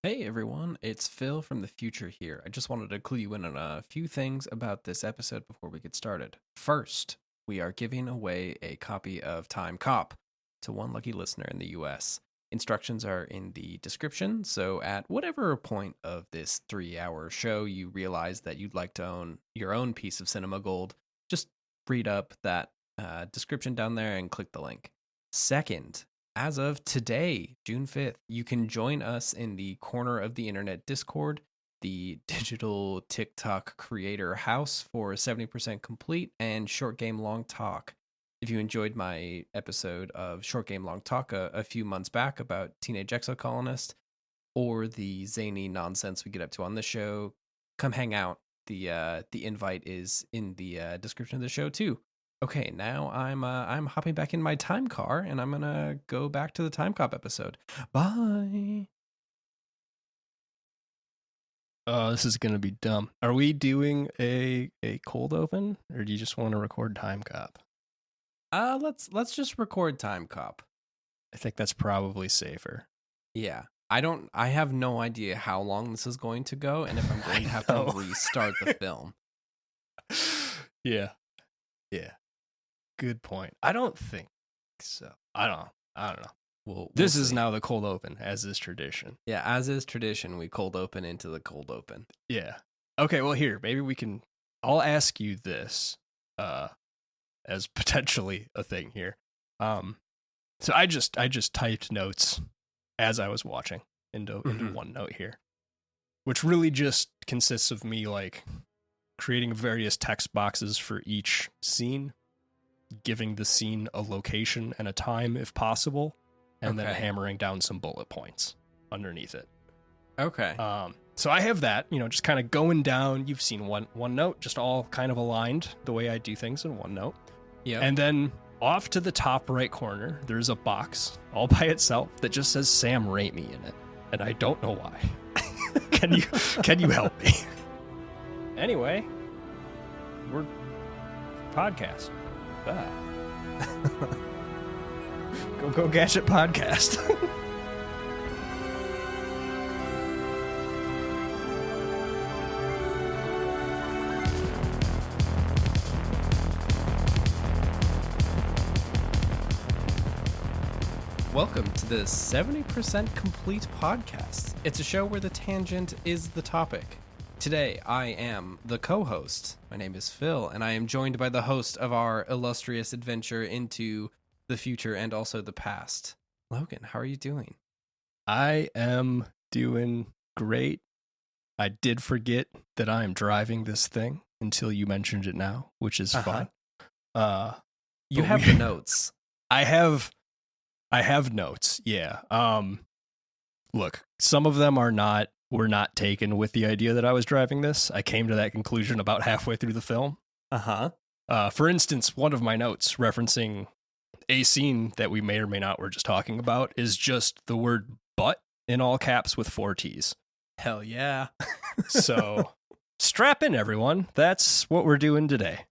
Hey everyone, it's Phil from the future here. I just wanted to clue you in on a few things about this episode before we get started. First, we are giving away a copy of Timecop to one lucky listener in the US. Instructions are in the description, so at whatever point of this 3 hour show you realize that you'd like to own your own piece of cinema gold, just read up that description down there and click the link. Second, as of today, June 5th, you can join us in the Corner of the Internet Discord, the digital TikTok creator house for 70% complete and short game long talk. If you enjoyed my episode of Short Game Long Talk a few months back about Teenage Exocolonist or the zany nonsense we get up to on this show, come hang out. The invite is in the description of the show too. Okay, now I'm hopping back in my time car and I'm gonna go back to the Timecop episode. Bye. Oh, this is gonna be dumb. Are we doing a cold open, or do you just want to record Time Cop? Let's just record Timecop. I think that's probably safer. Yeah. I have no idea how long this is going to go and if I'm going to have to restart the film. Yeah. Good point. I don't think so. I don't know. We'll this is see. now the cold open, as is tradition. Yeah, as is tradition, we cold open into the cold open. Yeah. Okay, well here, maybe we can I'll ask you this as potentially a thing here. So I just typed notes as I was watching into OneNote here, which really just consists of me like creating various text boxes for each scene, giving the scene a location and a time if possible, and then hammering down some bullet points underneath it. Okay. So I have that, just kind of going down. You've seen OneNote, just all kind of aligned the way I do things in OneNote. Yeah. And then off to the top right corner, there's a box all by itself that just says Sam Raimi in it, and I don't know why. Can you help me? Anyway, we're podcast. Go Gadget Podcast. Welcome to the 70% Complete Podcast. It's a show where the tangent is the topic. Today, I am the co-host. My name is Phil, and I am joined by the host of our illustrious adventure into the future and also the past. Logan, how are you doing? I am doing great. I did forget that I am driving this thing until you mentioned it now, which is fun. You have the notes. I have notes. Yeah. Look, some of them were not taken with the idea that I was driving this. I came to that conclusion about halfway through the film. For instance, one of my notes referencing a scene that we may or may not were just talking about is just the word butt in all caps with 4 T's. Hell yeah. So strap in, everyone. That's what we're doing today.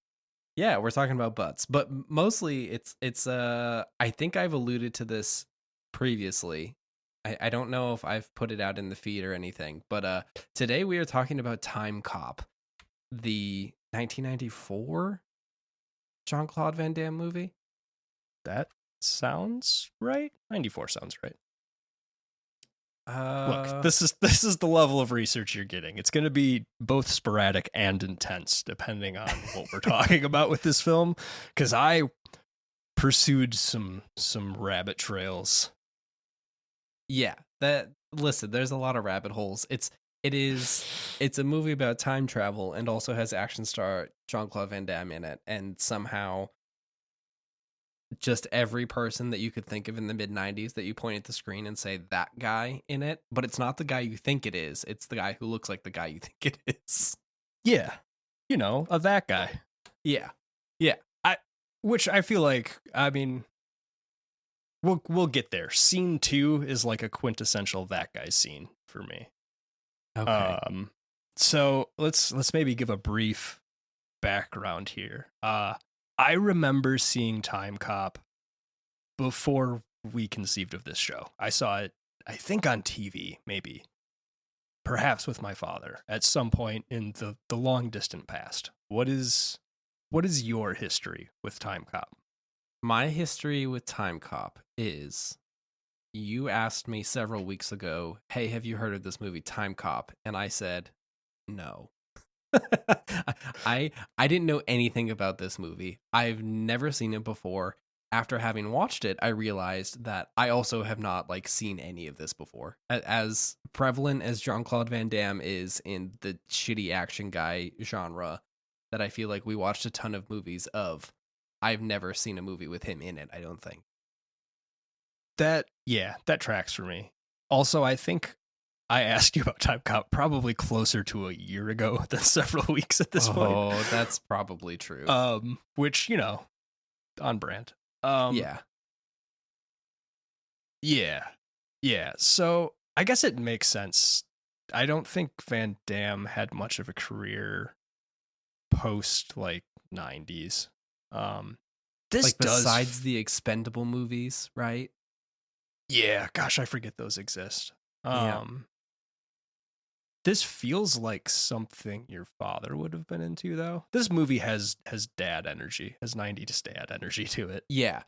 Yeah, we're talking about butts, but mostly it's I think I've alluded to this previously. I don't know if I've put it out in the feed or anything, but today we are talking about Timecop, the 1994 Jean-Claude Van Damme movie. That sounds right. 94 sounds right. Look, this is the level of research you're getting. It's going to be both sporadic and intense, depending on what we're talking about with this film. Because I pursued some rabbit trails. Yeah, listen, there's a lot of rabbit holes. It's a movie about time travel and also has action star Jean-Claude Van Damme in it, and somehow just every person that you could think of in the mid-90s that you point at the screen and say that guy in it, but it's not the guy you think it is. It's the guy who looks like the guy you think it is. Yeah. That guy. Yeah. Which I feel like, I mean, we'll get there. Scene 2 is like a quintessential that guy scene for me. Okay. So let's maybe give a brief background here. I remember seeing Timecop before we conceived of this show. I saw it, I think, on TV, maybe. perhaps with my father at some point in the long distant past. What is your history with Timecop? My history with Timecop is you asked me several weeks ago, "Hey, have you heard of this movie Timecop?" And I said, "No." I didn't know anything about this movie. I've never seen it before. After having watched it, I realized that I also have not like seen any of this before. As prevalent as Jean-Claude Van Damme is in the shitty action guy genre that I feel like we watched a ton of movies of, I've never seen a movie with him in it, I don't think. That tracks for me. Also, I think I asked you about Timecop probably closer to a year ago than several weeks at this point. Oh, that's probably true. Which, on brand. Yeah. Yeah. So I guess it makes sense. I don't think Van Damme had much of a career post like 90s. This like besides the Expendable movies, right? Yeah, gosh, I forget those exist. Yeah. This feels like something your father would have been into, though. This movie has dad energy, has 90s dad energy to it. Yeah.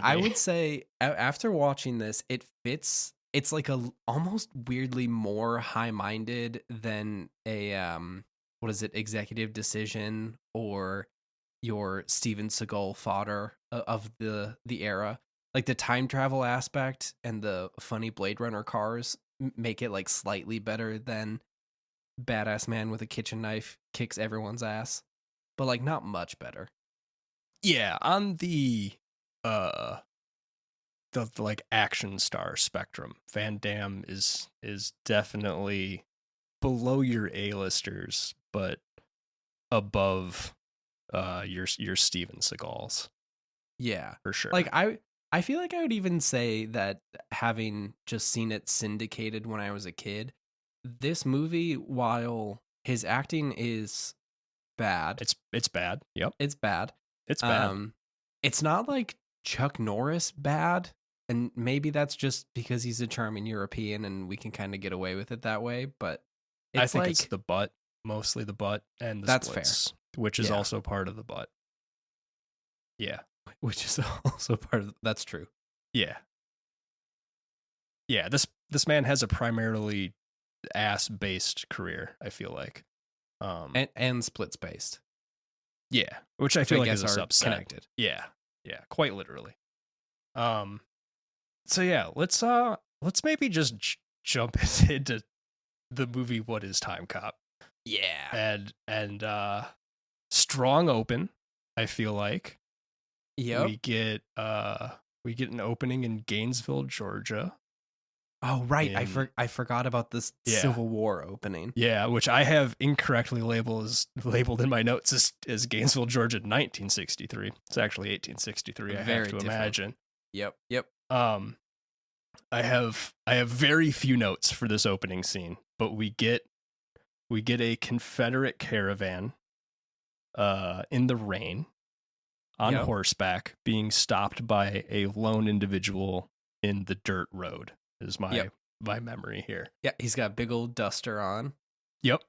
I would say after watching this, it fits. It's like a almost weirdly more high-minded than a what is it, Executive Decision or your Steven Seagal fodder of the era. Like the time travel aspect and the funny Blade Runner cars make it like slightly better than Badass Man with a kitchen knife kicks everyone's ass, but like not much better. Yeah, on the like action star spectrum, Van Damme is definitely below your A-listers, but above your Steven Seagals. Yeah, for sure. Like I feel like I would even say that having just seen it syndicated when I was a kid, this movie, while his acting is bad, it's bad. Yep, it's bad. It's bad. It's not like Chuck Norris bad, and maybe that's just because he's a charming European and we can kind of get away with it that way. But I think it's the butt, mostly the butt, and the that's splits, fair, which is also part of the butt. Yeah, which is also part of that's true. Yeah. This man has a primarily ass-based career, I feel like, and splits based. Yeah, which I feel like is a subset. Connected. Yeah, quite literally. So yeah, let's maybe just jump into the movie. What is Timecop? Yeah, and strong open. I feel like. Yep. We get an opening in Gainesville, Georgia. Oh right, I forgot about this Civil War opening. Yeah, which I have incorrectly labeled in my notes as Gainesville, Georgia, 1963. It's actually 1863. I have to imagine. Yep. I have very few notes for this opening scene, but we get a Confederate caravan in the rain on horseback being stopped by a lone individual in the dirt road is my memory here. Yeah, he's got a big old duster on. Yep.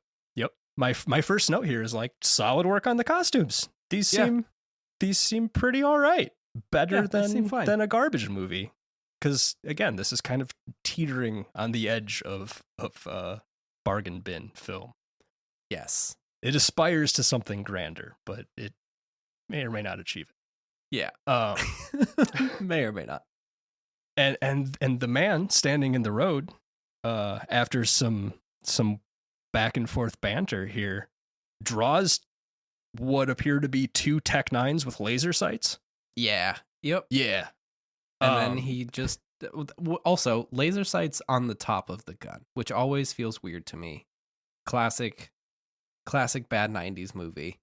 My first note here is like solid work on the costumes. These seem pretty all right. Better than a garbage movie. Because again, this is kind of teetering on the edge of bargain bin film. Yes. It aspires to something grander, but it may or may not achieve it. Yeah. May or may not. And the man standing in the road, after some back and forth banter here, draws what appear to be two Tech 9s with laser sights. Yeah. Yep. Yeah. And then he just also laser sights on the top of the gun, which always feels weird to me. Classic bad 90s movie.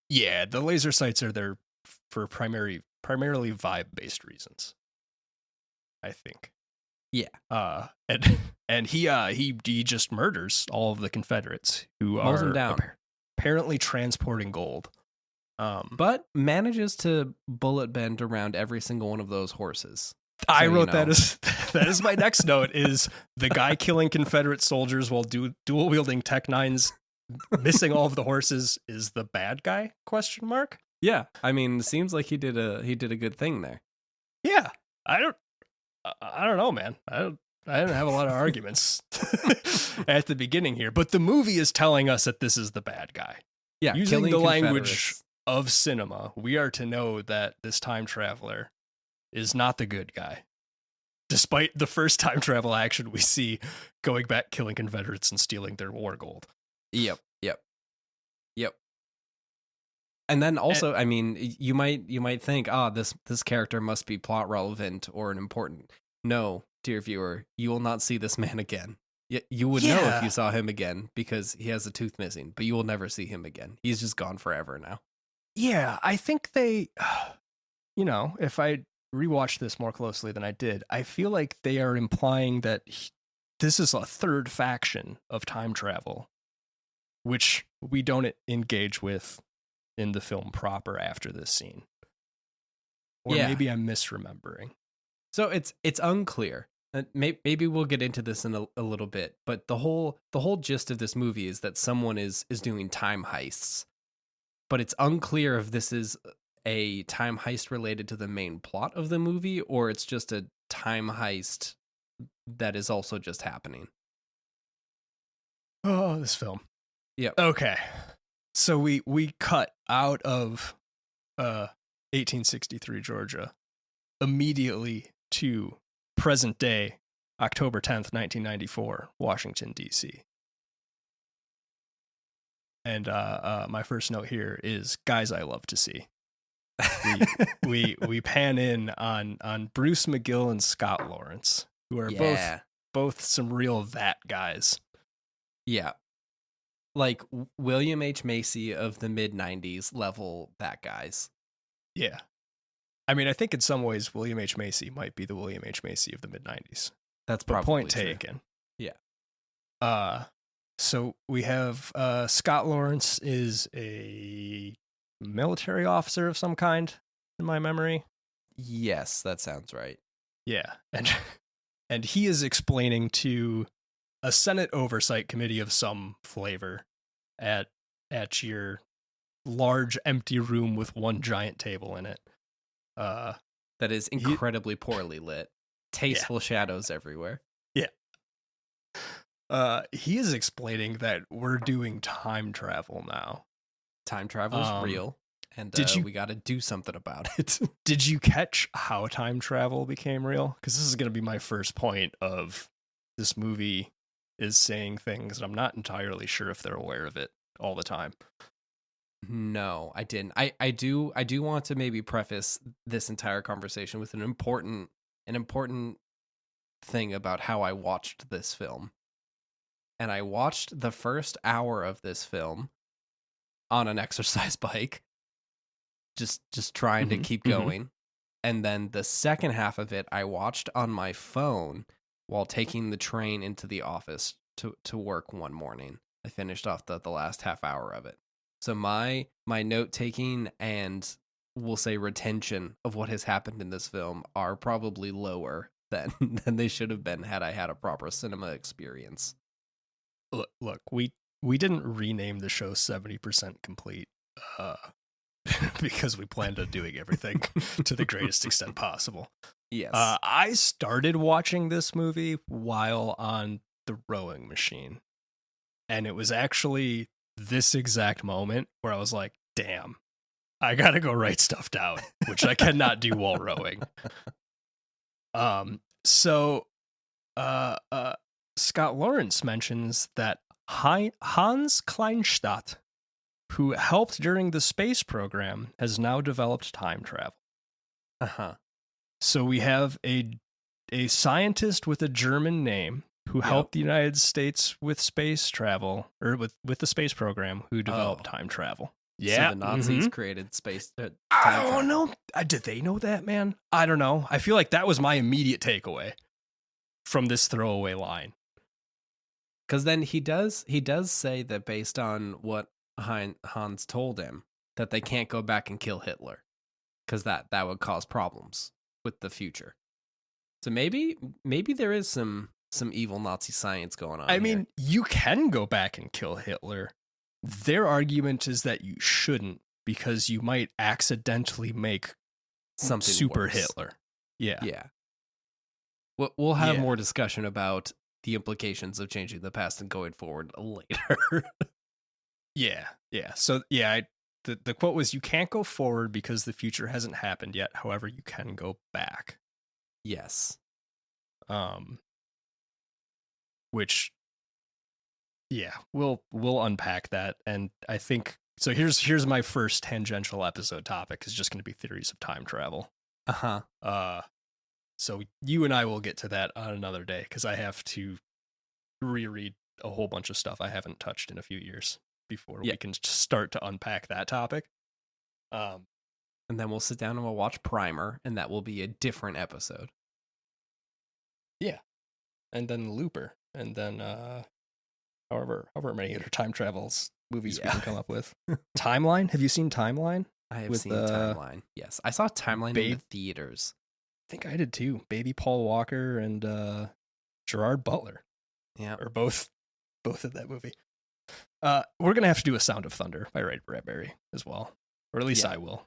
Yeah, the laser sights are there for primarily vibe-based reasons, I think. Yeah. And he just murders all of the Confederates who mows are them down. Apparently transporting gold. But manages to bullet bend around every single one of those horses. I So, wrote that as that is my next note is the guy killing Confederate soldiers while dual wielding Tech Nines, missing all of the horses is the bad guy? Question mark. Yeah, I mean, it seems like he did a good thing there. Yeah, I don't know, man. I didn't have a lot of arguments at the beginning here, but the movie is telling us that this is the bad guy. Yeah, Using killing the language Confederates. of cinema, we are to know that this time traveler is not the good guy. Despite the first time travel action we see going back, killing Confederates and stealing their war gold. Yep. And then also, I mean, you might think, this character must be plot relevant or an important. No, dear viewer, you will not see this man again. You would know if you saw him again because he has a tooth missing, but you will never see him again. He's just gone forever now. Yeah, I think they, if I rewatch this more closely than I did, I feel like they are implying that this is a third faction of time travel, which we don't engage with in the film proper after this scene. Or maybe I'm misremembering. So it's unclear. Maybe we'll get into this in a little bit, but the whole gist of this movie is that someone is doing time heists. But it's unclear if this is a time heist related to the main plot of the movie or it's just a time heist that is also just happening. Oh, this film. Yep. Okay. So we cut out of 1863 Georgia immediately to present day October 10th, 1994, Washington D.C. And my first note here is guys I love to see. We pan in on Bruce McGill and Scott Lawrence, who are both some real that guys. Yeah. Like William H. Macy of the mid-90s level that guys. Yeah. I mean, I think in some ways William H. Macy might be the William H. Macy of the mid-90s. That's probably point true. taken. Yeah. So we have Scott Lawrence is a military officer of some kind, in my memory. Yes, that sounds right. Yeah. And he is explaining to a Senate oversight committee of some flavor at your large empty room with one giant table in it. That is incredibly poorly lit. Tasteful shadows everywhere. Yeah. He is explaining that we're doing time travel now. Time travel is real, and we got to do something about it. Did you catch how time travel became real? Because this is going to be my first point of this movie is saying things and I'm not entirely sure if they're aware of it all the time. No, I didn't. I do want to maybe preface this entire conversation with an important thing about how I watched this film. And I watched the first hour of this film on an exercise bike, just trying to keep going. And then the second half of it I watched on my phone while taking the train into the office to work one morning. I finished off the last half hour of it. So my note taking and we'll say retention of what has happened in this film are probably lower than they should have been had I had a proper cinema experience. Look, we didn't rename the show 70% complete because we planned on doing everything to the greatest extent possible. Yes. I started watching this movie while on the rowing machine. And it was actually this exact moment where I was like, damn, I gotta go write stuff down, which I cannot do while rowing. So Scott Lawrence mentions that Hans Kleinstadt, who helped during the space program, has now developed time travel. Uh-huh. So we have a scientist with a German name who helped the United States with space travel, or with the space program, who developed time travel. Yeah. So the Nazis created space. I don't know. Did they know that, man? I don't know. I feel like that was my immediate takeaway from this throwaway line. Because then he does say that based on what Hans told him, that they can't go back and kill Hitler, because that would cause problems with the future. So maybe there is some evil Nazi science going on. I here. mean, you can go back and kill Hitler. Their argument is that you shouldn't because you might accidentally make something super worse. Hitler. Yeah. Yeah. We'll have Yeah. more discussion about the implications of changing the past and going forward later. Yeah. So yeah, the quote was, "You can't go forward because the future hasn't happened yet. However, you can go back." Yes. Which, yeah, we'll unpack that, and I think so. Here's my first tangential episode topic is just going to be theories of time travel. So you and I will get to that on another day because I have to reread a whole bunch of stuff I haven't touched in a few years before we can start to unpack that topic. And then we'll sit down and we'll watch Primer, and that will be a different episode. Yeah. And then Looper, and then however many other time travels movies we can come up with. Timeline? Have you seen Timeline? I have seen Timeline. Yes. I saw Timeline in the theaters. I think I did too. Baby Paul Walker and Gerard Butler. Yeah. Or both of that movie. We're gonna have to do a Sound of Thunder by Ray Bradbury as well. Or at least I will.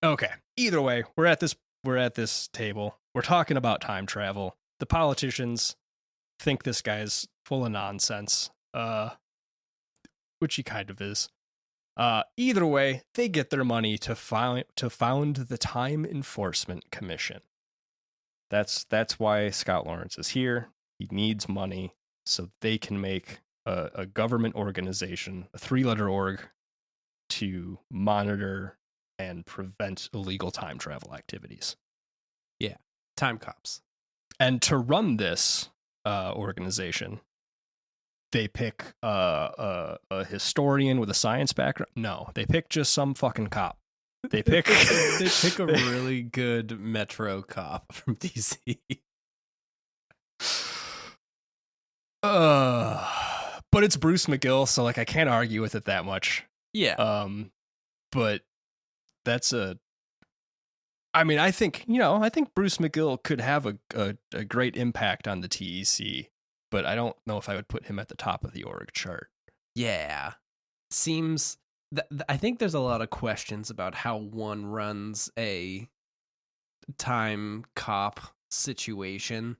Okay. Either way, we're at this table. We're talking about time travel. The politicians think this guy's full of nonsense. Which he kind of is. Either way, they get their money to found the Time Enforcement Commission. That's why Scott Lawrence is here. He needs money so they can make a government organization, a 3-letter org, to monitor and prevent illegal time travel activities. Yeah, time cops. And to run this organization, they pick a historian with a science background. No, they pick just some fucking cop. They pick a really good Metro cop from DC. But it's Bruce McGill, so like I can't argue with it that much. Yeah. But that's I think Bruce McGill could have a great impact on the TEC, but I don't know if I would put him at the top of the org chart. Yeah. Seems I think there's a lot of questions about how one runs a time cop situation,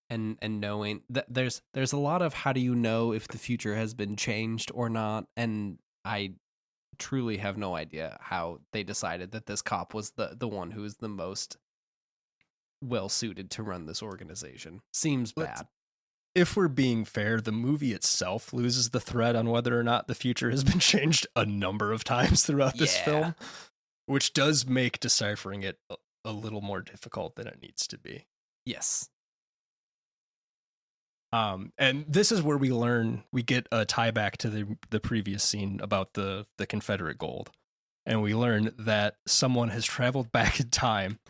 and knowing that there's a lot of how do you know if the future has been changed or not, and I truly have no idea how they decided that this cop was the one who is the most well suited to run this organization. Seems bad. If we're being fair, the movie itself loses the thread on whether or not the future has been changed a number of times throughout this film, which does make deciphering it a little more difficult than it needs to be. Yes. And this is where we get a tie back to the previous scene about the Confederate gold. And we learn that someone has traveled back in time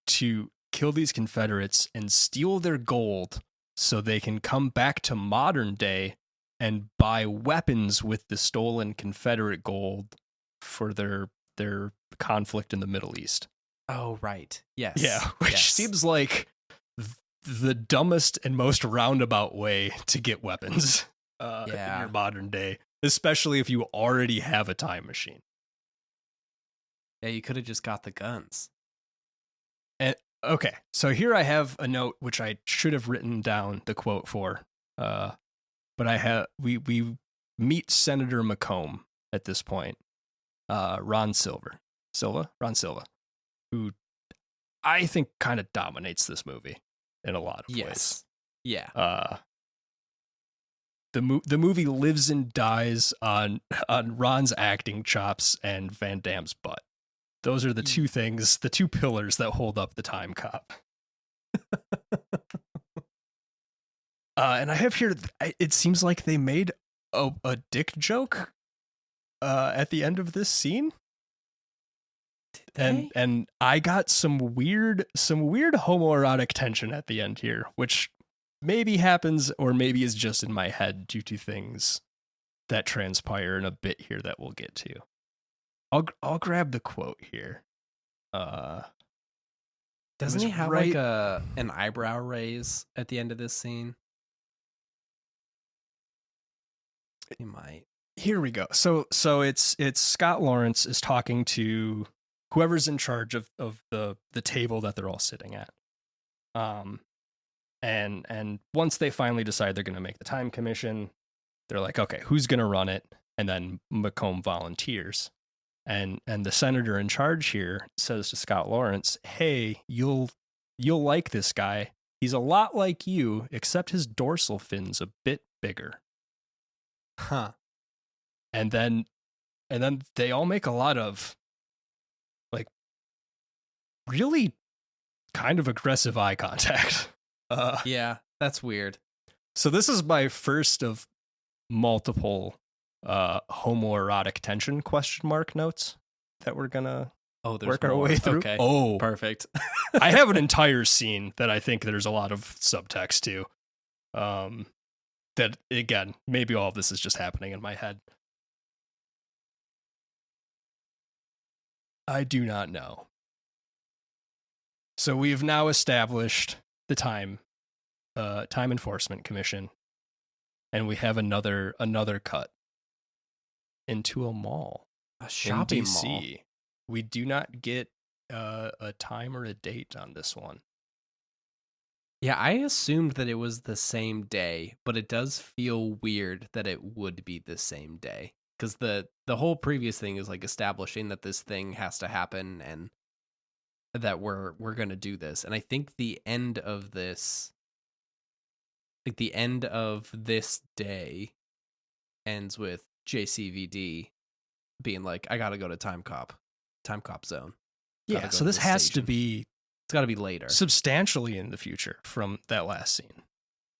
to kill these Confederates and steal their gold so they can come back to modern day and buy weapons with the stolen Confederate gold for their conflict in the Middle East. Oh, right. Yes. Yeah, which seems like the dumbest and most roundabout way to get weapons in your modern day, especially if you already have a time machine. Yeah, you could have just got the guns. And okay, so here I have a note which I should have written down the quote for, but we meet Senator McComb at this point, Ron Silva, who I think kind of dominates this movie in a lot of ways. Yeah. The movie lives and dies on Ron's acting chops and Van Damme's butt. Those are the two things, the two pillars that hold up the Time Cop. And I have here, it seems like they made a dick joke at the end of this scene. And I got some weird homoerotic tension at the end here, which maybe happens or maybe is just in my head due to things that transpire in a bit here that we'll get to. I'll grab the quote here. Doesn't was he have right- like an eyebrow raise at the end of this scene? He might. Here we go. So it's Scott Lawrence is talking to whoever's in charge of the table that they're all sitting at. And once they finally decide they're going to make the time commission, they're like, okay, who's going to run it? And then McComb volunteers. And the senator in charge here says to Scott Lawrence, "Hey, you'll like this guy. He's a lot like you, except his dorsal fin's a bit bigger." Huh. And then they all make a lot of like really kind of aggressive eye contact. Yeah, that's weird. So this is my first of multiple homoerotic tension question mark notes that we're gonna There's work our more. way through. Okay. Oh, Perfect. I have an entire scene that I think there's a lot of subtext to. That again, maybe all of this is just happening in my head. I do not know. So we have now established the time enforcement commission, and we have another cut into a mall, A in shopping DC. mall. We do not get a time or a date on this one. Yeah, I assumed that it was the same day, but it does feel weird that it would be the same day. Because the whole previous thing is like establishing that this thing has to happen and that we're gonna do this. And I think the end of this day ends with JCVD being like, I gotta go to Timecop zone. Yeah, Gotta go so to this the has to station. be It's gotta be later. substantially in the future from that last scene,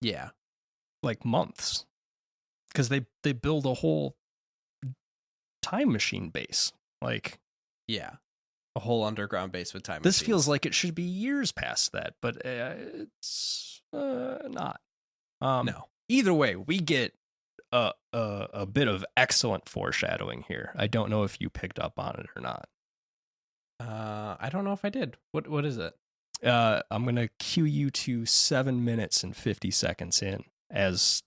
Yeah. like months, because they build a whole time machine base. Like, Yeah. A whole underground base with time this machines. feels like it should be years past that, but it's not. No. Either way, we get a bit of excellent foreshadowing here. I don't know if you picked up on it or not. I don't know if I did. What is it? I'm gonna cue you to 7 minutes and 50 seconds in as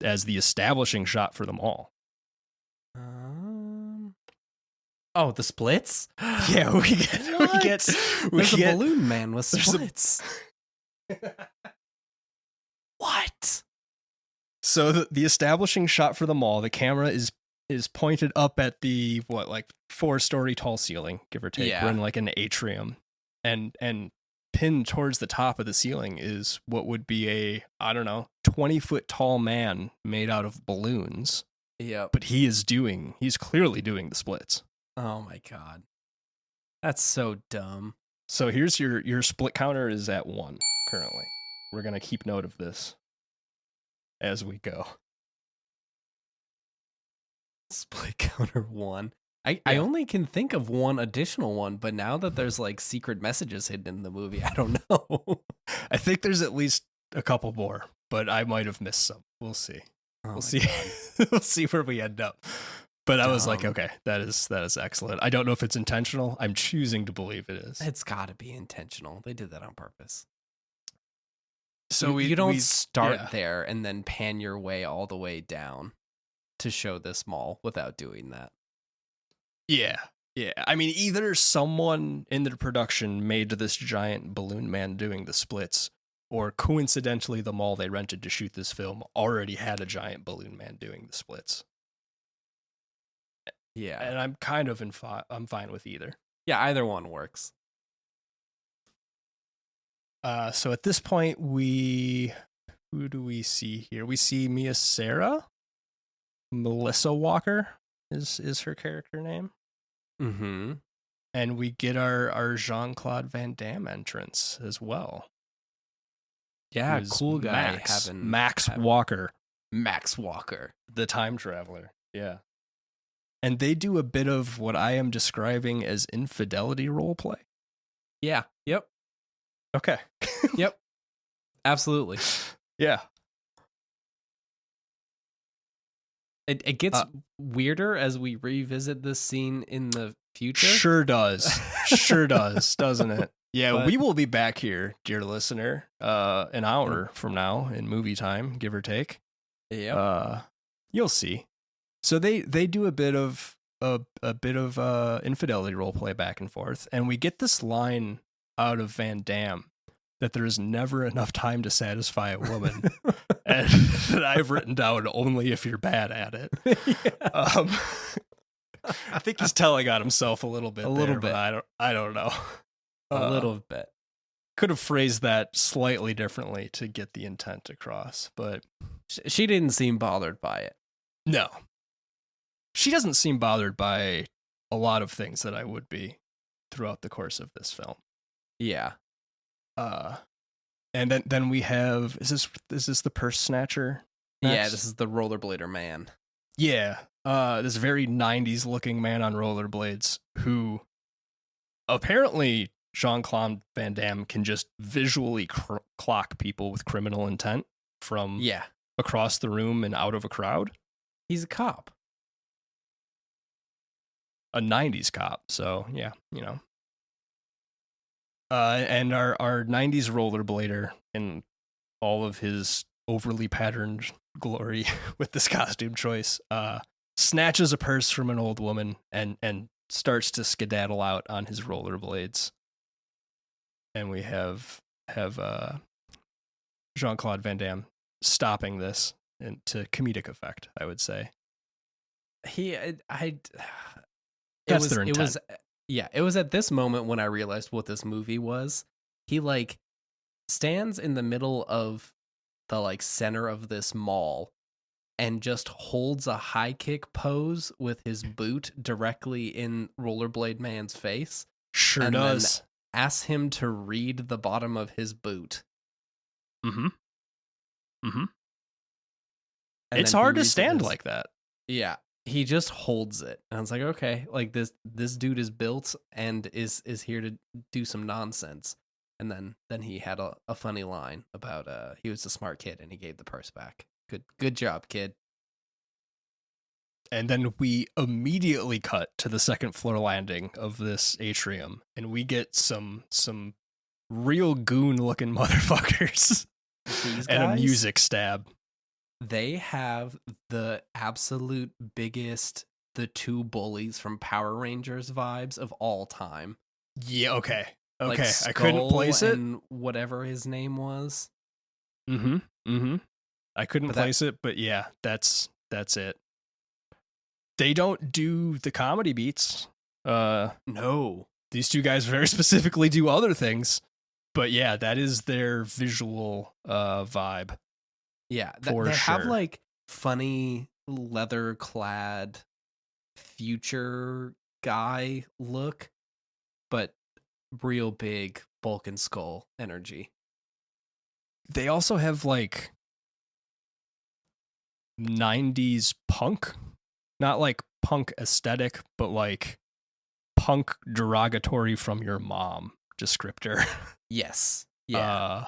the establishing shot for them all. Oh, the splits? Yeah, we get There's a balloon man with there's a- splits. What? So the establishing shot for the mall, the camera is pointed up at the 4-story tall ceiling, give or take. Yeah. We're in like an atrium, and pinned towards the top of the ceiling is what would be a 20-foot tall man made out of balloons. Yep. But he's clearly doing the splits. Oh my god. That's so dumb. So here's your split counter is at 1 currently. We're gonna keep note of this as we go. Split counter 1. I Yeah. only can think of one additional one, but now that there's like secret messages hidden in the movie, I don't know. I think there's at least a couple more, but I might have missed some. We'll see. Oh We'll my see. God. We'll see where we end up. But I was like, Dumb. okay, that is excellent. I don't know if it's intentional. I'm choosing to believe it is. It's got to be intentional. They did that on purpose. So you don't we start yeah. there and then pan your way all the way down to show this mall without doing that. Yeah. Yeah. I mean, either someone in the production made this giant balloon man doing the splits, or coincidentally, the mall they rented to shoot this film already had a giant balloon man doing the splits. Yeah. And I'm kind of I'm fine with either. Yeah, either one works. So at this point, who do we see here? We see Mia Sarah. Melissa Walker is her character name. Mm-hmm. And we get our Jean-Claude Van Damme entrance as well. Yeah, Who's cool guy Max, having Max Walker, Max Walker. the time traveler. Yeah. And they do a bit of what I am describing as infidelity role play. Yeah. Yep. Okay. Yep. Absolutely. Yeah. It gets weirder as we revisit this scene in the future. Sure does. Sure does, doesn't it? Yeah, But- we will be back here, dear listener, an hour from now in movie time, give or take. Yeah. You'll see. So they do a bit of infidelity role play back and forth, and we get this line out of Van Damme that there is never enough time to satisfy a woman, and that I've written down only if you're bad at it. Yeah. I think he's telling on himself a little bit. A little but I don't know. A little bit. Could have phrased that slightly differently to get the intent across, but She didn't seem bothered by it. no. She doesn't seem bothered by a lot of things that I would be throughout the course of this film. Yeah. And then we have is this the purse snatcher? Yeah, next? this is the rollerblader man. Yeah. This very 90s looking man on rollerblades who apparently Jean-Claude Van Damme can just visually clock people with criminal intent from across the room and out of a crowd. He's a cop. A 90s cop, so yeah, you know. And our 90s rollerblader in all of his overly patterned glory with this costume choice, snatches a purse from an old woman and starts to skedaddle out on his rollerblades. And we have Jean-Claude Van Damme stopping this to comedic effect, I would say. That's their intent. It was at this moment when I realized what this movie was. He like stands in the middle of the like center of this mall and just holds a high kick pose with his boot directly in Rollerblade Man's face. Sure and does. Then asks him to read the bottom of his boot. Mm-hmm. Mm-hmm. And it's then he hard to reads it stand as- like that. Yeah. He just holds it. And I was like, okay, like this dude is built and is here to do some nonsense. And then he had a funny line about he was a smart kid and he gave the purse back. Good job, kid. And then we immediately cut to the second floor landing of this atrium, and we get some real goon looking motherfuckers These and a guys, music stab. They have the absolute biggest the two bullies from Power Rangers vibes of all time. Yeah, okay. Like Okay, I couldn't place it. And whatever his name was. Mm-hmm. Mm-hmm. I couldn't But place it, but yeah, that's it. They don't do the comedy beats. No. These two guys very specifically do other things. But yeah, that is their visual vibe. Yeah, For they have sure. like funny leather clad future guy look, but real big bulk and skull energy. They also have like 90s punk, not like punk aesthetic, but like punk derogatory from your mom descriptor. Yes. Yeah.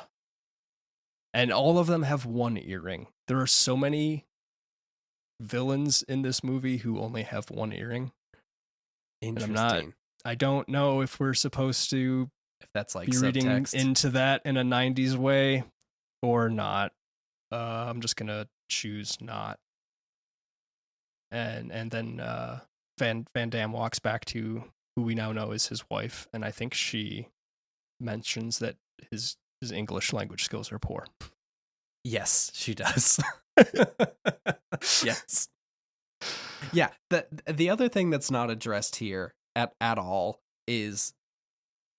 And all of them have one earring. There are so many villains in this movie who only have one earring. Interesting. I don't know if we're supposed to If that's like be reading subtext. into that in a 90s way or not. I'm just going to choose not. And then Van Damme walks back to who we now know is his wife, and I think she mentions that his English language skills are poor. Yes, she does. Yes. Yeah, the other thing that's not addressed here at all is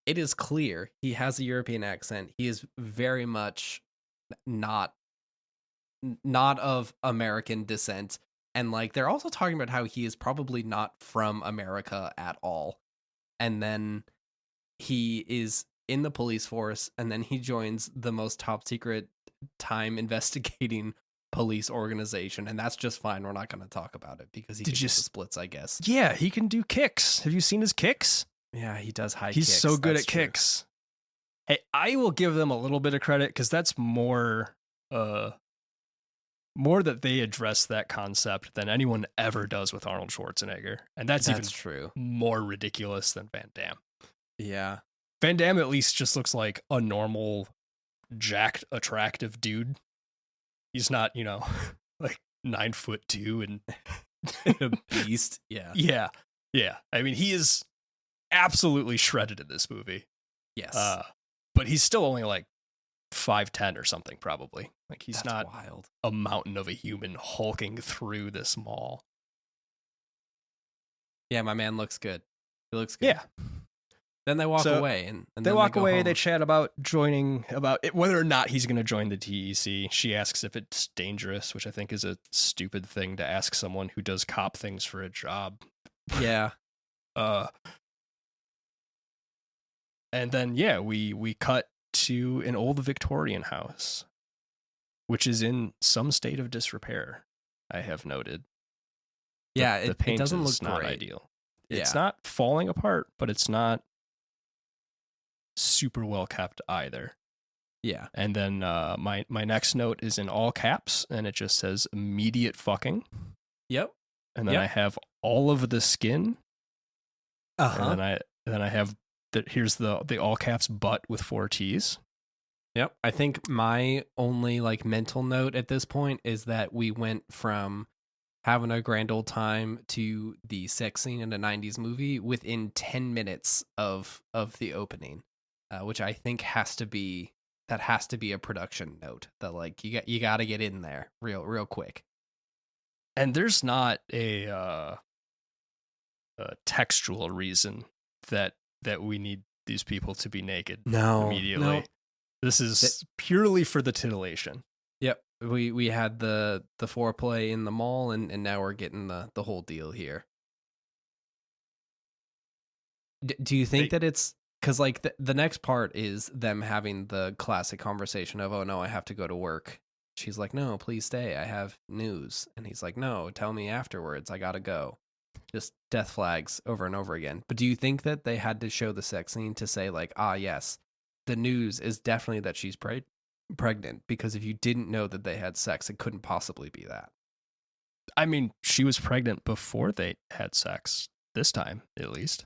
it is clear he has a European accent. He is very much not of American descent. And like they're also talking about how he is probably not from America at all. And then he is in the police force, and then he joins the most top secret time investigating police organization, and that's just fine. We're not going to talk about it because he can do the splits, I guess. Yeah, he can do kicks. Have you seen his kicks? Yeah, he does high He's kicks. so good That's at true. kicks. Hey, I will give them a little bit of credit because that's more that they address that concept than anyone ever does with Arnold Schwarzenegger. And that's even true. more ridiculous than Van Damme. Yeah. Van Damme at least just looks like a normal, jacked, attractive dude. He's not, like 9'2" and A beast. Yeah. yeah. I mean, he is absolutely shredded in this movie. Yes. But he's still only like 5'10" or something, probably. Like he's That's not wild. a mountain of a human hulking through this mall. Yeah, my man looks good. He looks good. Yeah. Then they walk away, and they then walk go away. home. They chat about joining, about whether or not he's going to join the TEC. She asks if it's dangerous, which I think is a stupid thing to ask someone who does cop things for a job. Yeah. And then we cut to an old Victorian house, which is in some state of disrepair. I have noted. Yeah, The paint it doesn't is look not great. ideal. It's Yeah. not falling apart, but it's not super well kept either. Yeah. And then my next note is in all caps, and it just says immediate fucking. Yep. And then I have all of the skin. Uh-huh. And then I have here's the all caps but with 4 T's. Yep. I think my only like mental note at this point is that we went from having a grand old time to the sex scene in a 90s movie within 10 minutes of the opening, which I think has to be a production note that like you got to get in there real quick. And there's not a textual reason that we need these people to be naked immediately. No. This is purely for the titillation. Yep. We had the foreplay in the mall, and now we're getting the whole deal here. Do you think that it's because like the next part is them having the classic conversation of, oh no, I have to go to work. She's like, no, please stay. I have news. And he's like, no, tell me afterwards. I gotta go. Just death flags over and over again. But do you think that they had to show the sex scene to say like, ah, yes, the news is definitely that she's pregnant? Because if you didn't know that they had sex, it couldn't possibly be that. I mean, she was pregnant before they had sex this time, at least.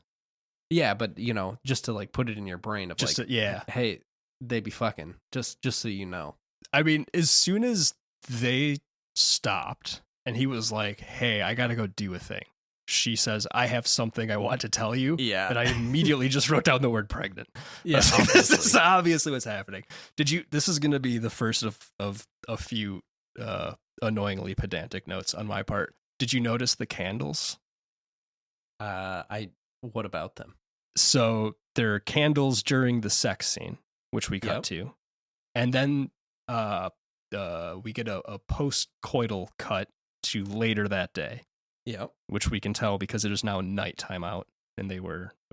Yeah, but just to like put it in your brain of Just like, hey, they be fucking. Just so you know. I mean, as soon as they stopped and he was like, hey, I gotta go do a thing, she says, I have something I want to tell you. Yeah. And I immediately just wrote down the word pregnant. Yeah, This is obviously what's happening. This is going to be the first of a few annoyingly pedantic notes on my part. Did you notice the candles? What about them? So there are candles during the sex scene, which we cut to. And then we get a post-coital cut to later that day. Yep. Which we can tell because it is now nighttime out, and it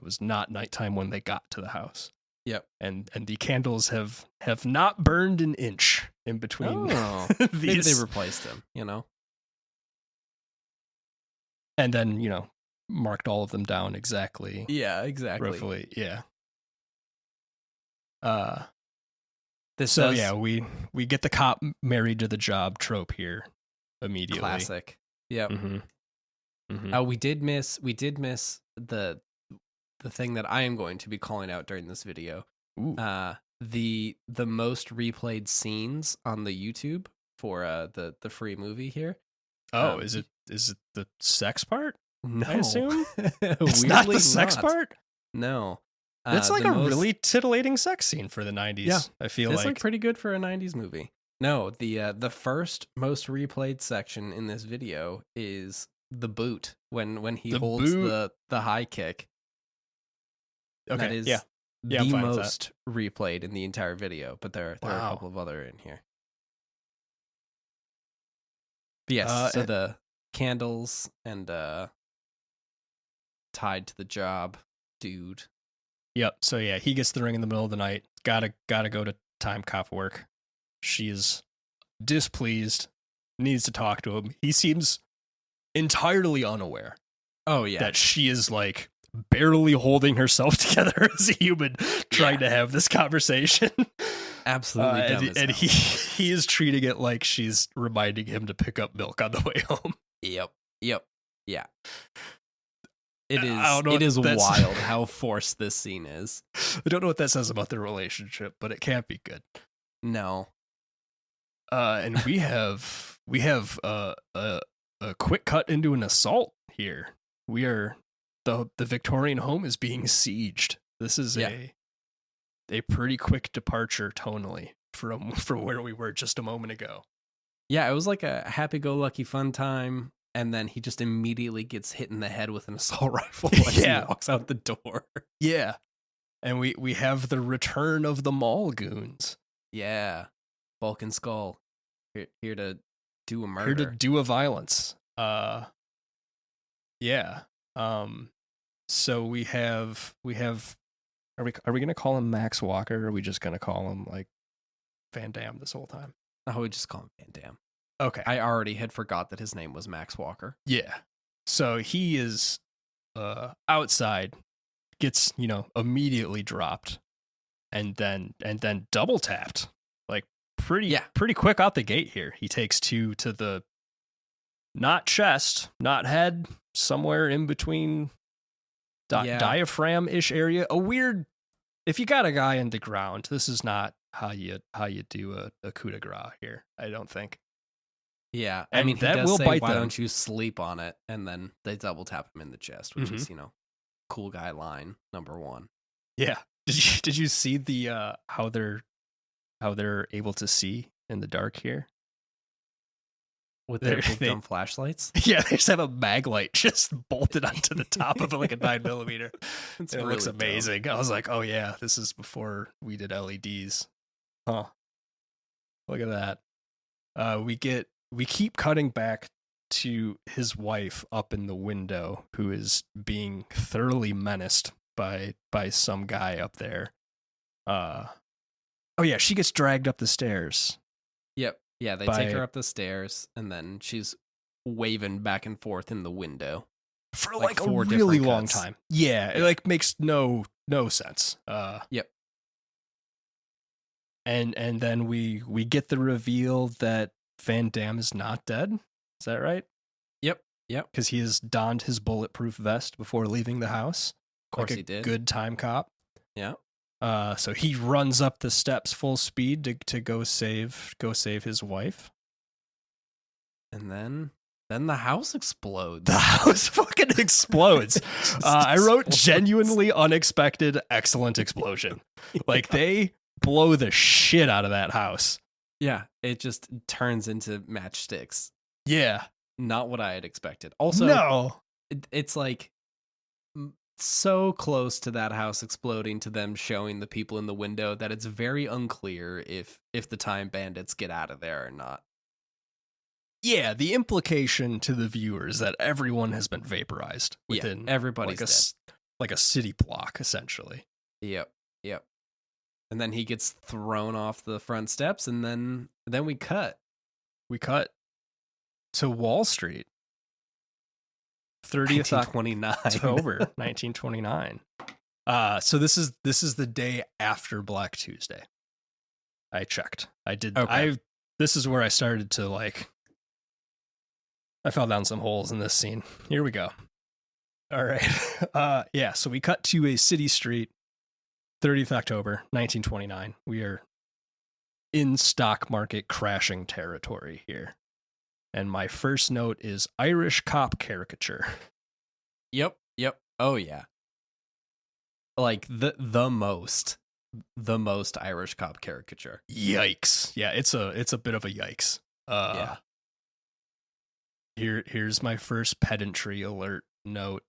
was not nighttime when they got to the house. Yep. And the candles have not burned an inch in between. Oh, maybe they replaced them, And then, marked all of them down exactly. Yeah, exactly. Roughly, yeah. We get the cop married to the job trope here immediately. Classic. Yep. Mm-hmm. Mm-hmm. We did miss the thing that I am going to be calling out during this video. Ooh. The most replayed scenes on the YouTube for the free movie here. Oh, is it the sex part? No, I assume it's not the sex part. No, it's like a really titillating sex scene for the 90s. Yeah, I feel it's like pretty good for a 90s movie. No, the first most replayed section in this video is the boot when he holds the high kick. Okay, that is the most replayed in the entire video, but there are a couple of other in here. But yes, so the candles and tied to the job dude. Yep. So yeah, he gets the ring in the middle of the night. Gotta go to Timecop work. She is displeased, needs to talk to him. He seems entirely unaware. Oh yeah, that she is like barely holding herself together as a human, trying to have this conversation. Absolutely, and he is treating it like she's reminding him to pick up milk on the way home. Yep. Yeah. It is. I don't know It is that's- wild how forced this scene is. I don't know what that says about their relationship, but it can't be good. No. And we have a quick cut into an assault here. We are the Victorian home is being sieged. This is a pretty quick departure tonally from where we were just a moment ago. Yeah, it was like a happy-go-lucky fun time, and then he just immediately gets hit in the head with an assault rifle as he walks out the door. Yeah. And we have the return of the mall goons. Yeah. Bulk and Skull. Here to do a murder. Here to do a violence. Yeah. So we have are we gonna call him Max Walker, or are we just gonna call him like Van Damme this whole time? I would just call him Van Damme. Okay. I already had forgot that his name was Max Walker. Yeah. So he is outside, gets, immediately dropped and then double tapped. Like pretty quick out the gate here. He takes 2 to the not chest, not head, somewhere in between diaphragm-ish area. A weird, if you got a guy in the ground, this is not how you do a coup de grace here, I don't think. Yeah, And I mean, he that does will say, bite why them. don't you sleep on it? And then they double tap him in the chest, which is, cool guy line number 1. Yeah. Did you see the how they're able to see in the dark here? With their big dumb flashlights? Yeah, they just have a mag light just bolted onto the top of like a 9mm. It really looks amazing. I was like, oh yeah, this is before we did LEDs. Huh. Look at that. We keep cutting back to his wife up in the window, who is being thoroughly menaced by some guy up there. Oh yeah, she gets dragged up the stairs. Yep. Yeah, they take her up the stairs, and then she's waving back and forth in the window for like a really long time. Yeah, it like makes no sense. Yep. And then we get the reveal that Van Damme is not dead. Is that right? Yep. Because he has donned his bulletproof vest before leaving the house. Of course he did. Good time cop. Yeah. So he runs up the steps full speed to go save his wife. And then the house explodes. The house fucking explodes. I wrote genuinely unexpected, excellent explosion. Like they blow the shit out of that house. Yeah, it just turns into matchsticks. Yeah. Not what I had expected. Also, no. It's like so close to that house exploding to them showing the people in the window that it's very unclear if the time bandits get out of there or not. Yeah, the implication to the viewer is that everyone has been vaporized within everybody's like a city block, essentially. Yep. And then he gets thrown off the front steps, and then we cut. We cut to Wall Street. 30th October 1929. So this is the day after Black Tuesday. I checked. I did. Okay. This is where I started to I fell down some holes in this scene. Here we go. All right. Yeah. So we cut to a city street. 30th October 1929. We are in stock market crashing territory here. And my first note is Irish cop caricature. Yep. Oh yeah. Like the most Irish cop caricature. Yikes. Yeah, it's a bit of a yikes. Yeah. Here's my first pedantry alert note.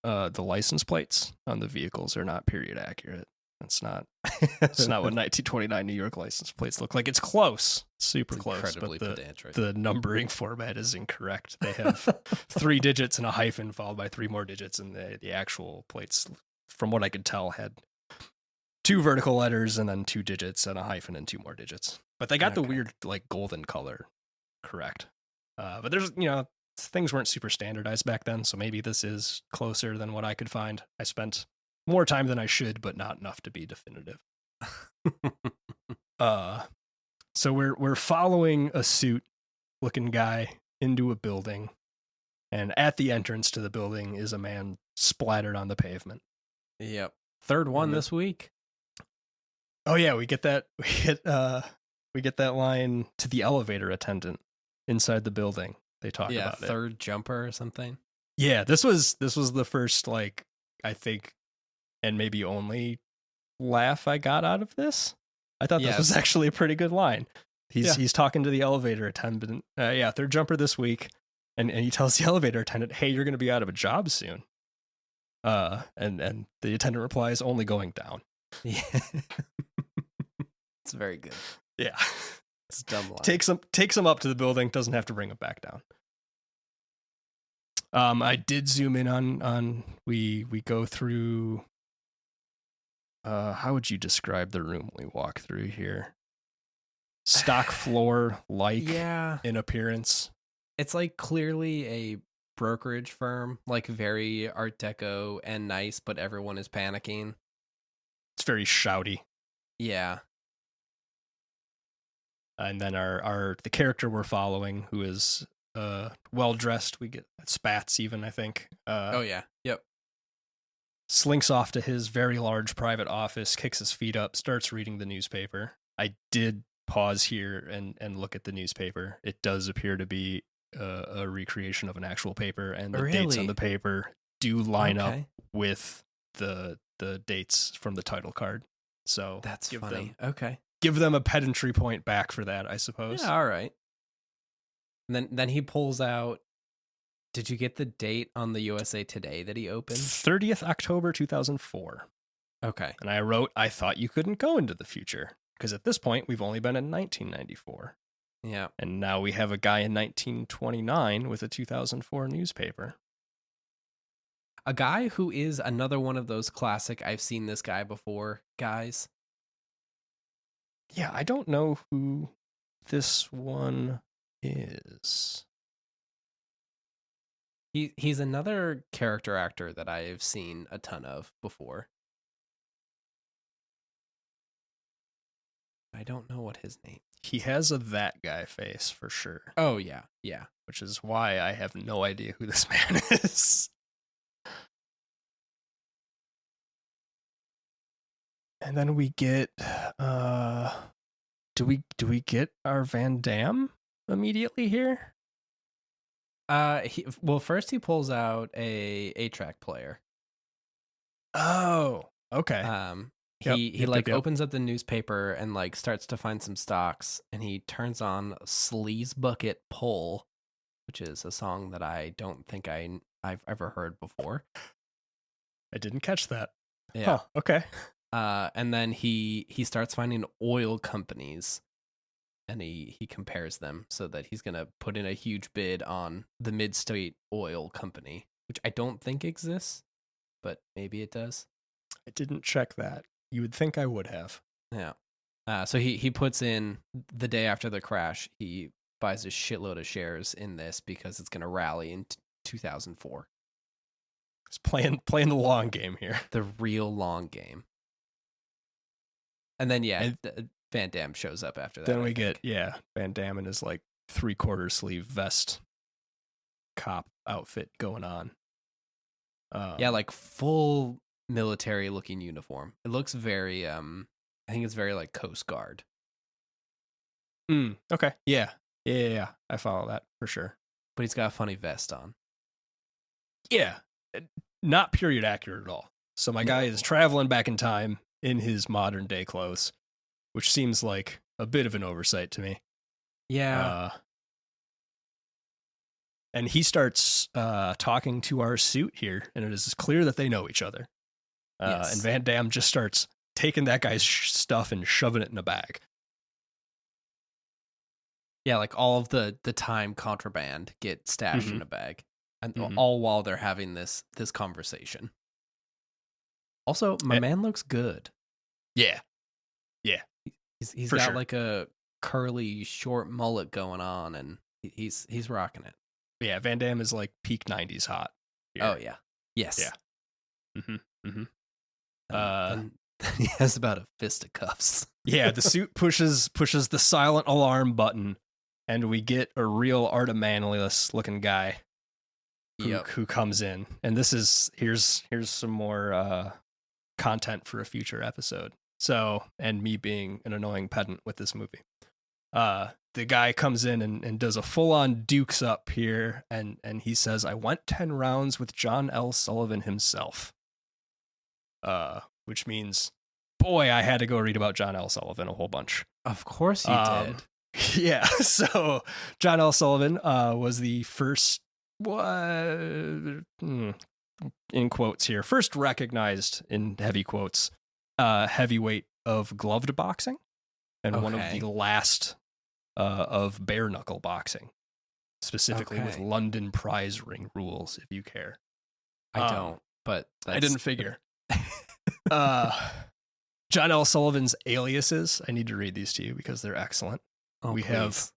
The license plates on the vehicles are not period accurate. It's not what 1929 New York license plates look like. It's close, super close, but the numbering format is incorrect. They have 3 digits and a hyphen followed by 3 more digits, and the actual plates, from what I could tell, had 2 vertical letters and then 2 digits and a hyphen and 2 more digits. But they got the weird like golden color correct. But there's things weren't super standardized back then, so maybe this is closer than what I could find. I spent more time than I should, but not enough to be definitive. So we're following a suit looking guy into a building. And at the entrance to the building is a man splattered on the pavement. Yep. Third one this week. Oh yeah, we get that line to the elevator attendant inside the building. They talk about it. Third jumper or something. Yeah, this was the first, like, I think, and maybe only laugh I got out of this. I thought this was actually a pretty good line. He's talking to the elevator attendant. Third jumper this week, and he tells the elevator attendant, "Hey, you're going to be out of a job soon." And the attendant replies, "Only going down." Yeah. It's very good. Yeah. It's a dumb line. Takes him up to the building, doesn't have to bring him back down. I did zoom in on we go through. How would you describe the room we walk through here? Stock floor like in appearance. It's like clearly a brokerage firm, like very Art Deco and nice, but everyone is panicking. It's very shouty. Yeah. And then the character we're following, who is well dressed, we get spats even, I think. Oh yeah. Yep. Slinks off to his very large private office, kicks his feet up, starts reading the newspaper. I did pause here and look at the newspaper. It does appear to be a recreation of an actual paper, and the dates on the paper do line up with the dates from the title card. So that's funny. Give them a pedantry point back for that, I suppose. Yeah, all right. And then he pulls out. Did you get the date on the USA Today that he opened? 30th October 2004. Okay. And I wrote, I thought you couldn't go into the future, because at this point we've only been in 1994. Yeah. And now we have a guy in 1929 with a 2004 newspaper. A guy who is another one of those classic I've seen this guy before guys. Yeah, I don't know who this one is. He's another character actor that I've seen a ton of before. I don't know what his name. He has a that guy face for sure. Oh yeah, yeah. Which is why I have no idea who this man is. And then we get do we get our Van Damme immediately here? First he pulls out a 8-track player. Oh, okay. He opens up the newspaper and like starts to find some stocks, and he turns on Sleaze Bucket Pull, which is a song that I don't think I've ever heard before. I didn't catch that. Yeah. Huh, okay. And then he starts finding oil companies, and he compares them so that he's going to put in a huge bid on the Mid-State Oil Company, which I don't think exists, but maybe it does. I didn't check that. You would think I would have. Yeah. So he puts in the day after the crash, he buys a shitload of shares in this because it's going to rally in 2004. He's playing the long game here. The real long game. And then, Van Damme shows up after that. Then we get, Van Damme in his like 3/4 sleeve vest cop outfit going on. Like full military looking uniform. It looks very, I think it's very like Coast Guard. Okay. Yeah. I follow that for sure. But he's got a funny vest on. Yeah. Not period accurate at all. So my guy is traveling back in time in his modern day clothes, which seems like a bit of an oversight to me. Yeah. And he starts talking to our suit here, and it is clear that they know each other. Yes. And Van Damme just starts taking that guy's stuff and shoving it in a bag. Yeah, like all of the time contraband get stashed in a bag, and all while they're having this conversation. Also, my man looks good. Yeah. He's got like a curly short mullet going on, and he's rocking it. Yeah, Van Damme is like peak 90s hot. Here. Oh yeah. Yes. Yeah. And he has about a fist of cuffs. Yeah, the suit pushes the silent alarm button, and we get a real Artemanlius looking guy who comes in, and here's some more content for a future episode. So, and me being an annoying pedant with this movie, the guy comes in and does a full-on dukes up here, and he says, "I went 10 rounds with John L. Sullivan himself," which means, boy, I had to go read about John L. Sullivan a whole bunch. Of course you did. Yeah, so John L. Sullivan was the first, in quotes here, first recognized, in heavy quotes, heavyweight of gloved boxing, and one of the last of bare knuckle boxing, specifically with London prize ring rules, if you care. I don't, but I didn't figure. John L. Sullivan's aliases, I need to read these to you because they're excellent. We have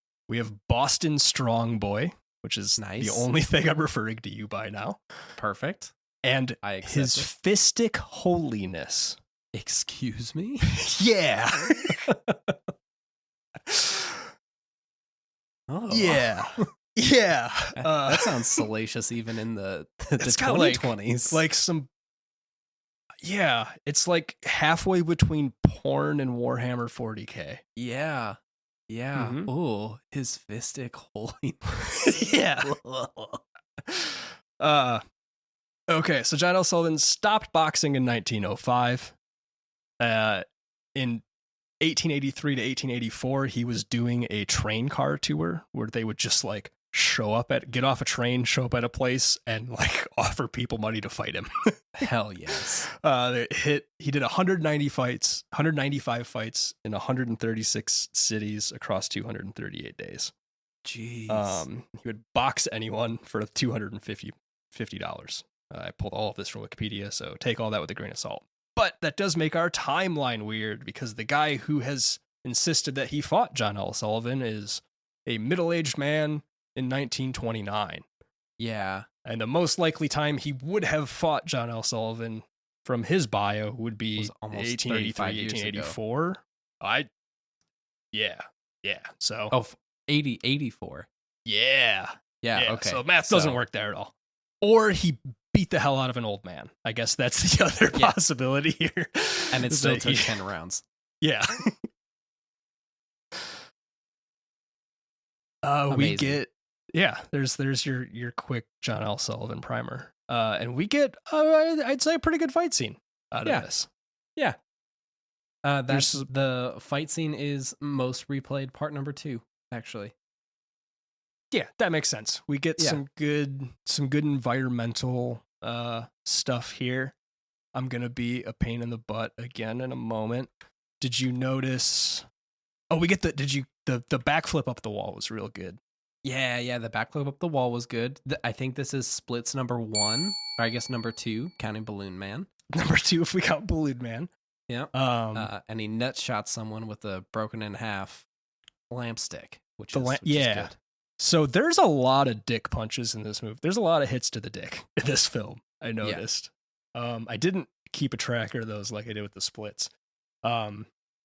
Boston Strong Boy, which is nice. The only thing I'm referring to you by now. Perfect. And his fistic holiness. Excuse me? Yeah. Yeah. Yeah. That sounds salacious even in the 2020s. Like some... Yeah, it's like halfway between porn and Warhammer 40K. Yeah. Yeah. Mm-hmm. Oh, his fistic holiness. Yeah. Okay, so John L. Sullivan stopped boxing in 1905. In 1883 to 1884, he was doing a train car tour where they would just like get off a train, show up at a place, and like offer people money to fight him. Hell yes. He did 195 fights in 136 cities across 238 days. Jeez. He would box anyone for $250. I pulled all of this from Wikipedia, so take all that with a grain of salt. But that does make our timeline weird, because the guy who has insisted that he fought John L. Sullivan is a middle-aged man in 1929. Yeah. And the most likely time he would have fought John L. Sullivan from his bio would be 1883, 1884. Yeah. So 84. Yeah. Okay. So math doesn't work there at all. Or he beat the hell out of an old man. I guess that's the other possibility here. And it still took 10 rounds. Yeah. We get... Yeah, there's your quick John L. Sullivan primer. And we get, I'd say, a pretty good fight scene out of this. Yeah. The fight scene is most replayed part number 2, actually. Yeah, that makes sense. We get some good environmental stuff here. I'm gonna be a pain in the butt again in a moment. Did you notice? Oh, we get the backflip up the wall was real good. Yeah, the backflip up the wall was good. I think this is splits number 1, or I guess number 2, counting Balloon Man. Number 2, if we count Balloon Man. Yeah. And he nut shot someone with a broken in half lamp stick, which is good. So there's a lot of dick punches in this movie. There's a lot of hits to the dick in this film, I noticed. Yeah. I didn't keep a tracker of those like I did with the splits.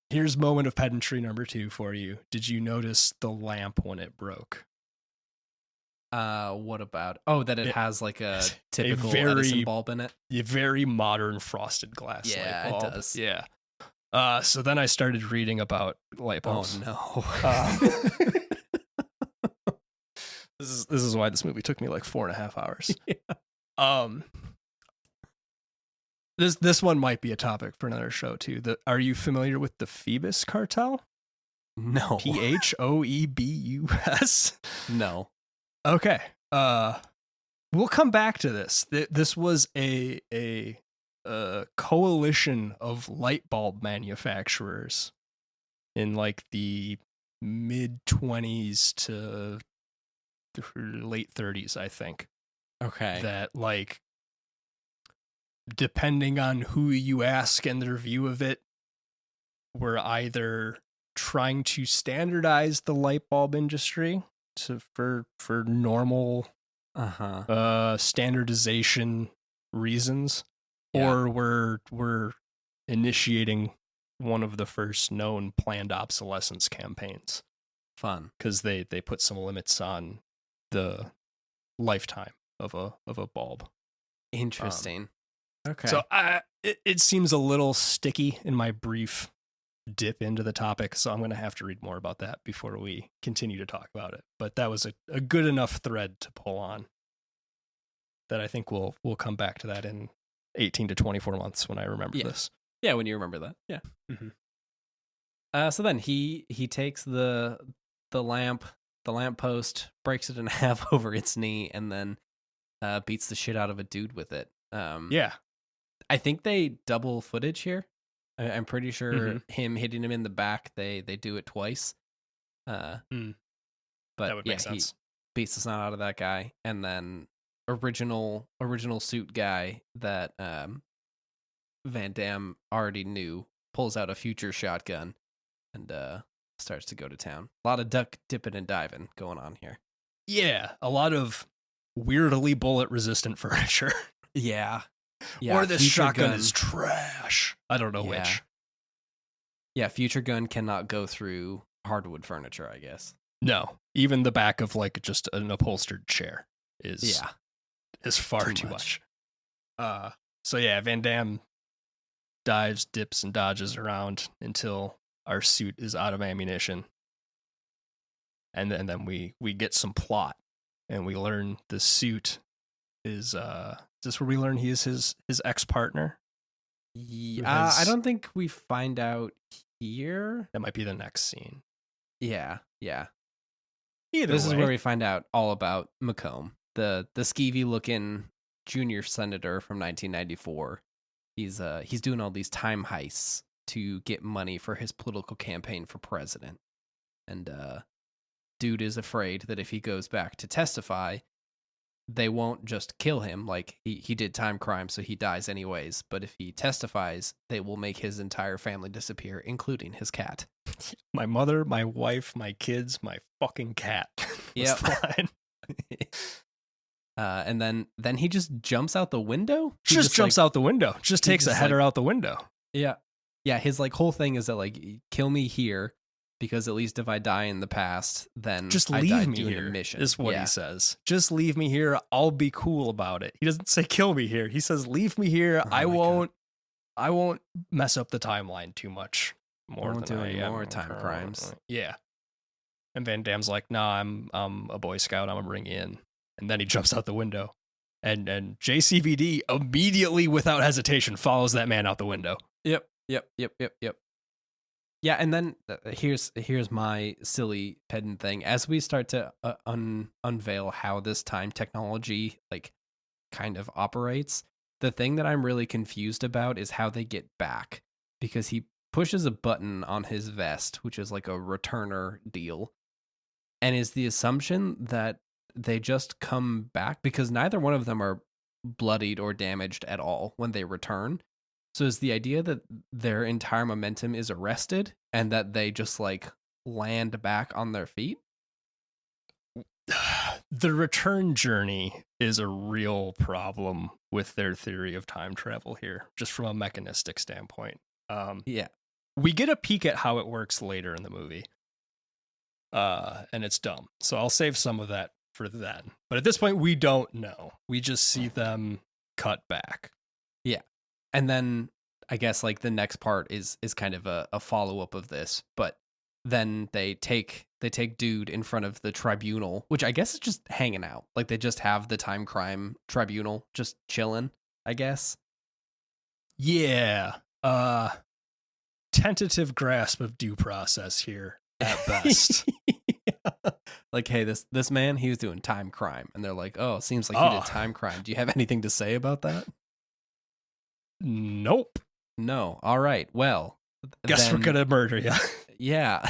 Here's moment of pedantry number 2 for you. Did you notice the lamp when it broke? What about? Oh, that it has like a typical Edison bulb in it. A very modern frosted glass light bulb. It does. Yeah. So then I started reading about light bulbs. Oh no. This is why this movie took me like 4.5 hours. Yeah. This one might be a topic for another show too. Are you familiar with the Phoebus cartel? No. Phoebus? No. Okay. We'll come back to this. This was a coalition of light bulb manufacturers in like the mid 20s to late 30s, I think. Okay. That like, depending on who you ask and their view of it, were either trying to standardize the light bulb industry for normal standardization reasons, or were initiating one of the first known planned obsolescence campaigns. Fun. Because they put some limits on the lifetime of a bulb. Interesting. Okay. So it seems a little sticky in my brief dip into the topic, so I'm going to have to read more about that before we continue to talk about it. But that was a good enough thread to pull on that I think we'll come back to that in 18 to 24 months when I remember this. Yeah, when you remember that. Yeah. Mm-hmm. So then he takes the lamp post, breaks it in half over its knee, and then beats the shit out of a dude with it. Yeah. I think they double footage here. I'm pretty sure him hitting him in the back, they do it twice. But that would make sense. He beats the snot out of that guy, and then original suit guy that Van Damme already knew pulls out a future shotgun and starts to go to town. A lot of duck dipping and diving going on here. Yeah, a lot of weirdly bullet resistant furniture. Yeah. Or this shotgun is trash. I don't know which. Yeah, future gun cannot go through hardwood furniture, I guess. No, even the back of like just an upholstered chair is far too much. So yeah, Van Damme dives, dips, and dodges around until our suit is out of ammunition. And then we get some plot, and we learn the suit is this where we learn he is his ex-partner? Yeah, I don't think we find out here. That might be the next scene. Yeah. Either this way. is where we find out all about Macomb, the skeevy looking junior senator from 1994. He's doing all these time heists to get money for his political campaign for president. And dude is afraid that if he goes back to testify, they won't just kill him, like he did time crime, so he dies anyways. But if he testifies, they will make his entire family disappear, including his cat. My mother, my wife, my kids, my fucking cat. Yep. And then he just jumps out the window. He just jumps out the window. Just takes a header out the window. Yeah. His like whole thing is that like, kill me here, because at least if I die in the past, then just I leave die me doing here. A mission. Is what he says. Just leave me here. I'll be cool about it. He doesn't say kill me here. He says leave me here. Oh, I won't mess up the timeline too much. More than do any more time crimes. Yeah. And Van Damme's like, nah, I'm a Boy Scout. I'm gonna bring you in. And then he jumps out the window. And JCVD immediately, without hesitation, follows that man out the window. Yep. Yeah, and then here's my silly pedant thing. As we start to unveil how this time technology like kind of operates, the thing that I'm really confused about is how they get back, because he pushes a button on his vest, which is like a returner deal, and is the assumption that they just come back, because neither one of them are bloodied or damaged at all when they return. So is the idea that their entire momentum is arrested and that they just like land back on their feet? The return journey is a real problem with their theory of time travel here, just from a mechanistic standpoint. We get a peek at how it works later in the movie. And it's dumb. So I'll save some of that for then. But at this point, we don't know. We just see them cut back. Yeah. And then I guess like the next part is kind of a follow-up of this, but then they take dude in front of the tribunal, which I guess is just hanging out. Like they just have the time crime tribunal just chilling, I guess. Yeah. Tentative grasp of due process here at best. Yeah. Like, hey, this man, he was doing time crime. And they're like, oh, seems like you did time crime. Do you have anything to say about that? Nope. No. All right. Well, guess we're gonna murder you. Yeah.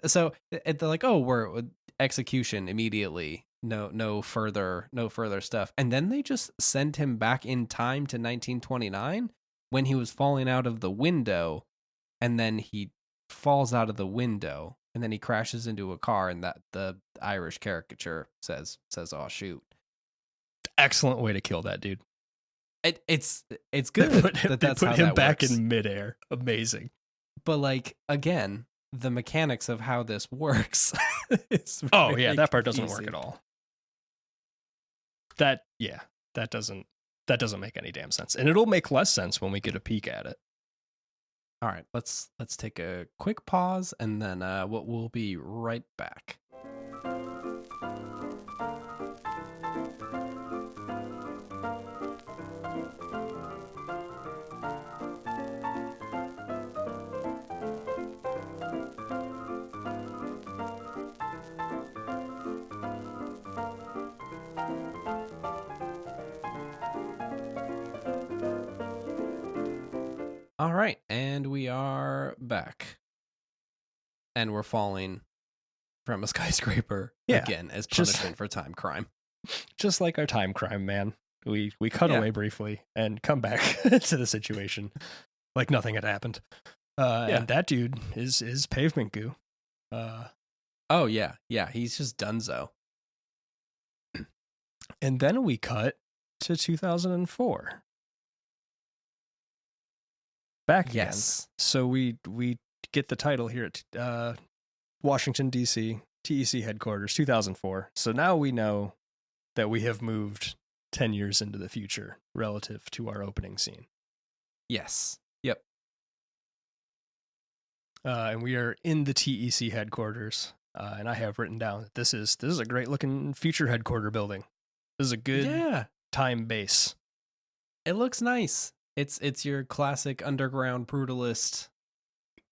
So they're like, oh, we're execution immediately. No further stuff. And then they just send him back in time to 1929 when he was falling out of the window, and then he falls out of the window, and then he crashes into a car, and that the Irish caricature says, "Oh shoot." Excellent way to kill that dude. It's good that that's they put how him that back works. in midair. Amazing. But like again, the mechanics of how this works. Oh yeah, that part doesn't work at all. that doesn't make any damn sense. And it'll make less sense when we get a peek at it. All right, let's take a quick pause, and then we'll be right back. All right, and we are back. And we're falling from a skyscraper again as punishment for time crime. Just like our time crime, man. We cut away briefly and come back to the situation like nothing had happened. And that dude is pavement goo. Oh, yeah. Yeah, he's just donezo. And then we cut to 2004. Back again. Yes. So we get the title here at Washington, D.C., TEC headquarters, 2004. So now we know that we have moved 10 years into the future relative to our opening scene. Yes. Yep. And we are in the TEC headquarters. And I have written down that this is a great looking future headquarter building. This is a good time base. It looks nice. It's your classic underground brutalist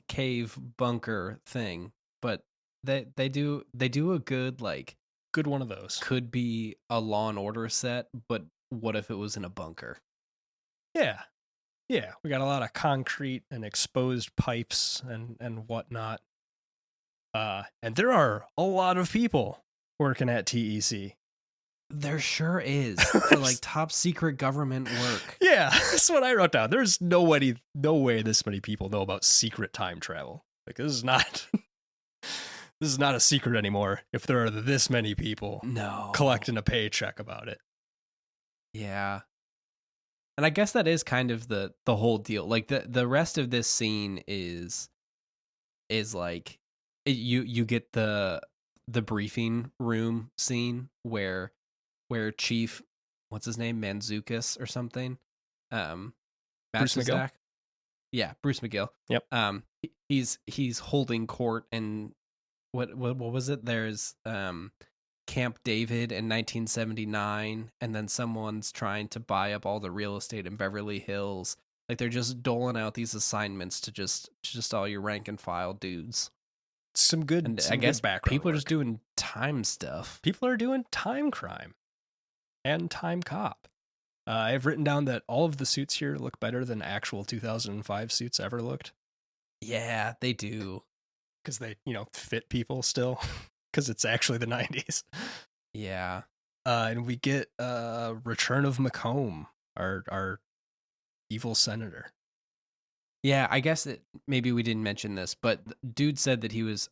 cave bunker thing, but they do a good one of those. Could be a Law and Order set, but what if it was in a bunker? Yeah. Yeah, we got a lot of concrete and exposed pipes and whatnot. And there are a lot of people working at TEC. There sure is, for top secret government work. Yeah, that's what I wrote down. There's no way this many people know about secret time travel. This is not a secret anymore. If there are this many people collecting a paycheck about it. Yeah. And I guess that is kind of the whole deal. The rest of this scene is you get the briefing room scene where Chief, what's his name, Manzukis or something, Bruce McGill. Yeah, Bruce McGill. Yep. He's holding court, and what was it? There's Camp David in 1979, and then someone's trying to buy up all the real estate in Beverly Hills. They're just doling out these assignments to just all your rank and file dudes. Some good, and some I guess good background people are work. just doing time stuff. People are doing time crime and time cop. I've written down that all of the suits here look better than actual 2005 suits ever looked. Yeah, they do. Because they, fit people still. Because it's actually the 90s. Yeah. And we get Return of Macomb, our evil senator. Yeah, I guess maybe we didn't mention this, but dude said that he was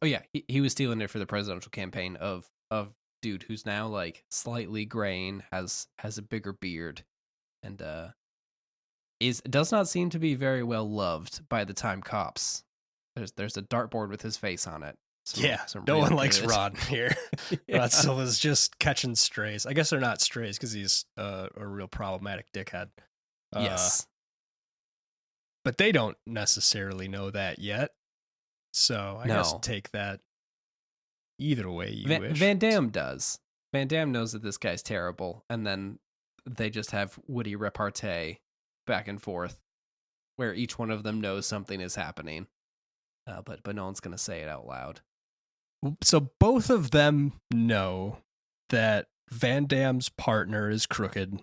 he was stealing it for the presidential campaign of dude who's now slightly graying, has a bigger beard, and does not seem to be very well loved by the time cops. There's a dartboard with his face on it. No one likes Rod here. Rod Silva's just catching strays. I guess they're not strays because he's a real problematic dickhead. Yes. But they don't necessarily know that yet. So I guess take that either way you wish. Van Damme does. Van Damme knows that this guy's terrible, and then they just have witty repartee back and forth where each one of them knows something is happening. But no one's going to say it out loud. So both of them know that Van Damme's partner is crooked,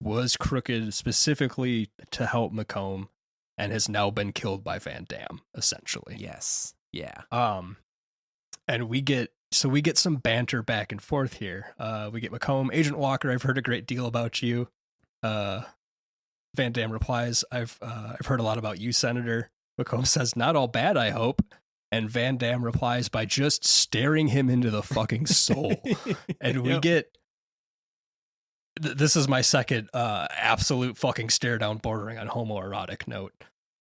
was crooked specifically to help Macomb, and has now been killed by Van Damme, essentially. Yes. Yeah. And we get some banter back and forth here. We get Macomb, Agent Walker, I've heard a great deal about you. Van Damme replies, I've heard a lot about you, Senator. Macomb says, not all bad, I hope. And Van Damme replies by just staring him into the fucking soul. And we get... This is my second absolute fucking stare down bordering on homoerotic note,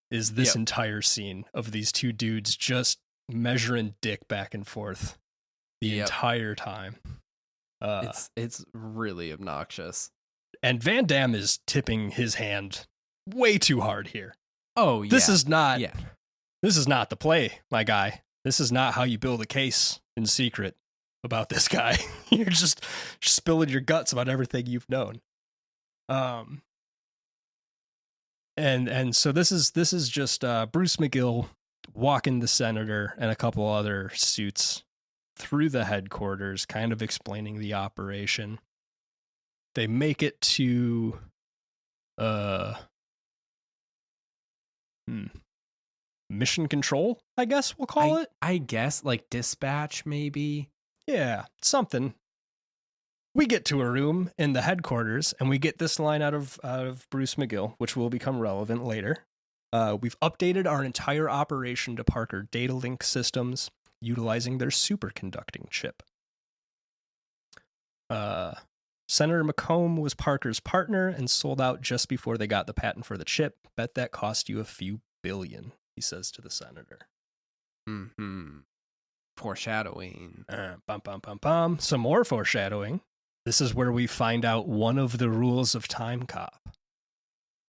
is this entire scene of these two dudes just measuring dick back and forth the entire time. It's really obnoxious. And Van Damme is tipping his hand way too hard here. Oh yeah. This is not Yeah. This is not the play, my guy. This is not how you build a case in secret about this guy. You're just spilling your guts about everything you've known. And so this is just Bruce McGill walking the senator and a couple other suits through the headquarters, kind of explaining the operation. They make it to mission control, I guess we'll call it. I guess like dispatch, maybe. Yeah, something. We get to a room in the headquarters, and we get this line out of Bruce McGill, which will become relevant later. We've updated our entire operation to Parker data link systems, utilizing their superconducting chip. Senator McComb was Parker's partner and sold out just before they got the patent for the chip. Bet that cost you a few billion, he says to the senator. Foreshadowing. Some more foreshadowing. This is where we find out one of the rules of Timecop,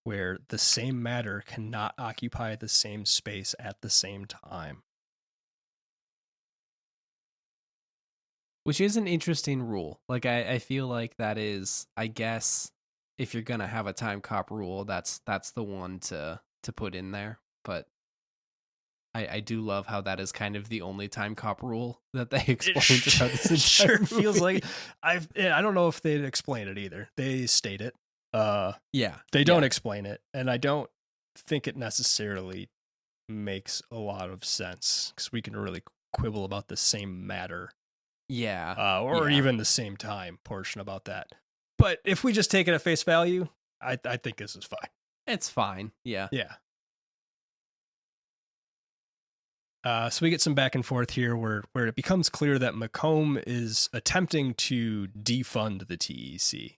where the same matter cannot occupy the same space at the same time. Which is an interesting rule. Like, I feel like that is, I guess, if you're going to have a Timecop rule, that's the one to put in there. But I do love how that is kind of the only Timecop rule that they explain throughout this entire movie. Feels like I don't know if they'd explain it either. They state it. They don't explain it, and I don't think it necessarily makes a lot of sense because we can really quibble about the same matter. Or even the same time portion about that. But if we just take it at face value, I think this is fine. It's fine. Yeah. So we get some back and forth here where it becomes clear that McComb is attempting to defund the TEC.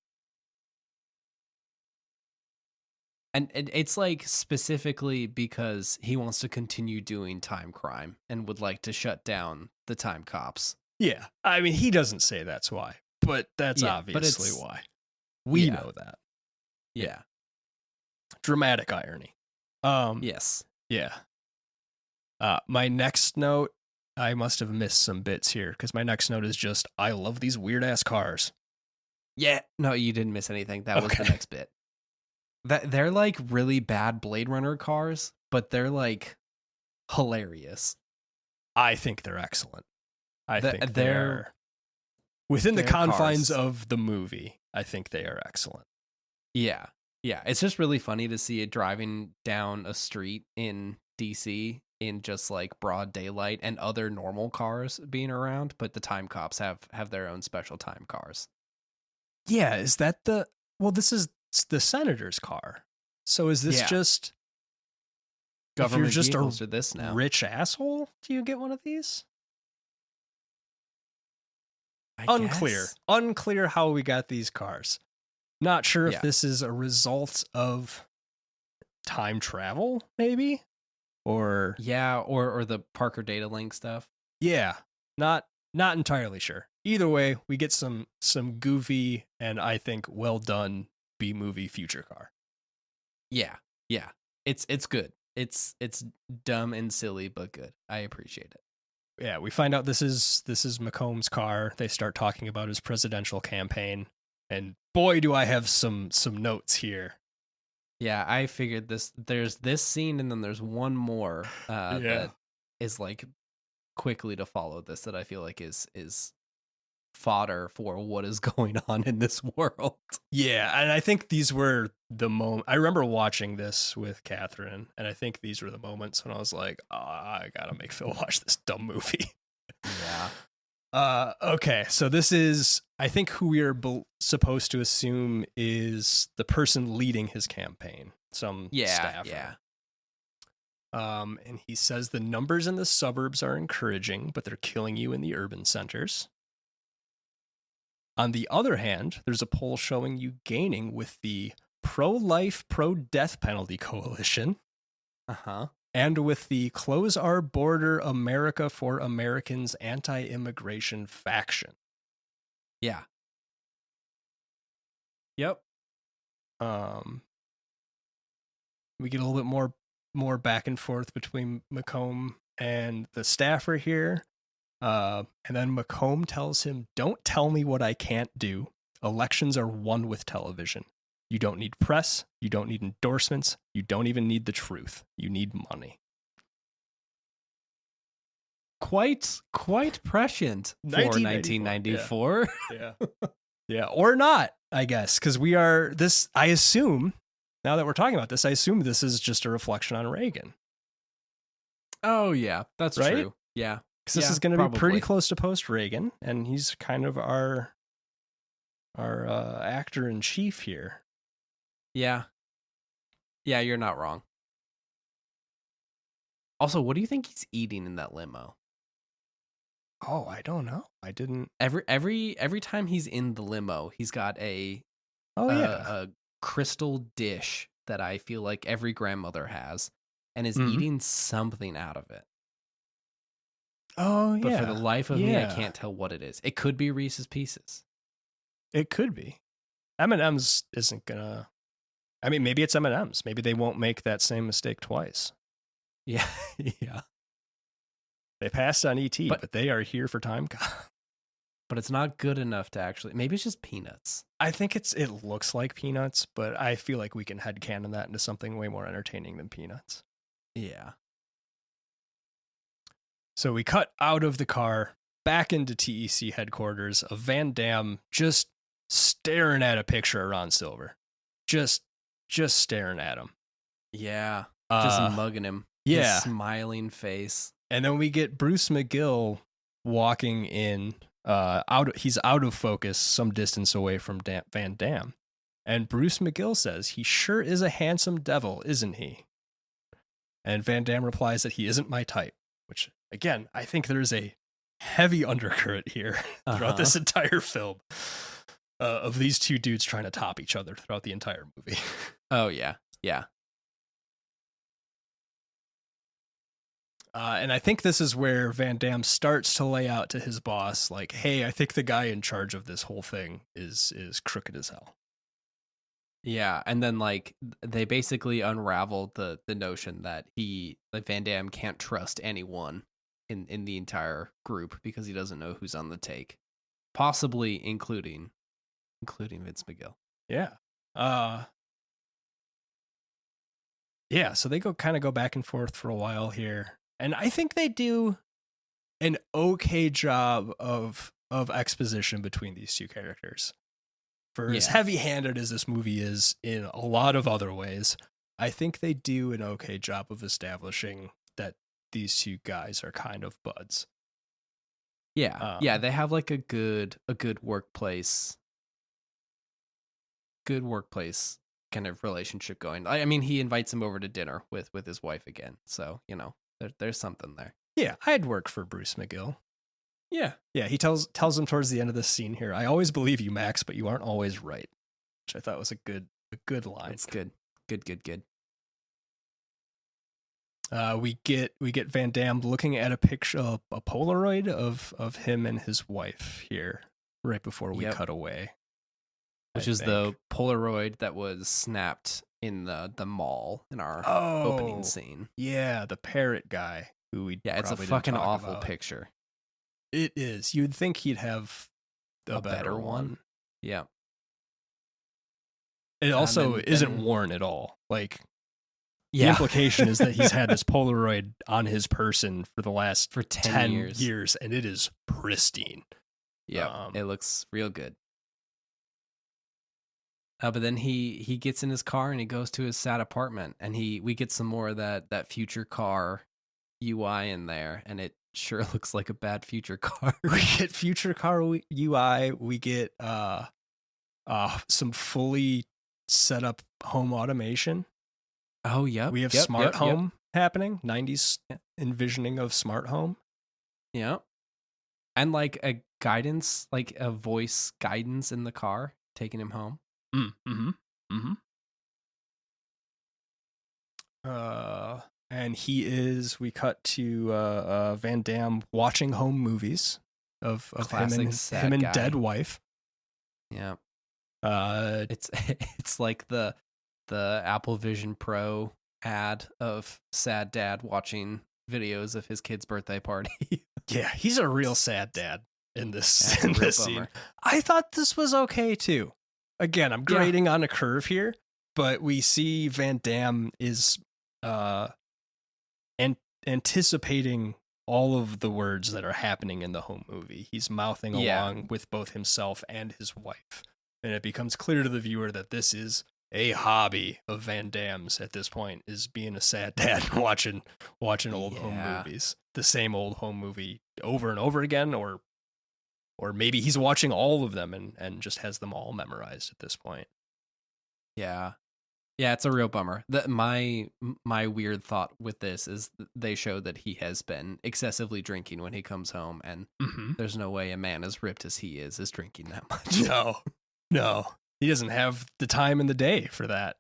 And it's like specifically because he wants to continue doing time crime and would like to shut down the time cops. Yeah. I mean, he doesn't say that's why, but that's obviously why. We know that. Yeah. Dramatic irony. Yes. Yeah. My next note, I must have missed some bits here because my next note is just, I love these weird ass cars. Yeah. No, you didn't miss anything. That was the next bit. They're like really bad Blade Runner cars, but they're like hilarious. I think they're excellent. I think they're within the confines of the movie. I think they are excellent. Yeah. It's just really funny to see it driving down a street in DC in just like broad daylight and other normal cars being around, but the time cops have their own special time cars. Yeah, is that this is the senator's car. So is this just government if you're just vehicles for this now? Rich asshole? Do you get one of these? Unclear how we got these cars. Not sure if this is a result of time travel, maybe, or or the Parker data link stuff. Yeah, not entirely sure. Either way, we get some goofy and I think well done B-movie future car. Yeah. It's good. It's dumb and silly, but good. I appreciate it. Yeah, we find out this is McComb's car. They start talking about his presidential campaign, and boy, do I have some notes here. Yeah, I figured this. There's this scene, and then there's one more that is like quickly to follow this that I feel like is fodder for what is going on in this world. Yeah, and I think these were the moment. I remember watching this with Catherine, and I think these were the moments when I was like, oh, I gotta make Phil watch this dumb movie. Yeah. Okay, so this is, I think, who we are supposed to assume is the person leading his campaign. Some staffer. Yeah. And he says the numbers in the suburbs are encouraging, but they're killing you in the urban centers. On the other hand, there's a poll showing you gaining with the pro-life, pro-death penalty coalition. And with the Close Our Border America for Americans anti-immigration faction. Yeah. Yep. We get a little bit more back and forth between Macomb and the staffer here. And then Macomb tells him, "Don't tell me what I can't do. Elections are won with television. You don't need press. You don't need endorsements. You don't even need the truth. You need money." Quite prescient for 1994. Yeah. Yeah. Or not, I guess, because we are this. I assume, now that we're talking about this, I assume this is just a reflection on Reagan. Oh, yeah. That's Right? true. Yeah. Because this is going to be pretty close to post-Reagan, and he's kind of our actor in chief here. Yeah. Yeah, you're not wrong. Also, what do you think he's eating in that limo? Oh, I don't know. I didn't. Every time he's in the limo, he's got a crystal dish that I feel like every grandmother has, and is eating something out of it. Oh, But for the life of me, I can't tell what it is. It could be Reese's Pieces. It could be. M&M's isn't gonna. I mean, maybe it's M&M's. Maybe they won't make that same mistake twice. Yeah, yeah. They passed on ET, but they are here for Timecop. But it's not good enough to actually. Maybe it's just peanuts. I think it looks like peanuts, but I feel like we can headcanon that into something way more entertaining than peanuts. Yeah. So we cut out of the car, back into TEC headquarters of Van Damme just staring at a picture of Ron Silver. Just staring at him. Yeah. Just mugging him. Yeah. His smiling face. And then we get Bruce McGill walking in. He's out of focus some distance away from Van Damme. And Bruce McGill says, "He sure is a handsome devil, isn't he?" And Van Damme replies that he isn't my type. Which, again, I think there's a heavy undercurrent here throughout this entire film of these two dudes trying to top each other throughout the entire movie. Oh, yeah. Yeah. And I think this is where Van Damme starts to lay out to his boss, like, "Hey, I think the guy in charge of this whole thing is crooked as hell." Yeah, and then like they basically unraveled the notion that Van Damme can't trust anyone in the entire group because he doesn't know who's on the take, possibly including Vince McGill. Yeah. Yeah, so they go back and forth for a while here. And I think they do an okay job of exposition between these two characters. For as heavy-handed as this movie is in a lot of other ways, I think they do an okay job of establishing that these two guys are kind of buds. Yeah. They have like a good workplace kind of relationship going. I mean, he invites him over to dinner with his wife again. So, there's something there. Yeah, I'd work for Bruce McGill. Yeah. Yeah, he tells him towards the end of this scene here, "I always believe you, Max, but you aren't always right." Which I thought was a good line. It's good. Good. We get Van Damme looking at a picture, a Polaroid of him and his wife here right before we cut away. Which is the Polaroid that was snapped in the mall in our opening scene. Yeah, the parrot guy who we it's a fucking awful picture. It is. You'd think he'd have a better one. Yeah. It also isn't worn at all. Like, the implication is that he's had this Polaroid on his person for the last 10 years, and it is pristine. Yeah, it looks real good. But then he gets in his car and he goes to his sad apartment, and we get some more of that future car UI in there, and it sure looks like a bad future car. We get future car UI. We get some fully set up home automation. Oh yeah, we have smart home happening. 90s envisioning of smart home. Yeah, and like a guidance, like a voice guidance in the car taking him home. And we cut to Van Damme watching home movies of him and dead wife. Yeah. It's like the Apple Vision Pro ad of sad dad watching videos of his kid's birthday party. Yeah, he's a real sad dad in this That's a in real this bummer. scene. I thought this was okay too. Again, I'm grading on a curve here, but we see Van Damme is anticipating all of the words that are happening in the home movie. He's mouthing along with both himself and his wife. And it becomes clear to the viewer that this is a hobby of Van Damme's at this point, is being a sad dad watching old home movies. The same old home movie over and over again, or maybe he's watching all of them and just has them all memorized at this point. Yeah. Yeah, it's a real bummer. My weird thought with this is they show that he has been excessively drinking when he comes home, and there's no way a man as ripped as he is drinking that much. No. He doesn't have the time in the day for that.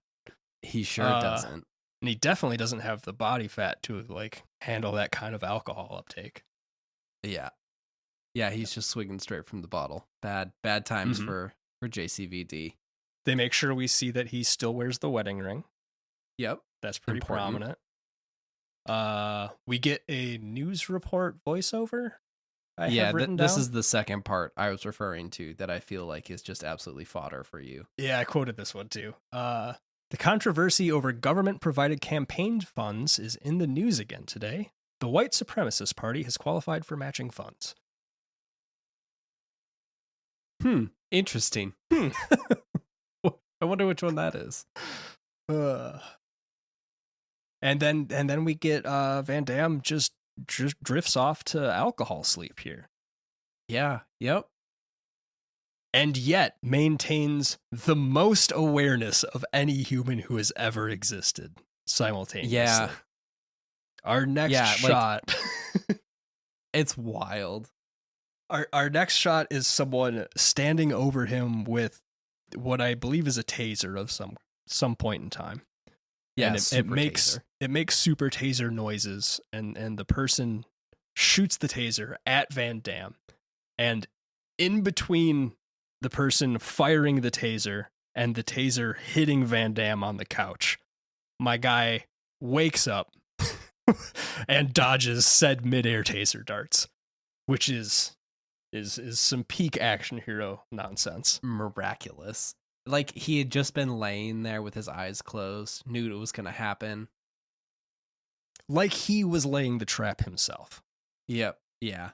He sure doesn't. And he definitely doesn't have the body fat to like handle that kind of alcohol uptake. Yeah. Yeah, he's just swigging straight from the bottle. Bad times for JCVD. They make sure we see that he still wears the wedding ring. Yep. That's pretty prominent. We get a news report voiceover. This is the second part I was referring to that I feel like is just absolutely fodder for you. Yeah, I quoted this one too. The controversy over government-provided campaign funds is in the news again today. The white supremacist party has qualified for matching funds. Interesting. I wonder which one that is. And then we get Van Damme just drifts off to alcohol sleep here. Yeah. Yep. And yet maintains the most awareness of any human who has ever existed simultaneously. Yeah. Our next shot. It's wild. Our next shot is someone standing over him with what I believe is a taser of some point in time. Yeah, and it makes super taser noises, and the person shoots the taser at Van Damme, and in between the person firing the taser and the taser hitting Van Damme on the couch, my guy wakes up and dodges said midair taser darts, which is some peak action hero nonsense. Miraculous. Like, he had just been laying there with his eyes closed, knew it was going to happen. Like he was laying the trap himself. Yep. Yeah.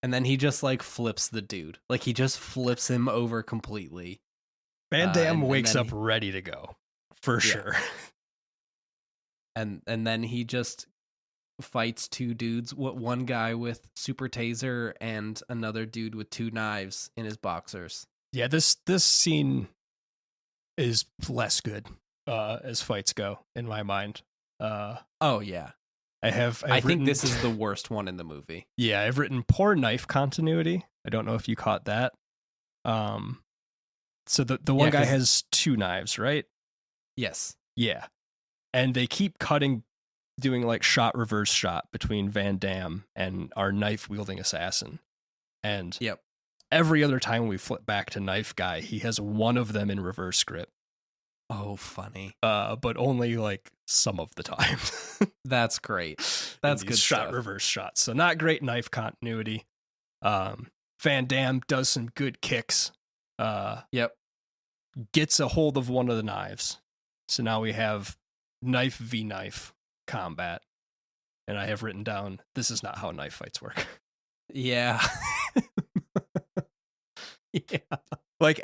And then he just, like, flips the dude. Like, he just flips him over completely. Van Damme wakes up ready to go. For sure. And then he just fights two dudes. One guy with super taser and another dude with two knives in his boxers. Yeah, this scene is less good as fights go in my mind. Oh yeah, I think this is the worst one in the movie. Yeah, I've written poor knife continuity. I don't know if you caught that. So the one guy has two knives, right? Yes. Yeah, and they keep cutting, doing like shot reverse shot between Van Damme and our knife wielding assassin, and every other time we flip back to knife guy, he has one of them in reverse grip. Oh, funny. But only like some of the time. That's great. That's good shot stuff. Reverse shots. So not great knife continuity. Van Damme does some good kicks. Gets a hold of one of the knives. So now we have knife v knife combat. And I have written down, this is not how knife fights work. Yeah. Yeah. Like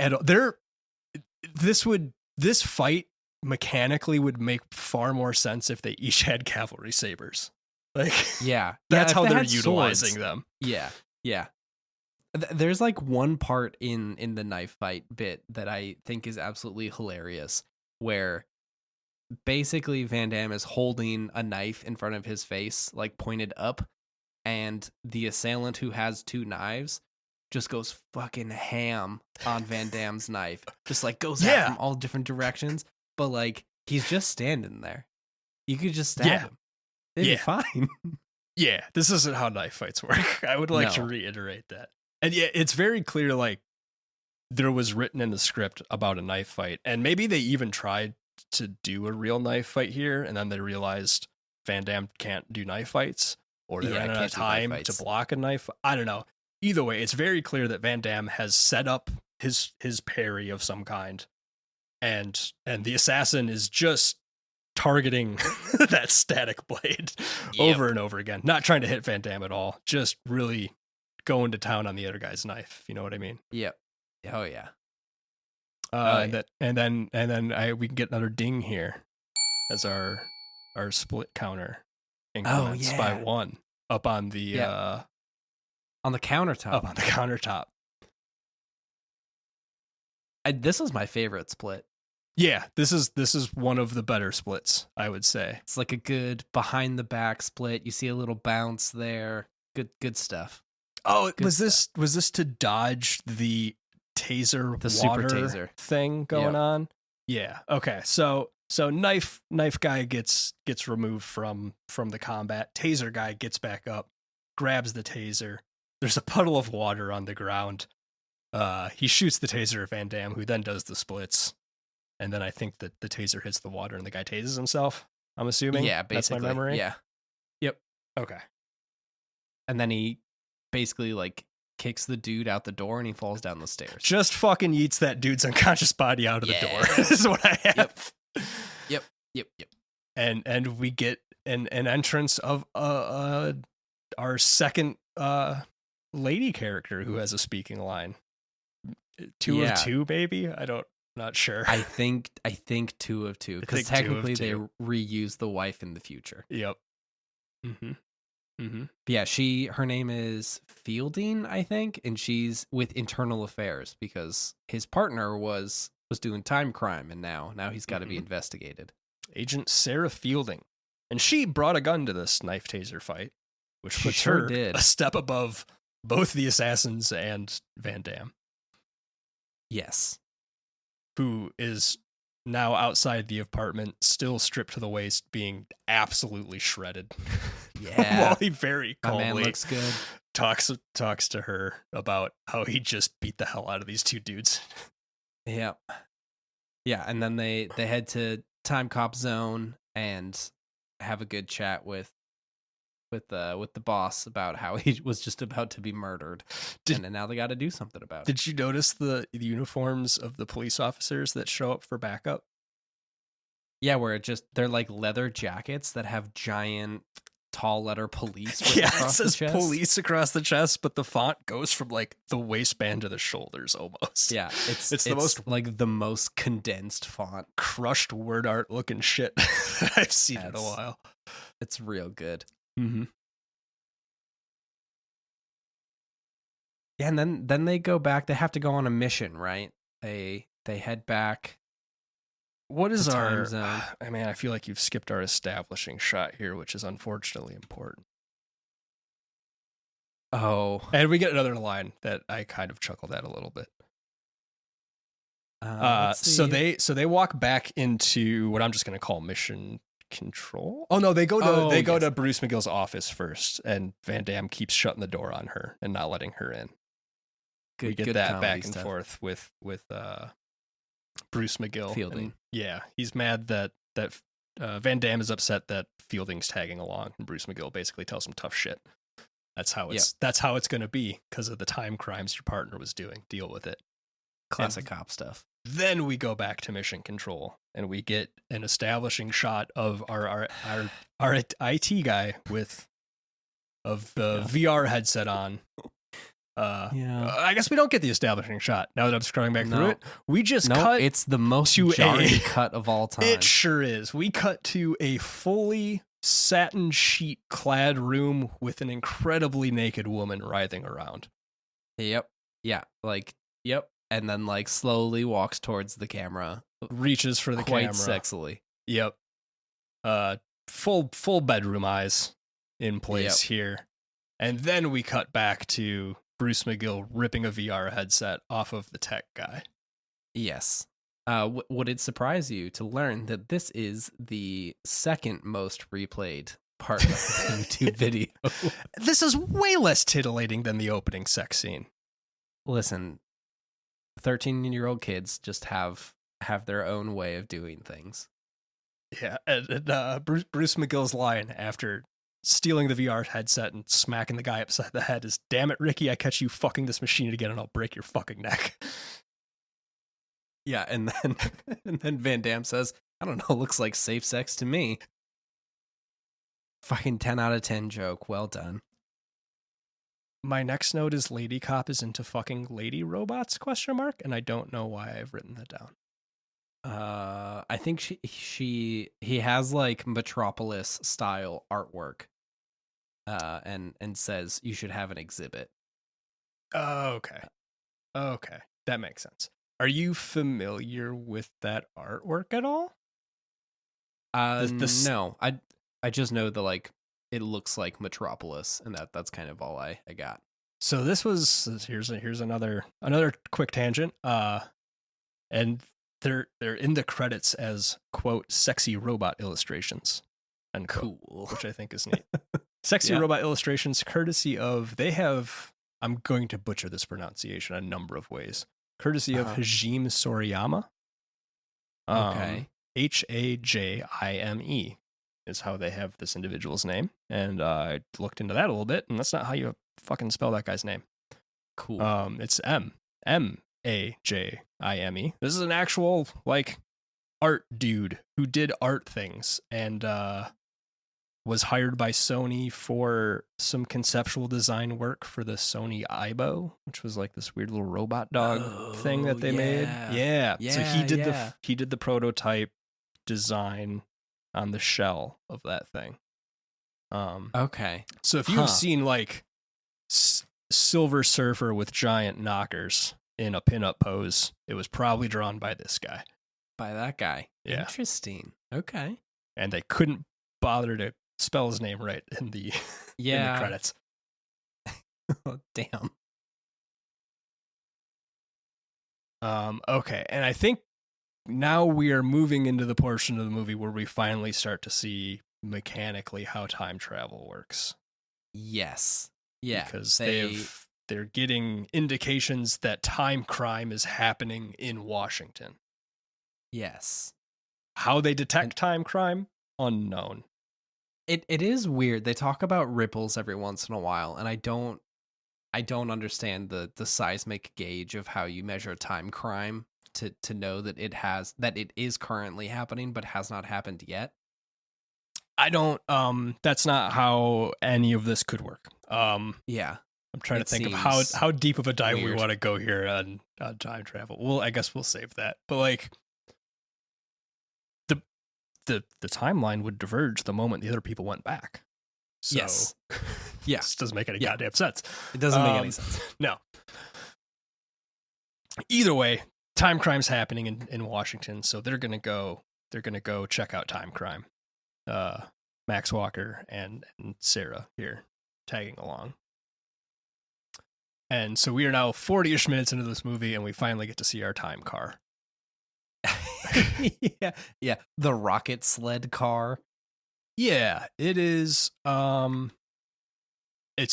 this fight mechanically would make far more sense if they each had cavalry sabers. Like, that's how they're utilizing them. Yeah. There's like one part in the knife fight bit that I think is absolutely hilarious, where basically Van Damme is holding a knife in front of his face, like pointed up, and the assailant who has two knives just goes fucking ham on Van Damme's knife. Just like goes out from all different directions. But like, he's just standing there. You could just stab him. It'd be fine. Yeah, this isn't how knife fights work. I would like to reiterate that. And yeah, it's very clear, like, there was written in the script about a knife fight, and maybe they even tried to do a real knife fight here, and then they realized Van Damme can't do knife fights, or they ran out of time to block a knife. I don't know. Either way, it's very clear that Van Damme has set up his parry of some kind, and the assassin is just targeting that static blade over and over again, not trying to hit Van Damme at all, just really going to town on the other guy's knife. If you know what I mean? Yep. Oh yeah. And then we can get another ding here as our split counter increments by 1 up on the on the countertop. Up on the countertop. This is my favorite split. Yeah, this is one of the better splits, I would say. It's like a good behind the back split. You see a little bounce there. Good stuff. Oh, was this to dodge the taser, the super taser thing going on? Yeah. Okay. So knife guy gets removed from the combat. Taser guy gets back up, grabs the taser. There's a puddle of water on the ground. He shoots the taser at Van Damme, who then does the splits. And then I think that the taser hits the water and the guy tases himself. I'm assuming. Yeah, basically. That's my memory. Yeah. Yep. Okay. And then he basically like kicks the dude out the door and he falls down the stairs. Just fucking yeets that dude's unconscious body out of the door. This is what I have. Yep. And we get an entrance of our second lady character who has a speaking line. 2 of 2, maybe? Not sure. I think 2 of 2 because technically they reuse the wife in the future. Yep. Yeah, her name is Fielding, I think, and she's with Internal Affairs because his partner was doing time crime, and now he's got to be investigated. Agent Sarah Fielding, and she brought a gun to this knife taser fight, which puts her a step above both the assassins and Van Damme. Yes. Who is now outside the apartment, still stripped to the waist, being absolutely shredded. Yeah. While he very calmly man looks good. talks to her about how he just beat the hell out of these 2 dudes. Yeah. Yeah, and then they head to Timecop Zone and have a good chat with the boss about how he was just about to be murdered, and now they got to do something about it. Did you notice the uniforms of the police officers that show up for backup? Yeah, where they're like leather jackets that have giant tall letter police. Yeah, it says police across the chest, but the font goes from like the waistband to the shoulders almost. Yeah, it's the most condensed font, crushed word art looking shit that I've seen in a while. It's real good. Mm-hmm. Yeah, and then they go back. They have to go on a mission, right? They head back. What is our zone? I mean, I feel like you've skipped our establishing shot here, which is unfortunately important. Oh, and we get another line that I kind of chuckled at a little bit. So they walk back into what I'm just going to call mission control. Oh no, they go to Bruce McGill's office first, and Van Damme keeps shutting the door on her and not letting her in. We get that back and forth with Bruce McGill. Fielding. And, he's mad that Van Damme is upset that Fielding's tagging along, and Bruce McGill basically tells him tough shit. That's how it's going to be because of the time crimes your partner was doing. Deal with it. Classic cop stuff. Then we go back to mission control, and we get an establishing shot of our IT guy with a VR headset on. I guess we don't get the establishing shot now that I'm scrolling back through it. We just cut. It's the most jarring cut of all time. It sure is. We cut to a fully satin sheet clad room with an incredibly naked woman writhing around. Yep. Yeah. Yep. And then slowly walks towards the camera. Reaches for the camera. Quite sexily. Yep. Full bedroom eyes in place here. And then we cut back to Bruce McGill ripping a VR headset off of the tech guy. Yes. Would it surprise you to learn that this is the second most replayed part of the YouTube video? This is way less titillating than the opening sex scene. Listen, 13-year-old kids just have their own way of doing things. Yeah, and Bruce McGill's line after stealing the VR headset and smacking the guy upside the head is, "Damn it, Ricky, I catch you fucking this machine again and I'll break your fucking neck." Yeah, and then and then Van Damme says, "I don't know, looks like safe sex to me." Fucking 10 out of 10 joke. Well done. My next note is Lady Cop is into fucking lady robots, ? And I don't know why I've written that down. I think he has like Metropolis style artwork. And says you should have an exhibit. Oh, okay. That makes sense. Are you familiar with that artwork at all? No. I just know that like it looks like Metropolis, and that's kind of all I got. So here's another quick tangent. And they're in the credits as, quote, "sexy robot illustrations," unquote, cool, which I think is neat. Sexy robot illustrations, courtesy of, I'm going to butcher this pronunciation a number of ways. Courtesy of Hajime Soriyama. Okay. Hajime is how they have this individual's name. And I looked into that a little bit, and that's not how you fucking spell that guy's name. Cool. It's Majime. This is an actual, like, art dude who did art things and was hired by Sony for some conceptual design work for the Sony Aibo, which was like this weird little robot dog thing that they made. Yeah. So he did the prototype design on the shell of that thing. Okay. So if you've seen like Silver Surfer with giant knockers in a pinup pose, it was probably drawn by this guy. By that guy. Yeah. Interesting. Okay. And they couldn't bother to spell his name right in the in the credits. Damn. Okay, and I think now we are moving into the portion of the movie where we finally start to see mechanically how time travel works. Yes. Yeah. Because they're getting indications that time crime is happening in Washington. Yes. How they detect time crime? Unknown. It is weird. They talk about ripples every once in a while, and I don't understand the seismic gauge of how you measure time crime to know that it is currently happening but has not happened yet. I don't that's not how any of this could work. Yeah. I'm trying to think of how deep of a dive we want to go here on time travel. Well, I guess we'll save that. But like the timeline would diverge the moment the other people went back. So, yes. Yeah. This doesn't make any goddamn sense. It doesn't make any sense. No. Either way, time crime's happening in Washington, so they're gonna go check out time crime. Max Walker and Sarah here tagging along. And so we are now 40-ish minutes into this movie, and we finally get to see our time car. Yeah. The rocket sled car. Yeah, it is. It's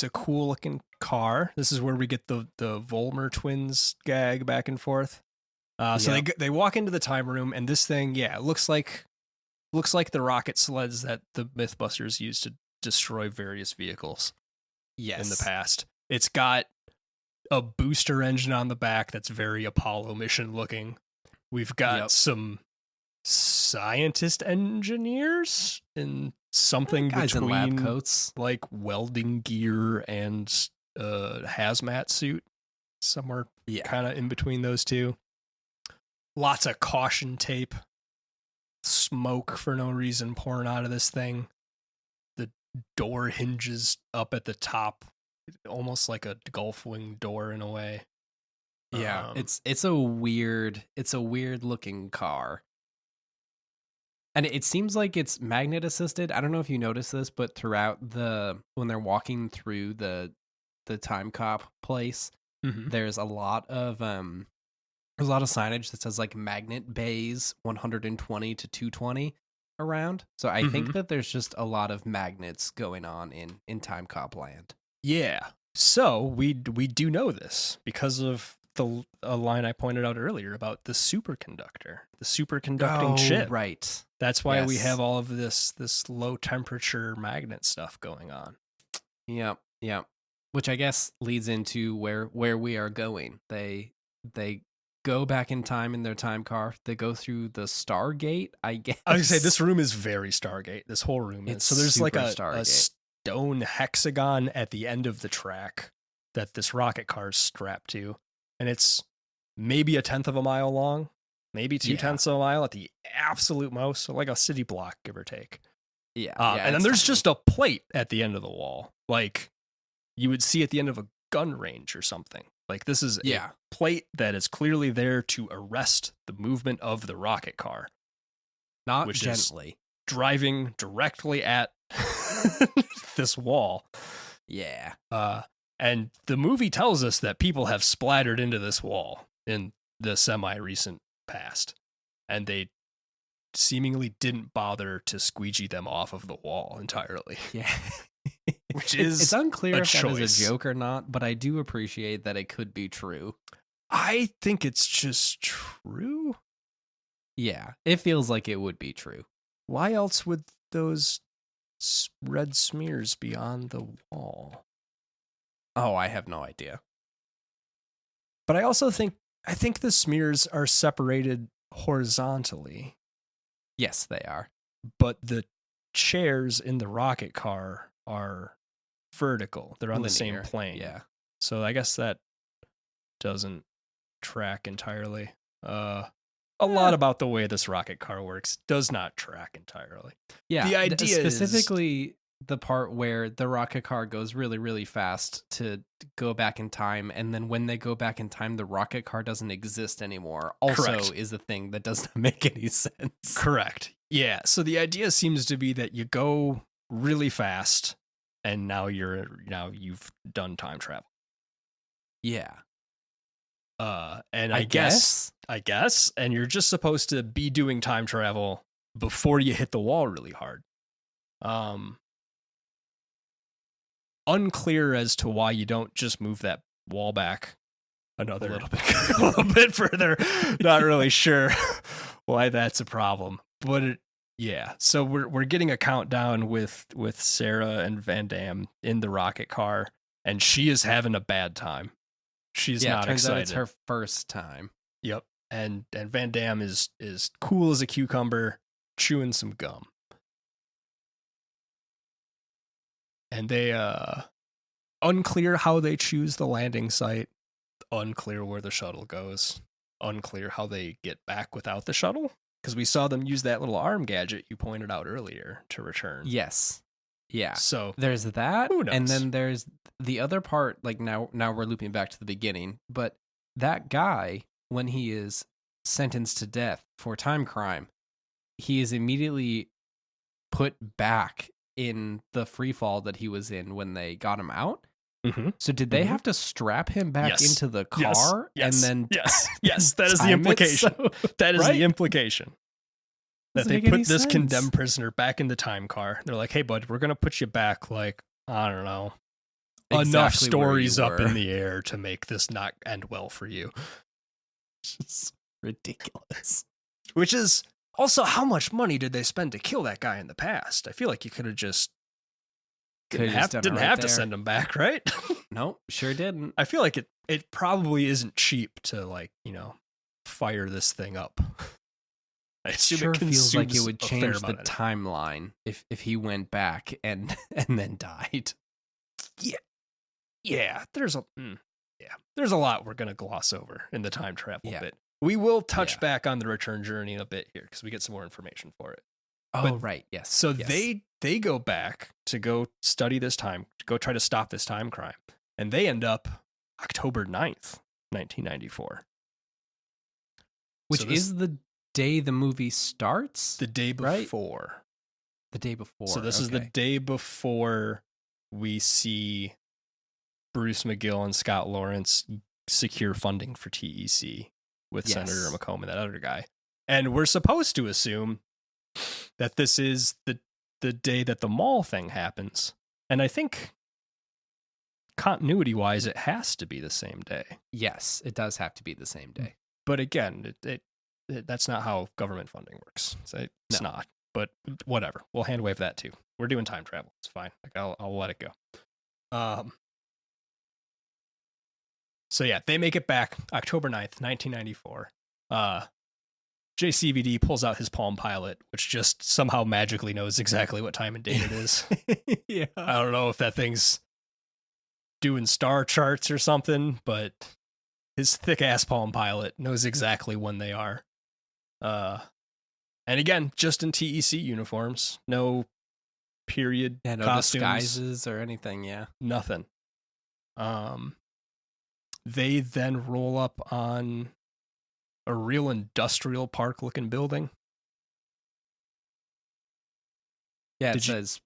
a cool looking car. This is where we get the Vollmer twins gag back and forth. So they walk into the time room, and this thing, looks like the rocket sleds that the Mythbusters used to destroy various vehicles. Yes. In the past. It's got a booster engine on the back that's very Apollo mission looking. We've got some scientist engineers in something guys between in lab coats, like welding gear and hazmat suit, somewhere kind of in between those two. Lots of caution tape, smoke for no reason pouring out of this thing. The door hinges up at the top, almost like a Gulf Wing door in a way. Yeah, it's a weird looking car. And it seems like it's magnet assisted. I don't know if you noticed this, but throughout when they're walking through the Timecop place, there's a lot of signage that says like magnet bays 120 to 220 around. So I think that there's just a lot of magnets going on in Timecop land. Yeah. So we do know this because of a line I pointed out earlier about the superconducting chip. Right. That's why we Yes. have all of this low temperature magnet stuff going on. Yep. Which I guess leads into where we are going. They go back in time in their time car. They go through the Stargate, I guess. I was gonna say, this room is very Stargate. This whole room is. It's So there's like super a Stargate. stone hexagon at the end of the track that this rocket car is strapped to. And it's maybe 1/10 of a mile long, maybe 2/10 of a mile at the absolute most. So like a city block, give or take. Yeah. And then there's just a plate at the end of the wall, like you would see at the end of a gun range or something. Like this is a plate that is clearly there to arrest the movement of the rocket car. not which gently. Driving directly at this wall. Yeah. And the movie tells us that people have splattered into this wall in the semi-recent past. And they seemingly didn't bother to squeegee them off of the wall entirely. Yeah. Which is it's unclear if that choice. is a joke or not, but I do appreciate that it could be true. I think it's just true. Yeah, it feels like it would be true. Why else would those red smears be on the wall? Oh, I have no idea. But I also think the smears are separated horizontally, Yes, they are. but the chairs in the rocket car are vertical. They're on the same Linear, plane. Yeah. So I guess that doesn't track entirely. A lot about the way this rocket car works does not track entirely. Yeah. The idea is- specifically the part where the rocket car goes really, really fast to go back in time, and then when they go back in time, the rocket car doesn't exist anymore. Also, Correct. is a thing that does not make any sense. Correct. Yeah. So the idea seems to be that you go really fast, and now you've done time travel. Yeah. And I guess, and you're just supposed to be doing time travel before you hit the wall really hard. Unclear as to why you don't just move that wall back a little bit further. Not really sure why that's a problem, but so we're getting a countdown with Sarah and Van Damme in the rocket car, and she is having a bad time. She's not turns excited. out it's her first time. Yep. And Van Damme is cool as a cucumber, chewing some gum. And they unclear how they choose the landing site, unclear where the shuttle goes, unclear how they get back without the shuttle, because we saw them use that little arm gadget you pointed out earlier to return. Yes. Yeah. So there's that, who knows? and then there's the other part. Like now we're looping back to the beginning, but that guy, when he is sentenced to death for time crime, he is immediately put back in the free fall that he was in when they got him out. Mm-hmm. So did they have to strap him back into the car and then yes, that is the implication. That is the implication. That they put this condemned prisoner back in the time car. They're like, hey, bud, we're going to put you back, like, I don't know, enough stories up in the air to make this not end well for you. Just ridiculous. Which is also, how much money did they spend to kill that guy in the past? I feel like you could have just didn't have to send him back, right? Nope, sure didn't. I feel like it probably isn't cheap to, like, fire this thing up. I assume sure it feels like it would a change fair the amount of timeline if he went back and then died. Yeah, there's a lot we're gonna gloss over in the time travel Yeah. bit. We will touch back on the return journey in a bit here because we get some more information for it. Oh, But- right. Yes. So yes. they go back to go study this time, to go try to stop this time crime, and they end up October 9th, 1994. Which is the day the movie starts? The day right? before. The day before. So this is the day before we see Bruce McGill and Scott Lawrence secure funding for TEC with Senator McComb and that other guy. And we're supposed to assume that this is the day that the mall thing happens. And I think continuity wise, it has to be the same day. Yes, it does have to be the same day. But again, that's not how government funding works. It's not. But whatever. We'll hand wave that too. We're doing time travel. It's fine. Like I'll let it go. So yeah, they make it back October 9th, 1994. JCVD pulls out his Palm Pilot, which just somehow magically knows exactly what time and date it is. Yeah. I don't know if that thing's doing star charts or something, but his thick ass Palm Pilot knows exactly when they are. And again, just in TEC uniforms, no period no costumes, disguises or anything. Yeah, nothing. They then roll up on a real industrial park looking building. Yeah, it says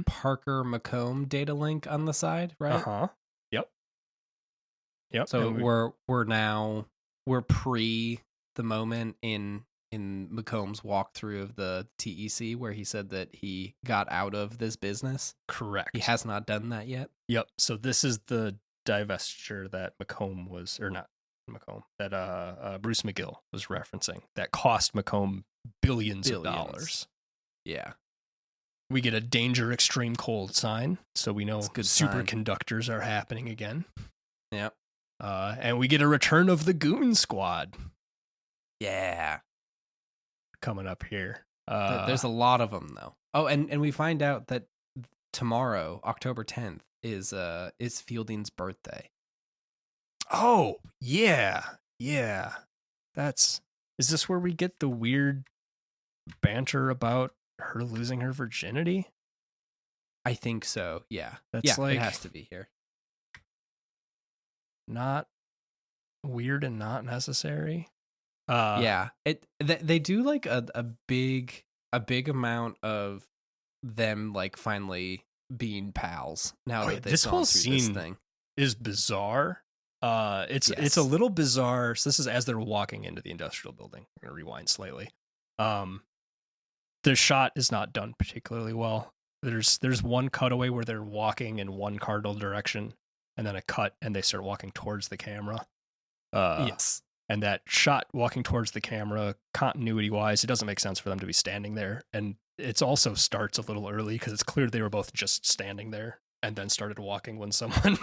Parker McComb data link on the side, right? Yep. So we're pre the moment in McComb's walkthrough of the TEC where he said that he got out of this business. Correct. He has not done that yet. Yep. So this is the divestiture that McComb was, or not McComb, that Bruce McGill was referencing, that cost McComb billions of dollars. Yeah. We get a danger extreme cold sign, so we know superconductors are happening again. Yep. And we get a return of the Goon Squad. Yeah. Coming up here. There's a lot of them though. Oh, and we find out that tomorrow, October 10th, is Fielding's birthday. Oh, yeah. Yeah. Is this where we get the weird banter about her losing her virginity? I think so. Yeah. That's it has to be here. Not weird and not necessary. Yeah. They do like a big amount of them like finally being pals now that they've gone through this thing. Is bizarre. It's a little bizarre. So this is as they're walking into the industrial building. I'm gonna rewind slightly. The shot is not done particularly well. There's one cutaway where they're walking in one cardinal direction, and then a cut, and they start walking towards the camera. Yes. And that shot walking towards the camera, continuity wise, it doesn't make sense for them to be standing there. And it also starts a little early because it's clear they were both just standing there and then started walking when someone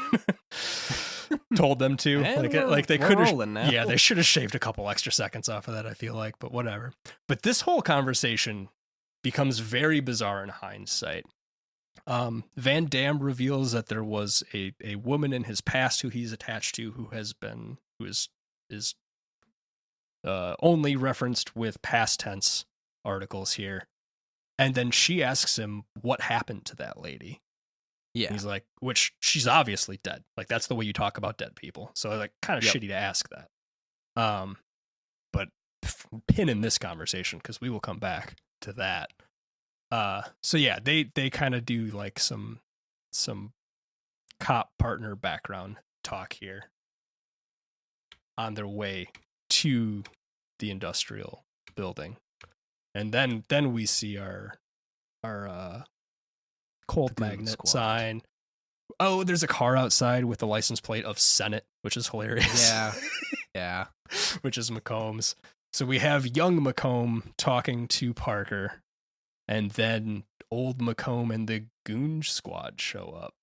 told them to. Like they could have. Yeah, they should have shaved a couple extra seconds off of that, I feel like, but whatever. But this whole conversation becomes very bizarre in hindsight. Van Damme reveals that there was a woman in his past who he's attached to who is only referenced with past tense articles here. And then she asks him what happened to that lady. Yeah. And he's like, which she's obviously dead. Like, that's the way you talk about dead people. So like kind of shitty to ask that. But pin in this conversation because we will come back to that. So yeah, they kind of do like some cop partner background talk here on their way to the industrial building. And then we see our cold magnet sign. Oh, there's a car outside with the license plate of Senate, which is hilarious. Yeah. Yeah. Which is McComb's. So we have young McComb talking to Parker, and then old McComb and the Goon Squad show up.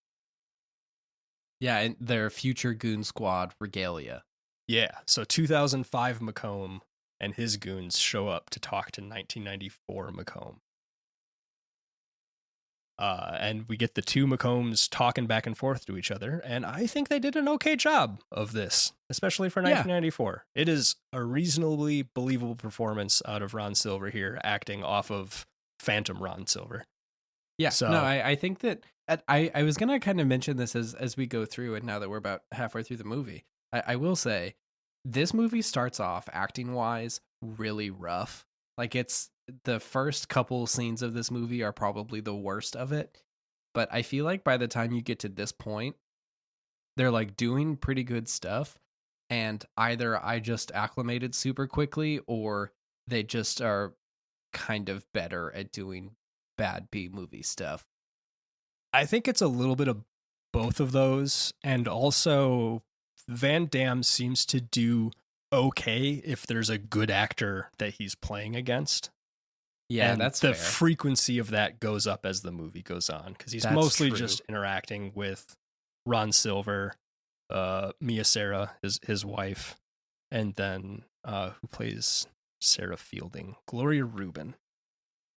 Yeah, and their future Goon Squad regalia. Yeah, so 2005 McComb and his goons show up to talk to 1994 McComb. And we get the two McCombs talking back and forth to each other, and I think they did an okay job of this, especially for 1994. It is a reasonably believable performance out of Ron Silver here, acting off of Phantom Ron Silver. Yeah, so no, I think that I was going to kind of mention this as we go through, and now that we're about halfway through the movie, I will say this movie starts off acting-wise really rough. Like, it's the first couple scenes of this movie are probably the worst of it, but I feel like by the time you get to this point, they're like doing pretty good stuff, and either I just acclimated super quickly or they just are kind of better at doing bad B movie stuff. I think it's a little bit of both of those, and also Van Damme seems to do okay if there's a good actor that he's playing against. Yeah, and that's the fair. frequency of that goes up as the movie goes on, because he's That's mostly true. just interacting with Ron Silver, Mia Sara, his wife, and then who plays Sarah Fielding, Gloria Rubin.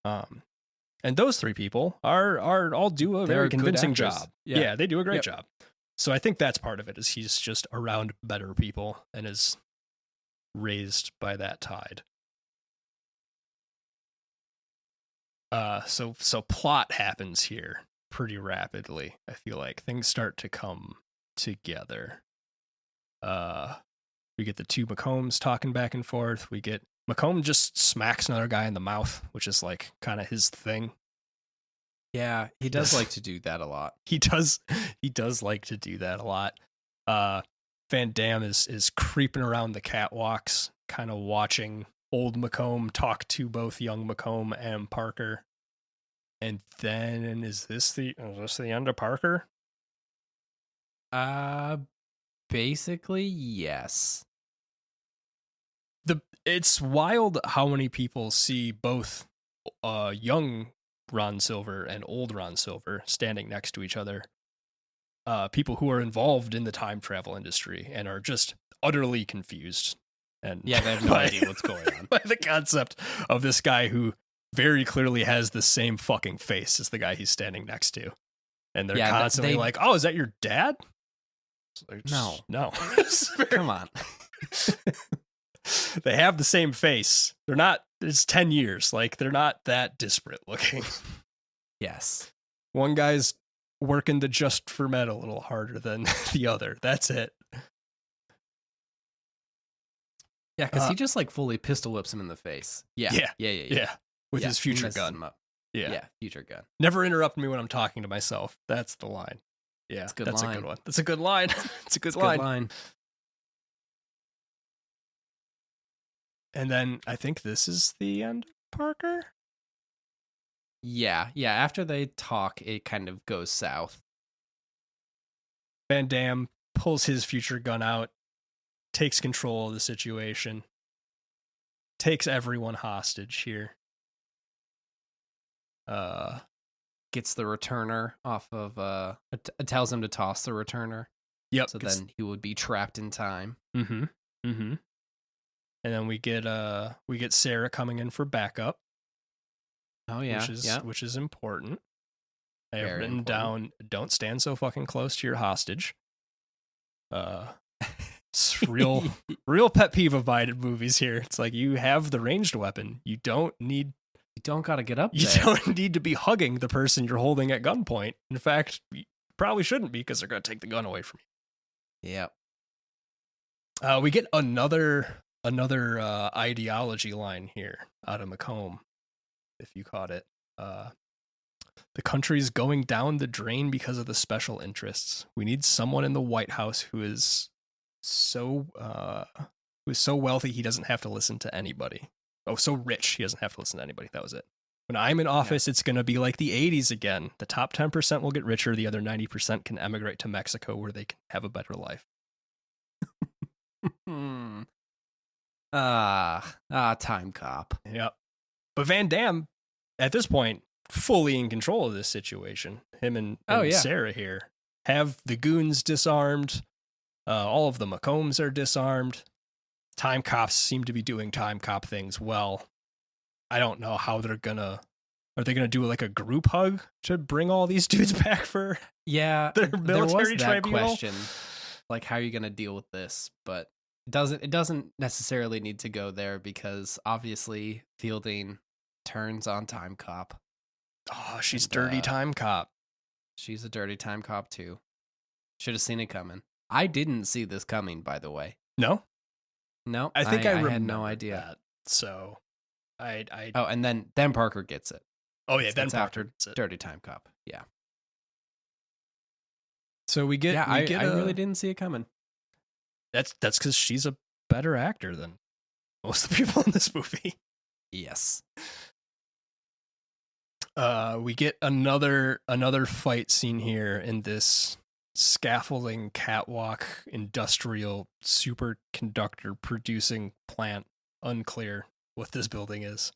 And those three people are all do a They're very good convincing actors. job. Yeah. Yeah, they do a great Yep. job. So I think that's part of it, is he's just around better people and is raised by that tide. So plot happens here pretty rapidly. I feel like things start to come together. We get the two McCombs talking back and forth. We get McComb just smacks another guy in the mouth, which is like kind of his thing. Yeah, he does like to do that a lot. He does like to do that a lot. Van Damme is creeping around the catwalks, kind of watching old McComb talk to both young McComb and Parker. And then is this the end of Parker? Basically, yes. It's wild how many people see both young Ron Silver and old Ron Silver standing next to each other. People who are involved in the time travel industry and are just utterly confused. And Yeah, they have no idea what's going on. By the concept of this guy who very clearly has the same fucking face as the guy he's standing next to. And they're constantly like, oh, is that your dad? Like, no. Come on. They have the same face. They're not, it's 10 years. Like, they're not that disparate looking. Yes. One guy's working the just for men a little harder than the other. That's it. Yeah, because he just like fully pistol whips him in the face. Yeah. With his future messes gun. him up. Yeah. Yeah, future gun. Never interrupt me when I'm talking to myself. That's the line. Yeah, That's a good that's line. a good one. That's a good line. It's a good It's a line. good line. And then I think this is the end of Parker. Yeah. After they talk, it kind of goes south. Van Damme pulls his future gun out, takes control of the situation, takes everyone hostage here. Gets the returner off of tells him to toss the returner. Yep. So then he would be trapped in time. Mm-hmm. And then we get Sarah coming in for backup. Oh yeah. Which is important. I have Very written important. down, don't stand so fucking close to your hostage. It's real pet peeve of mine in movies here. It's like, you have the ranged weapon. You don't gotta get up You there. don't need to be hugging the person you're holding at gunpoint. In fact, you probably shouldn't be, because they're going to take the gun away from you. Yep. We get another ideology line here out of McComb, if you caught it. The country's going down the drain because of the special interests. We need someone in the White House who is so wealthy he doesn't have to listen to anybody. Oh, so rich he doesn't have to listen to anybody. That was it. When I'm in office, It's going to be like the 80s again. The top 10% will get richer. The other 90% can emigrate to Mexico, where they can have a better life. Timecop. Yep. But Van Damme, at this point, fully in control of this situation. Him and Sarah here have the goons disarmed. All of the McCombs are disarmed. Time cops seem to be doing time cop things well. I don't know how they're gonna. Are they gonna do like a group hug to bring all these dudes back for? Yeah, their there was military that tribunal? question, like, how are you gonna deal with this? But it doesn't necessarily need to go there, because obviously Fielding turns on Timecop. Oh, she's dirty time cop. She's a dirty time cop too. Should have seen it coming. I didn't see this coming, by the way. No, I think I had no remembered idea. that. So, I Oh, and then Parker gets it. Oh yeah, then It's Parker after gets it. Dirty Time Cop. Yeah. So we get. I really didn't see it coming. That's because she's a better actor than most of the people in this movie. Yes. We get another fight scene here in this scaffolding, catwalk, industrial superconductor producing plant. Unclear what this building is.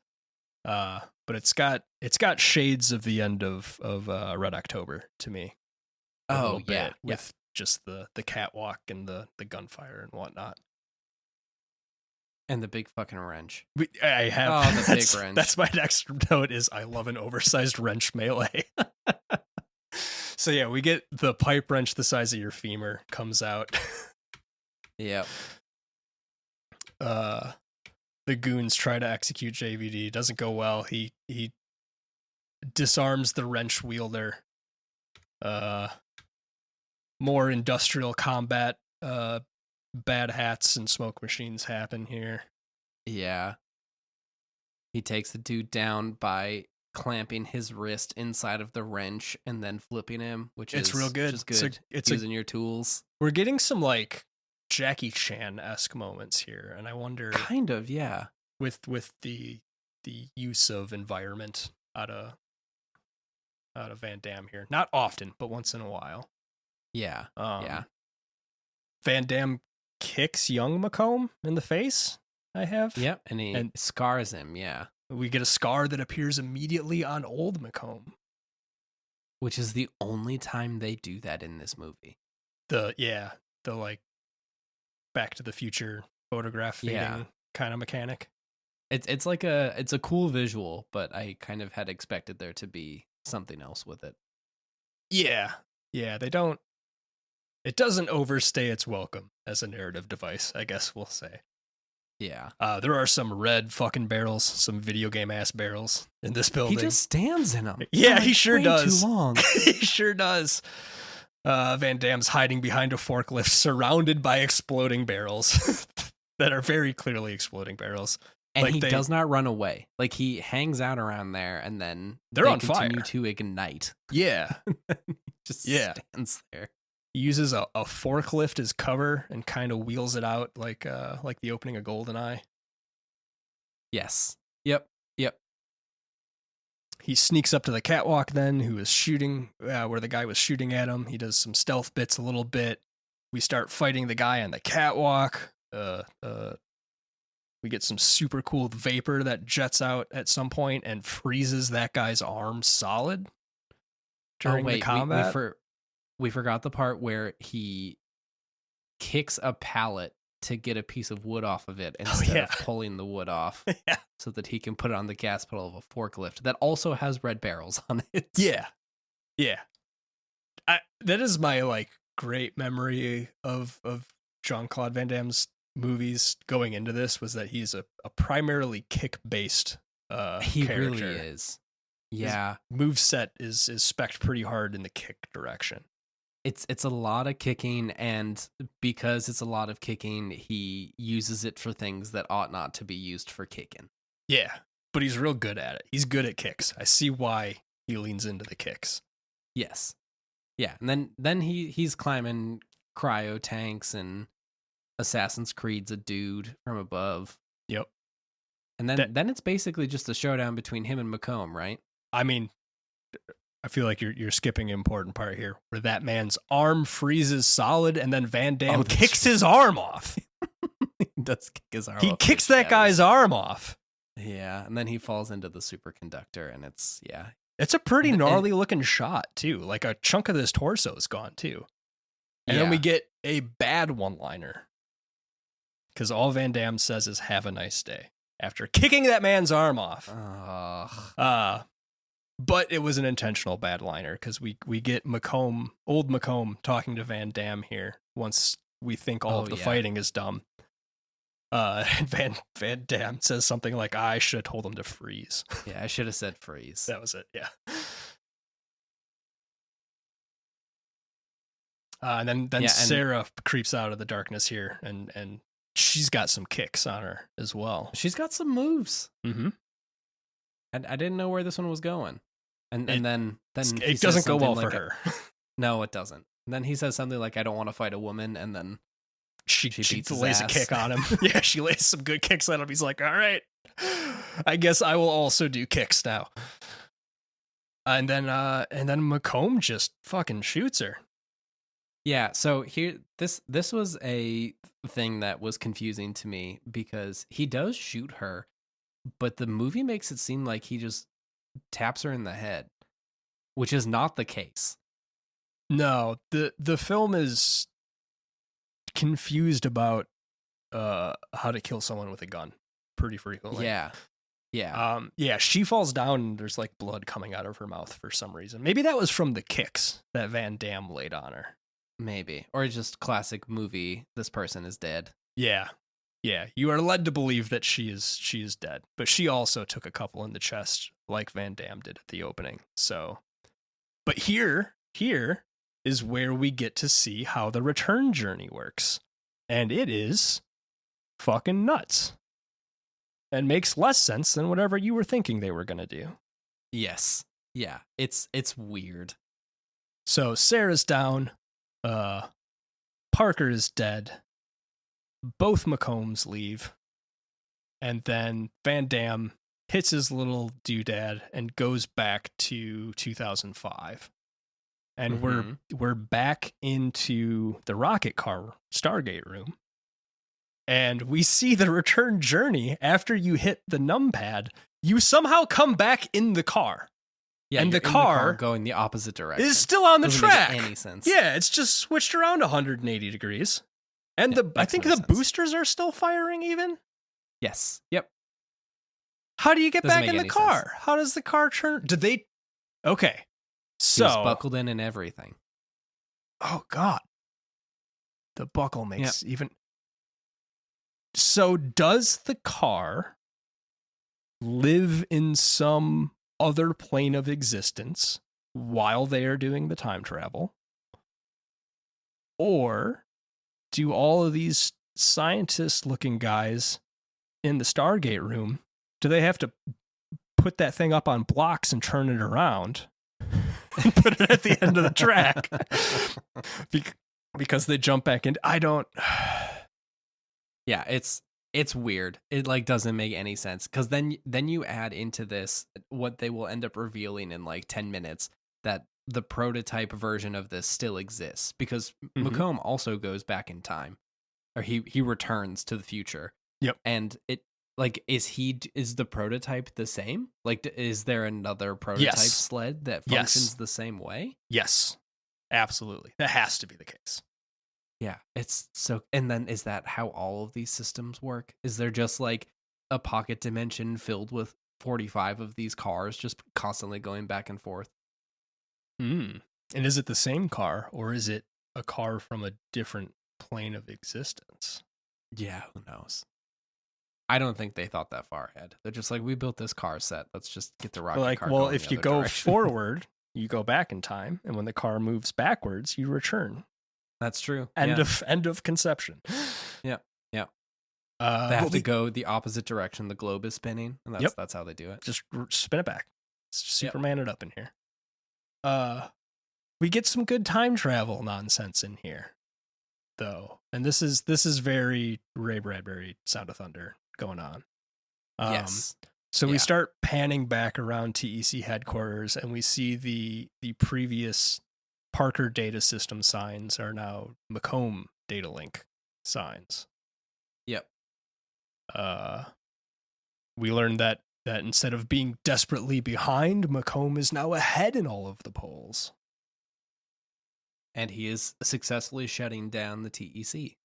But it's got shades of the end of Red October to me. Oh yeah, with just the catwalk and the gunfire and whatnot. And the big fucking wrench. I have. Oh, the big wrench. That's my next note. Is I love an oversized wrench melee. So yeah, we get the pipe wrench the size of your femur comes out. Yep. The goons try to execute JVD. Doesn't go well. He disarms the wrench wielder. More industrial combat. Bad hats and smoke machines happen here. Yeah. He takes the dude down by clamping his wrist inside of the wrench and then flipping him, which is real good. Just good. It's using your tools. We're getting some like Jackie Chan-esque moments here, and I wonder, kind of, yeah, with the use of environment out of Van Damme here. Not often, but once in a while. Yeah. Yeah. Van Damme kicks young Macomb in the face. Yep, and he scars him. Yeah, we get a scar that appears immediately on old Macomb, which is the only time they do that in this movie. The like Back to the Future photograph fading kind of mechanic. It's like it's a cool visual, but I kind of had expected there to be something else with it. Yeah, they don't. It doesn't overstay its welcome as a narrative device, I guess we'll say. Yeah. There are some red fucking barrels, some video game ass barrels in this building. He just stands in them. Yeah, he sure does. Too long. He sure does. Van Damme's hiding behind a forklift surrounded by exploding barrels that are very clearly exploding barrers. And like he does not run away. Like he hangs out around there and then they on continue fire to ignite. Yeah. Just stands there. He uses a forklift as cover and kind of wheels it out like the opening of GoldenEye. Yes. Yep. He sneaks up to the catwalk then, who is shooting where the guy was shooting at him. He does some stealth bits a little bit. We start fighting the guy on the catwalk. We get some super cool vapor that jets out at some point and freezes that guy's arm solid during the combat. We forgot the part where he kicks a pallet to get a piece of wood off of it instead of pulling the wood off so that he can put it on the gas pedal of a forklift that also has red barrels on it. Yeah. That is my like great memory of Jean-Claude Van Damme's movies going into this, was that he's a primarily kick-based he character. Really is. Yeah. His moveset is spec'd pretty hard in the kick direction. It's a lot of kicking, and because it's a lot of kicking, he uses it for things that ought not to be used for kicking. Yeah, but he's real good at it. He's good at kicks. I see why he leans into the kicks. Yes. Yeah, and then he's climbing cryo tanks and Assassin's Creed's a dude from above. Yep. And then it's basically just a showdown between him and Macomb, right? I mean, I feel like you're skipping an important part here, where that man's arm freezes solid, and then Van Damme kicks his arm off. He does kick his arm off. He kicks that guy's arm off. Yeah, and then he falls into the superconductor, and it's a pretty gnarly looking shot too. Like a chunk of his torso is gone too. And then we get a bad one-liner, because all Van Damme says is "Have a nice day" after kicking that man's arm off. But it was an intentional bad liner, because we get old Macomb talking to Van Damme here once we think all of the fighting is dumb. And Van Damme says something like, "I should have told him to freeze." Yeah, I should have said freeze. That was it, yeah. And then Sarah creeps out of the darkness here, and she's got some kicks on her as well. She's got some moves. Mm-hmm. And I didn't know where this one was going. And then it doesn't go well for her. No, it doesn't. And then he says something like, "I don't want to fight a woman," and then she lays a kick on him. Yeah, she lays some good kicks on him. He's like, "All right, I guess I will also do kicks now." And then Macomb just fucking shoots her. Yeah, so here this was a thing that was confusing to me because he does shoot her, but the movie makes it seem like he just taps her in the head, which is not the case. No, the film is confused about how to kill someone with a gun pretty frequently. Yeah. Yeah. Yeah, she falls down and there's like blood coming out of her mouth for some reason. Maybe that was from the kicks that Van Damme laid on her. Maybe. Or just classic movie, this person is dead. Yeah. Yeah, you are led to believe that she is dead, but she also took a couple in the chest like Van Damme did at the opening. So, but here is where we get to see how the return journey works. And it is fucking nuts. And makes less sense than whatever you were thinking they were going to do. Yes. Yeah. It's weird. So Sarah's down, Parker is dead. Both McCombs leave. And then Van Damme hits his little doodad and goes back to 2005. And we're back into the rocket car Stargate room. And we see the return journey after you hit the numpad. You somehow come back in the car. Yeah, and the in car going the opposite direction. is still on the Doesn't track. make any sense. Yeah, it's just switched around 180 degrees. And I think the boosters are still firing even. Yes. Yep. How do you get back in the car? Sense. How does the car turn? Did they? Okay. So. He was buckled in and everything. Oh, God. The buckle makes even. So does the car live in some other plane of existence while they are doing the time travel? Or do all of these scientist-looking guys in the Stargate room, do they have to put that thing up on blocks and turn it around and put it at the end of the track? Because they jump back in. I don't... Yeah, it's weird. It like doesn't make any sense because then you add into this what they will end up revealing in like 10 minutes that the prototype version of this still exists because McComb also goes back in time, or he returns to the future. Yep. And it like is the prototype the same? Like is there another prototype sled that functions the same way? Yes, absolutely. That has to be the case. Yeah, it's so. And then is that how all of these systems work? Is there just like a pocket dimension filled with 45 of these cars just constantly going back and forth? And is it the same car or is it a car from a different plane of existence? Yeah, who knows? I don't think they thought that far ahead. They're just like, we built this car set. Let's just get the rocket car. Well, going if the you other go direction. forward, you go back in time, and when the car moves backwards, you return. That's true. End of conception. Yeah. They have to go the opposite direction. The globe is spinning, and that's how they do it. Just spin it back. Superman it up in here. We get some good time travel nonsense in here, though, and this is very Ray Bradbury Sound of Thunder going on. Yes. So we start panning back around TEC headquarters, and we see the previous Parker data system signs are now McComb data link signs. Yep. We learned that instead of being desperately behind, McComb is now ahead in all of the polls. And he is successfully shutting down the TEC.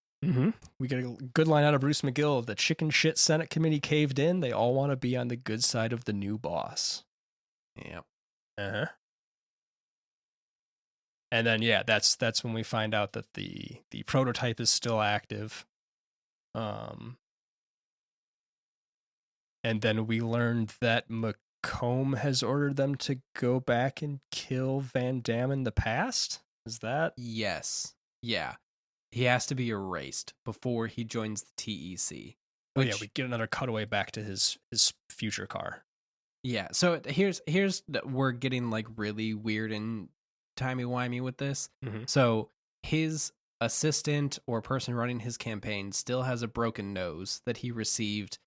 We get a good line out of Bruce McGill. The chicken shit Senate committee caved in. They all want to be on the good side of the new boss. Yep. And then that's when we find out that the prototype is still active. And then we learned that McComb has ordered them to go back and kill Van Damme in the past. Is that? Yes. Yeah. He has to be erased before he joins the TEC. We get another cutaway back to his future car. Yeah. So here's we're getting like really weird and timey-wimey with this. So his assistant or person running his campaign still has a broken nose that he received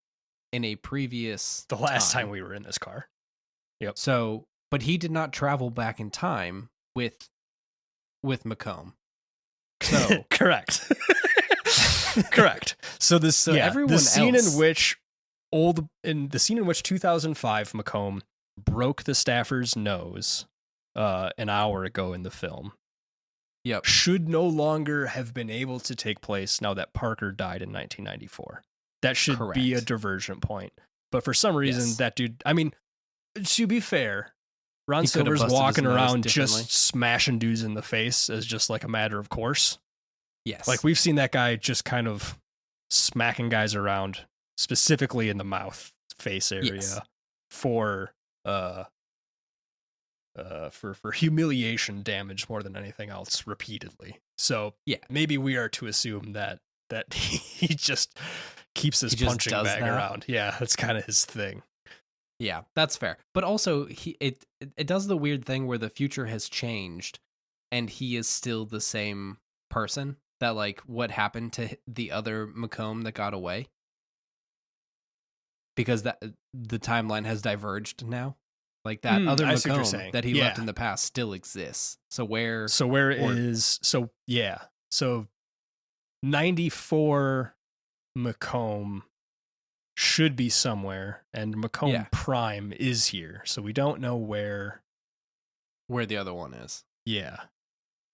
in a previous the last time we were in this car. Yep. So, but he did not travel back in time with McComb. So correct. Correct. So everyone the scene else, in which 2005 Macomb broke the staffer's nose an hour ago in the film yep, should no longer have been able to take place now that Parker died in 1994. That should be a correct. diversion point. But for some reason, Yes. that dude, I mean, to be fair, Ron He could have Silver's busted his walking nose around differently. just smashing dudes in the face as just like a matter of course. Yes. Like we've seen that guy just kind of smacking guys around, specifically in the mouth face area Yes. for humiliation damage more than anything else repeatedly. So Yeah. maybe we are to assume that he just keeps his He just punching does bag that? around. Yeah, that's kind of his thing. Yeah, that's fair. But also, it does the weird thing where the future has changed, and he is still the same person. That like what happened to the other Macomb that got away, because that the timeline has diverged now. Like that other I see what you're Macomb saying. that he Yeah. left in the past still exists. So where? So yeah. So 94 Macomb should be somewhere, and Macomb Yeah. Prime is here. So we don't know where. Where the other one is? Yeah.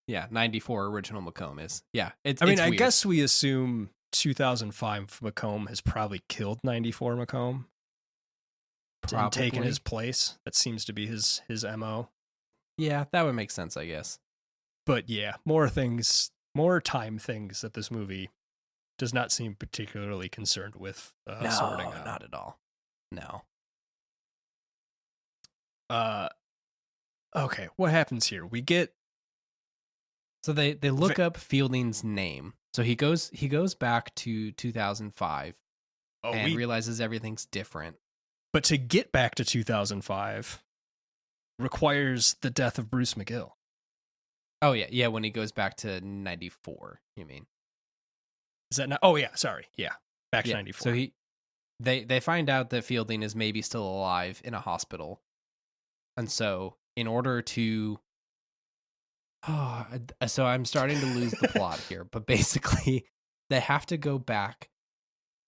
Yeah, 94 original Macomb is. Yeah, it's. I mean, it's I weird. guess we assume 2005 Macomb has probably killed 94 Macomb and taken Probably. his place. That seems to be his MO. Yeah, that would make sense, I guess. But yeah, more time things that this movie does not seem particularly concerned with sorting out. Not at all. No. Okay, what happens here? We get So they look up Fielding's name. So he goes back to 2005 and realizes everything's different. But to get back to 2005 requires the death of Bruce McGill. Oh yeah, when he goes back to 94, you mean? Is that not? Oh yeah, sorry. Yeah. Back to 94. So they find out that Fielding is maybe still alive in a hospital. And so in order to so I'm starting to lose the plot here, but basically they have to go back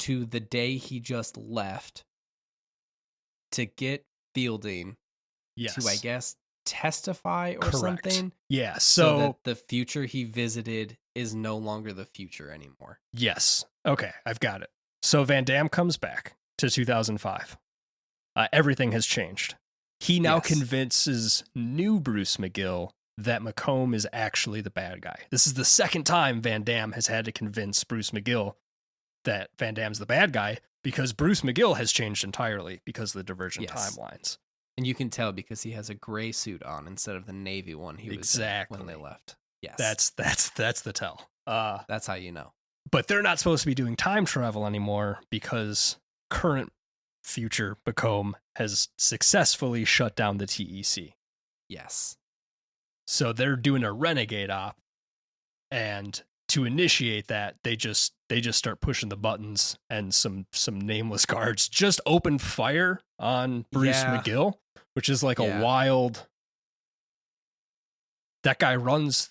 to the day he just left to get Fielding to, I guess, testify or something. Yeah, so that the future he visited is no longer the future anymore. Yes. Okay, I've got it. So Van Damme comes back to 2005. Everything has changed. He now convinces new Bruce McGill that Macomb is actually the bad guy. This is the second time Van Damme has had to convince Bruce McGill that Van Damme's the bad guy, because Bruce McGill has changed entirely because of the divergent timelines. And you can tell because he has a gray suit on instead of the navy one he was in when they left. Yes. That's the tell. That's how you know. But they're not supposed to be doing time travel anymore because current future Macomb has successfully shut down the TEC. Yes. So they're doing a renegade op, and to initiate that, they just start pushing the buttons, and some nameless guards just open fire on Bruce McGill, which is like a wild. That guy runs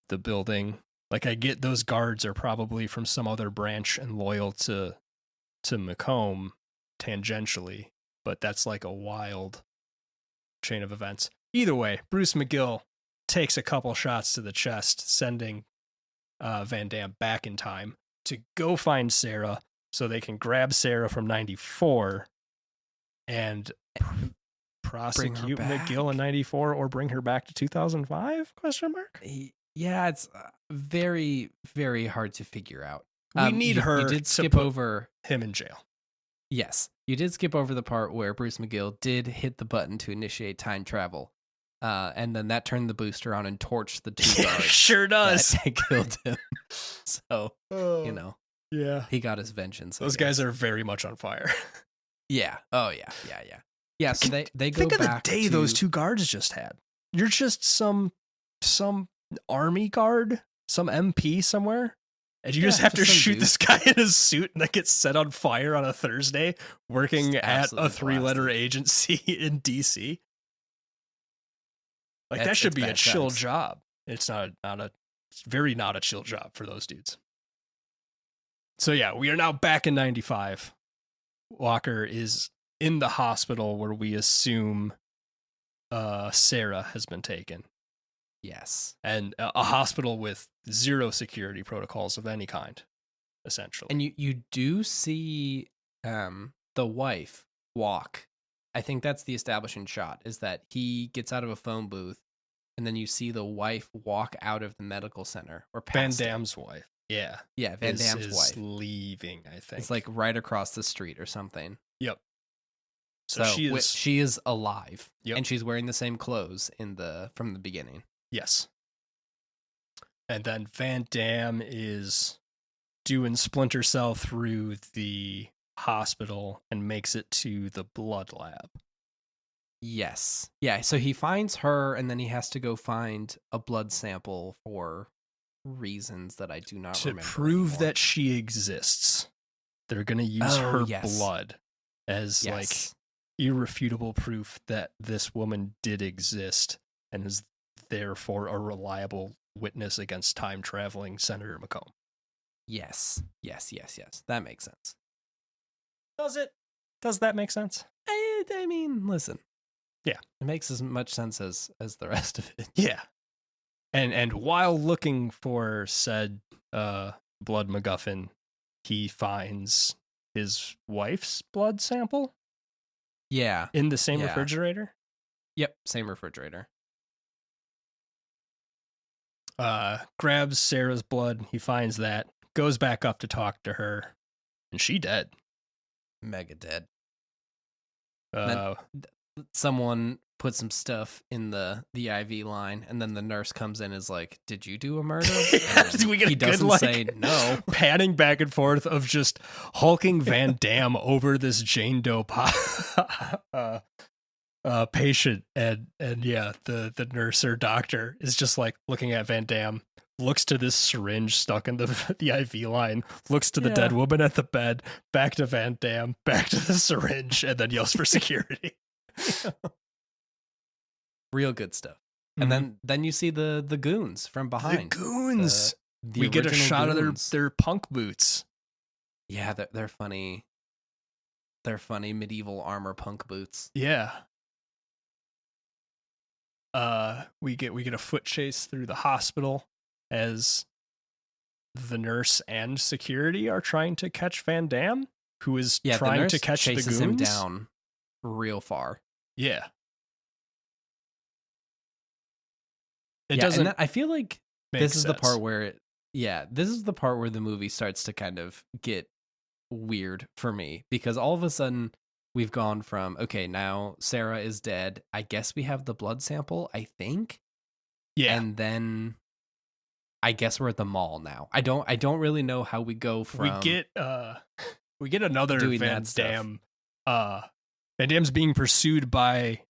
the building. Like, I get those guards are probably from some other branch and loyal to Macomb tangentially, but that's like a wild chain of events. Either way, Bruce McGill takes a couple shots to the chest, sending Van Damme back in time to go find Sarah so they can grab Sarah from 94 and prosecute McGill in 94 or bring her back to 2005? Question mark? Yeah, it's very, very hard to figure out. We need her. You did skip over him in jail. Yes, you did skip over the part where Bruce McGill did hit the button to initiate time travel. And then that turned the booster on and torched the two guards. Sure does. That killed him. So, you know. Yeah. He got his vengeance. Those guys are very much on fire. Yeah. Oh, yeah. Yeah, so they go back. Think of back the day those two guards just had. You're just some army guard, some MP somewhere, and you just have to shoot this guy in his suit and that gets set on fire on a Thursday working at a 3-letter agency in DC. Like, that should be a chill job. It's not a very not a chill job for those dudes. So yeah, we are now back in 95. Walker is in the hospital where we assume Sarah has been taken. Yes. And a hospital with zero security protocols of any kind, essentially. And you do see the wife walk. I think that's the establishing shot, is that he gets out of a phone booth, and then you see the wife walk out of the medical center. Or Van past Damme's wife. Yeah. Yeah, Van Damme's wife. Leaving, I think. It's like right across the street or something. Yep. So she is alive. Yep. And she's wearing the same clothes from the beginning. Yes. And then Van Damme is doing Splinter Cell through the hospital and makes it to the blood lab. Yes. Yeah, so he finds her, and then he has to go find a blood sample for reasons that I do not remember. To prove anymore. that she exists. They're going to use her blood as like irrefutable proof that this woman did exist and is therefore a reliable witness against time-traveling Senator McComb. Yes. That makes sense. Does it? Does that make sense? I mean, listen. Yeah. It makes as much sense as the rest of it. Yeah. And while looking for said blood MacGuffin, he finds his wife's blood sample. Yeah. In the same refrigerator? Yep, same refrigerator. Grabs Sarah's blood, he finds that, goes back up to talk to her, and she dead. Mega dead. Someone put some stuff in the IV line, and then the nurse comes in and is like, "Did you do a murder?" We get he doesn't say no. Panning back and forth of just hulking Van Damme over this Jane Doe patient, and yeah, the nurse or doctor is just like looking at Van Damme, looks to this syringe stuck in the IV line, looks to the dead woman at the bed, back to Van Damme, back to the syringe, and then yells for security. Real good stuff. Mm-hmm. And then you see the goons from behind. The goons. We get a shot goons. of their punk boots. Yeah, they're funny. They're funny medieval armor punk boots. Yeah. We get a foot chase through the hospital as the nurse and security are trying to catch Van Damme, who is trying to catch the goons. Chases him down real far. Yeah. I feel like this is sense. the part where this is the part where the movie starts to kind of get weird for me, because all of a sudden we've gone from, okay, now Sarah is dead. I guess we have the blood sample, I think. Yeah. And then I guess we're at the mall now. I don't really know how we go from we get another Van Damme. Van Damme's being pursued by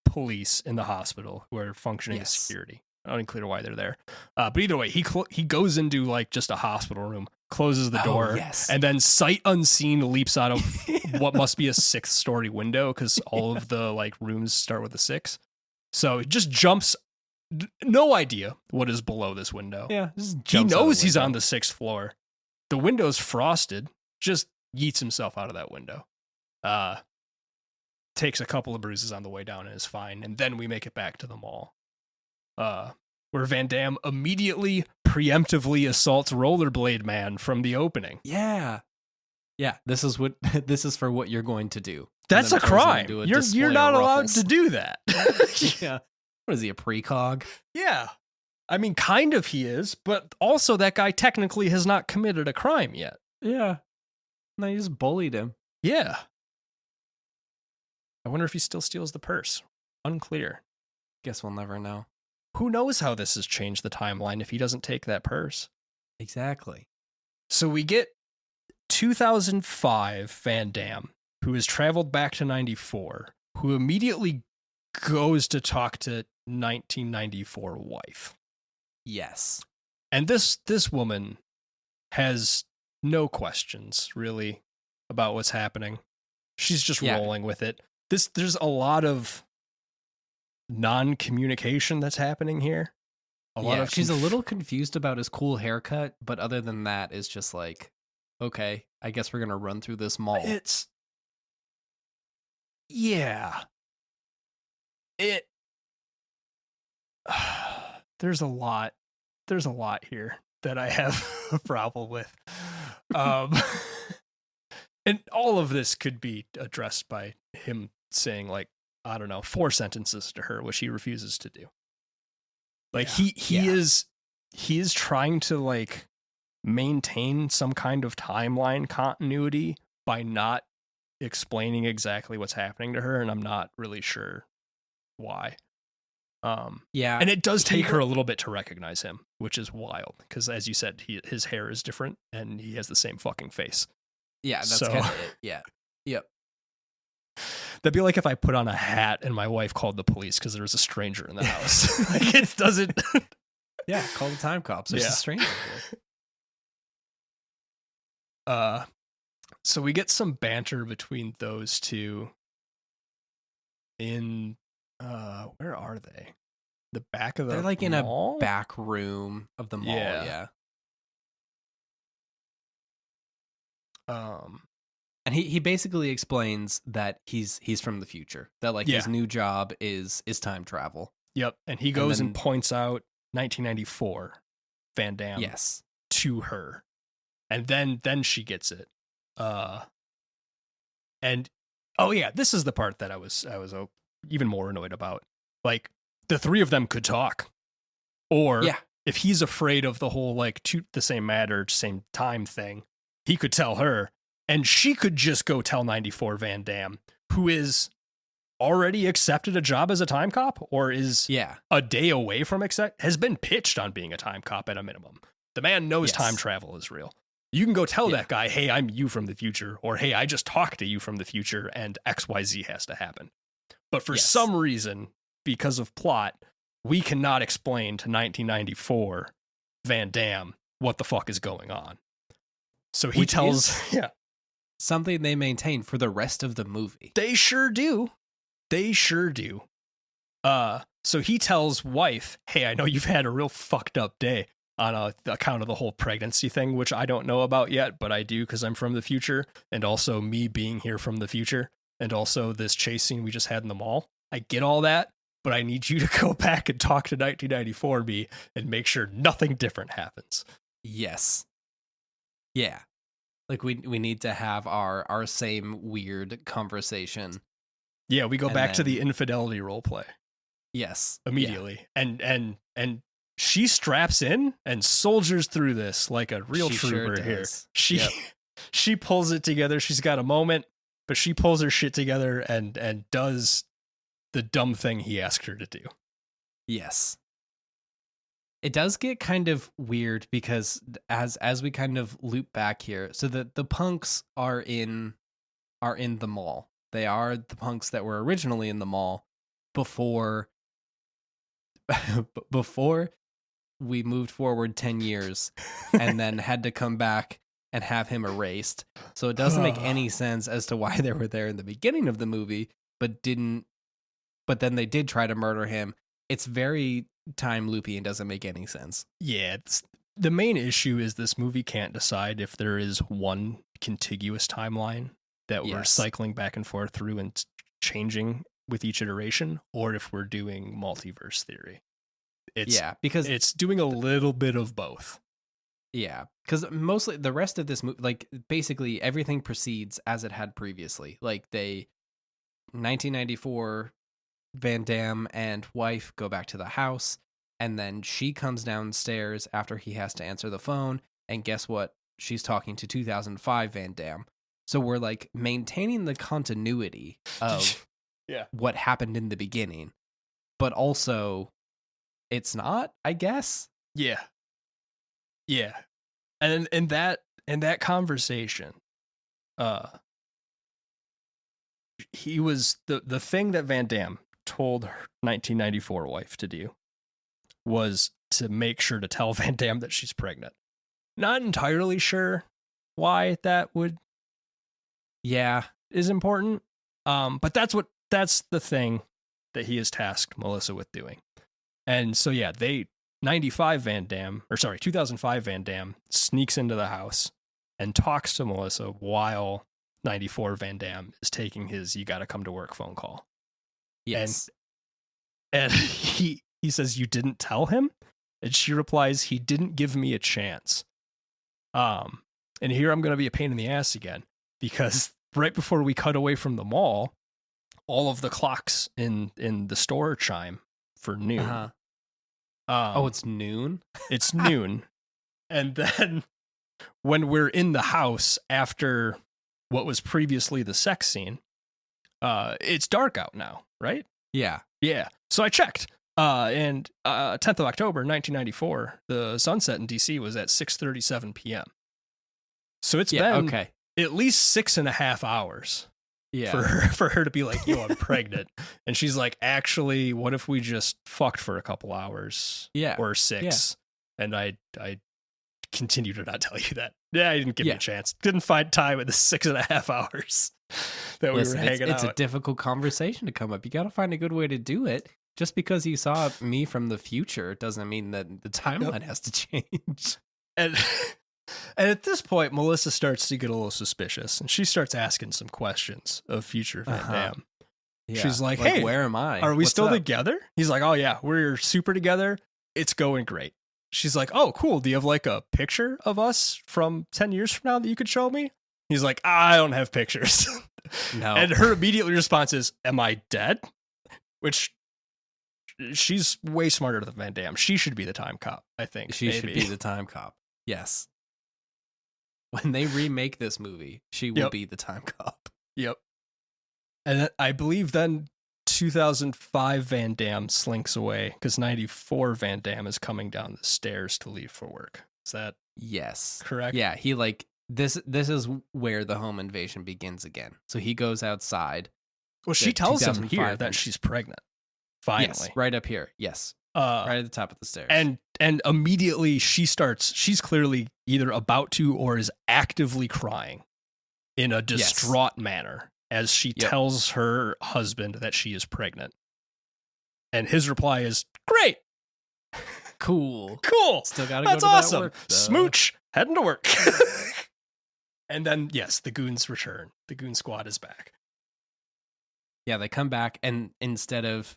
police in the hospital who are functioning as security. Unclear why they're there. But either way, he goes into like just a hospital room, closes the door, and then sight unseen leaps out of what must be a 6th-story window, because all of the like rooms start with a 6. So he just jumps. No idea what is below this window. Yeah, he knows he's on the 6th floor. The window's frosted. Just yeets himself out of that window. Takes a couple of bruises on the way down and is fine. And then we make it back to the mall. Where Van Damme immediately preemptively assaults Rollerblade Man from the opening. Yeah. Yeah, this is for what you're going to do. That's a crime. You're not allowed to do that. Yeah. What is he, a precog? Yeah. I mean, kind of he is, but also that guy technically has not committed a crime yet. Yeah. No, you just bullied him. Yeah. I wonder if he still steals the purse. Unclear. Guess we'll never know. Who knows how this has changed the timeline if he doesn't take that purse? Exactly. So we get 2005 Van Damme, who has traveled back to 94, who immediately goes to talk to 1994 wife. Yes. And this woman has no questions, really, about what's happening. She's just rolling with it. There's a lot of non-communication that's happening here. A lot of she's a little confused about his cool haircut, but other than that, it's just like, okay, I guess we're gonna run through this mall. Yeah. There's a lot here that I have a problem with. And all of this could be addressed by him saying, like, I don't know, 4 sentences to her, which he refuses to do. Like, he is trying to, like, maintain some kind of timeline continuity by not explaining exactly what's happening to her, and I'm not really sure why. And it does take her a little bit to recognize him, which is wild, because as you said, his hair is different and he has the same fucking face. Yeah, that's kind of it. Yeah. Yep. That'd be like if I put on a hat and my wife called the police because there was a stranger in the house. Like, it doesn't. Yeah, call the time cops. There's a stranger here. So we get some banter between those two in where are they? The back of the They're like mall? In a back room of the mall, yeah. And he basically explains that he's from the future. That like his new job is time travel. Yep. And he goes and points out 1994 Van Damme to her. And then she gets it. And oh yeah, this is the part that I was even more annoyed about. Like, the 3 of them could talk. Or if he's afraid of the whole like the same matter, same time thing, he could tell her, and she could just go tell 94 Van Damme, who is already accepted a job as a time cop, or is a day away from has been pitched on being a time cop at a minimum. The man knows time travel is real. You can go tell that guy, hey, I'm you from the future, or hey, I just talked to you from the future, and XYZ has to happen. But for some reason, because of plot, we cannot explain to 1994 Van Damme what the fuck is going on. So he tells something they maintain for the rest of the movie. They sure do. So he tells wife, hey, I know you've had a real fucked up day on account of the whole pregnancy thing, which I don't know about yet, but I do because I'm from the future, and also me being here from the future, and also this chase scene we just had in the mall. I get all that, but I need you to go back and talk to 1994 me and make sure nothing different happens. Yes. Yeah. Like we need to have our same weird conversation. Yeah, we go back to the infidelity role play. Yes. Immediately. Yeah. And she straps in and soldiers through this like a real trooper here. She pulls it together. She's got a moment, but she pulls her shit together and does the dumb thing he asked her to do. Yes. It does get kind of weird because as we kind of loop back here, so the punks are in the mall. They are the punks that were originally in the mall before we moved forward 10 years and then had to come back and have him erased. So it doesn't make any sense as to why they were there in the beginning of the movie, but then they did try to murder him. It's very time loopy and doesn't make any sense. Yeah, the main issue is this movie can't decide if there is one contiguous timeline that we're cycling back and forth through and changing with each iteration, or if we're doing multiverse theory. Because it's doing a little bit of both. Yeah, because mostly the rest of this movie, like basically everything proceeds as it had previously. Like 1994, Van Damme and wife go back to the house, and then she comes downstairs after he has to answer the phone, and guess what? She's talking to 2005 Van Damme. So we're like maintaining the continuity of what happened in the beginning, but also it's not, I guess. Yeah. And in that conversation, he was the thing that Van Damme told her 1994 wife to do was to make sure to tell Van Damme that she's pregnant. Not entirely sure why that is important. But that's the thing that he has tasked Melissa with doing. And so they 2005 Van Damme sneaks into the house and talks to Melissa while 94 Van Damme is taking his "you got to come to work" phone call. Yes. And he says, "You didn't tell him?" And she replies, "He didn't give me a chance." And here I'm going to be a pain in the ass again, because right before we cut away from the mall, all of the clocks in the store chime for noon. Uh-huh. It's noon? It's noon. And then when we're in the house after what was previously the sex scene, it's dark out now, right? Yeah. Yeah. So I checked. And 10th of October, 1994, the sunset in DC was at 6:37 p.m. So it's been at least 6.5 hours for her to be like, "Yo, I'm pregnant." And she's like, "Actually, what if we just fucked for a couple hours?" Yeah. Or 6. Yeah. And I continue to not tell you that. Yeah, I didn't give me a chance. Didn't find time in the 6.5 hours that we were hanging out. It's a difficult conversation to come up. You got to find a good way to do it. Just because you saw me from the future doesn't mean that the timeline has to change. And at this point, Melissa starts to get a little suspicious, and she starts asking some questions of future Van Damme. Yeah. She's like, "Hey, where am I? Are we still together?" He's like, "Oh yeah, we're super together. It's going great." She's like, "Oh, cool. Do you have like a picture of us from 10 years from now that you could show me?" He's like, "I don't have pictures." No. And her immediate response is, "Am I dead?" Which, she's way smarter than Van Damme. She should be the time cop, I think. She should be the time cop. Yes. When they remake this movie, she will be the time cop. Yep. And I believe then 2005 Van Damme slinks away because 94 Van Damme is coming down the stairs to leave for work. Is that correct? Yeah, he this is where the home invasion begins again. So he goes outside. Well, she tells him here that she's pregnant. Finally. Yes, right up here. Yes. Right at the top of the stairs. And immediately she's clearly either about to or is actively crying in a distraught manner as she tells her husband that she is pregnant. And his reply is, "Great. Cool. Still gotta That's go to awesome. That work, Smooch, heading to work." And then, yes, the goons return. The goon squad is back. Yeah, they come back, and instead of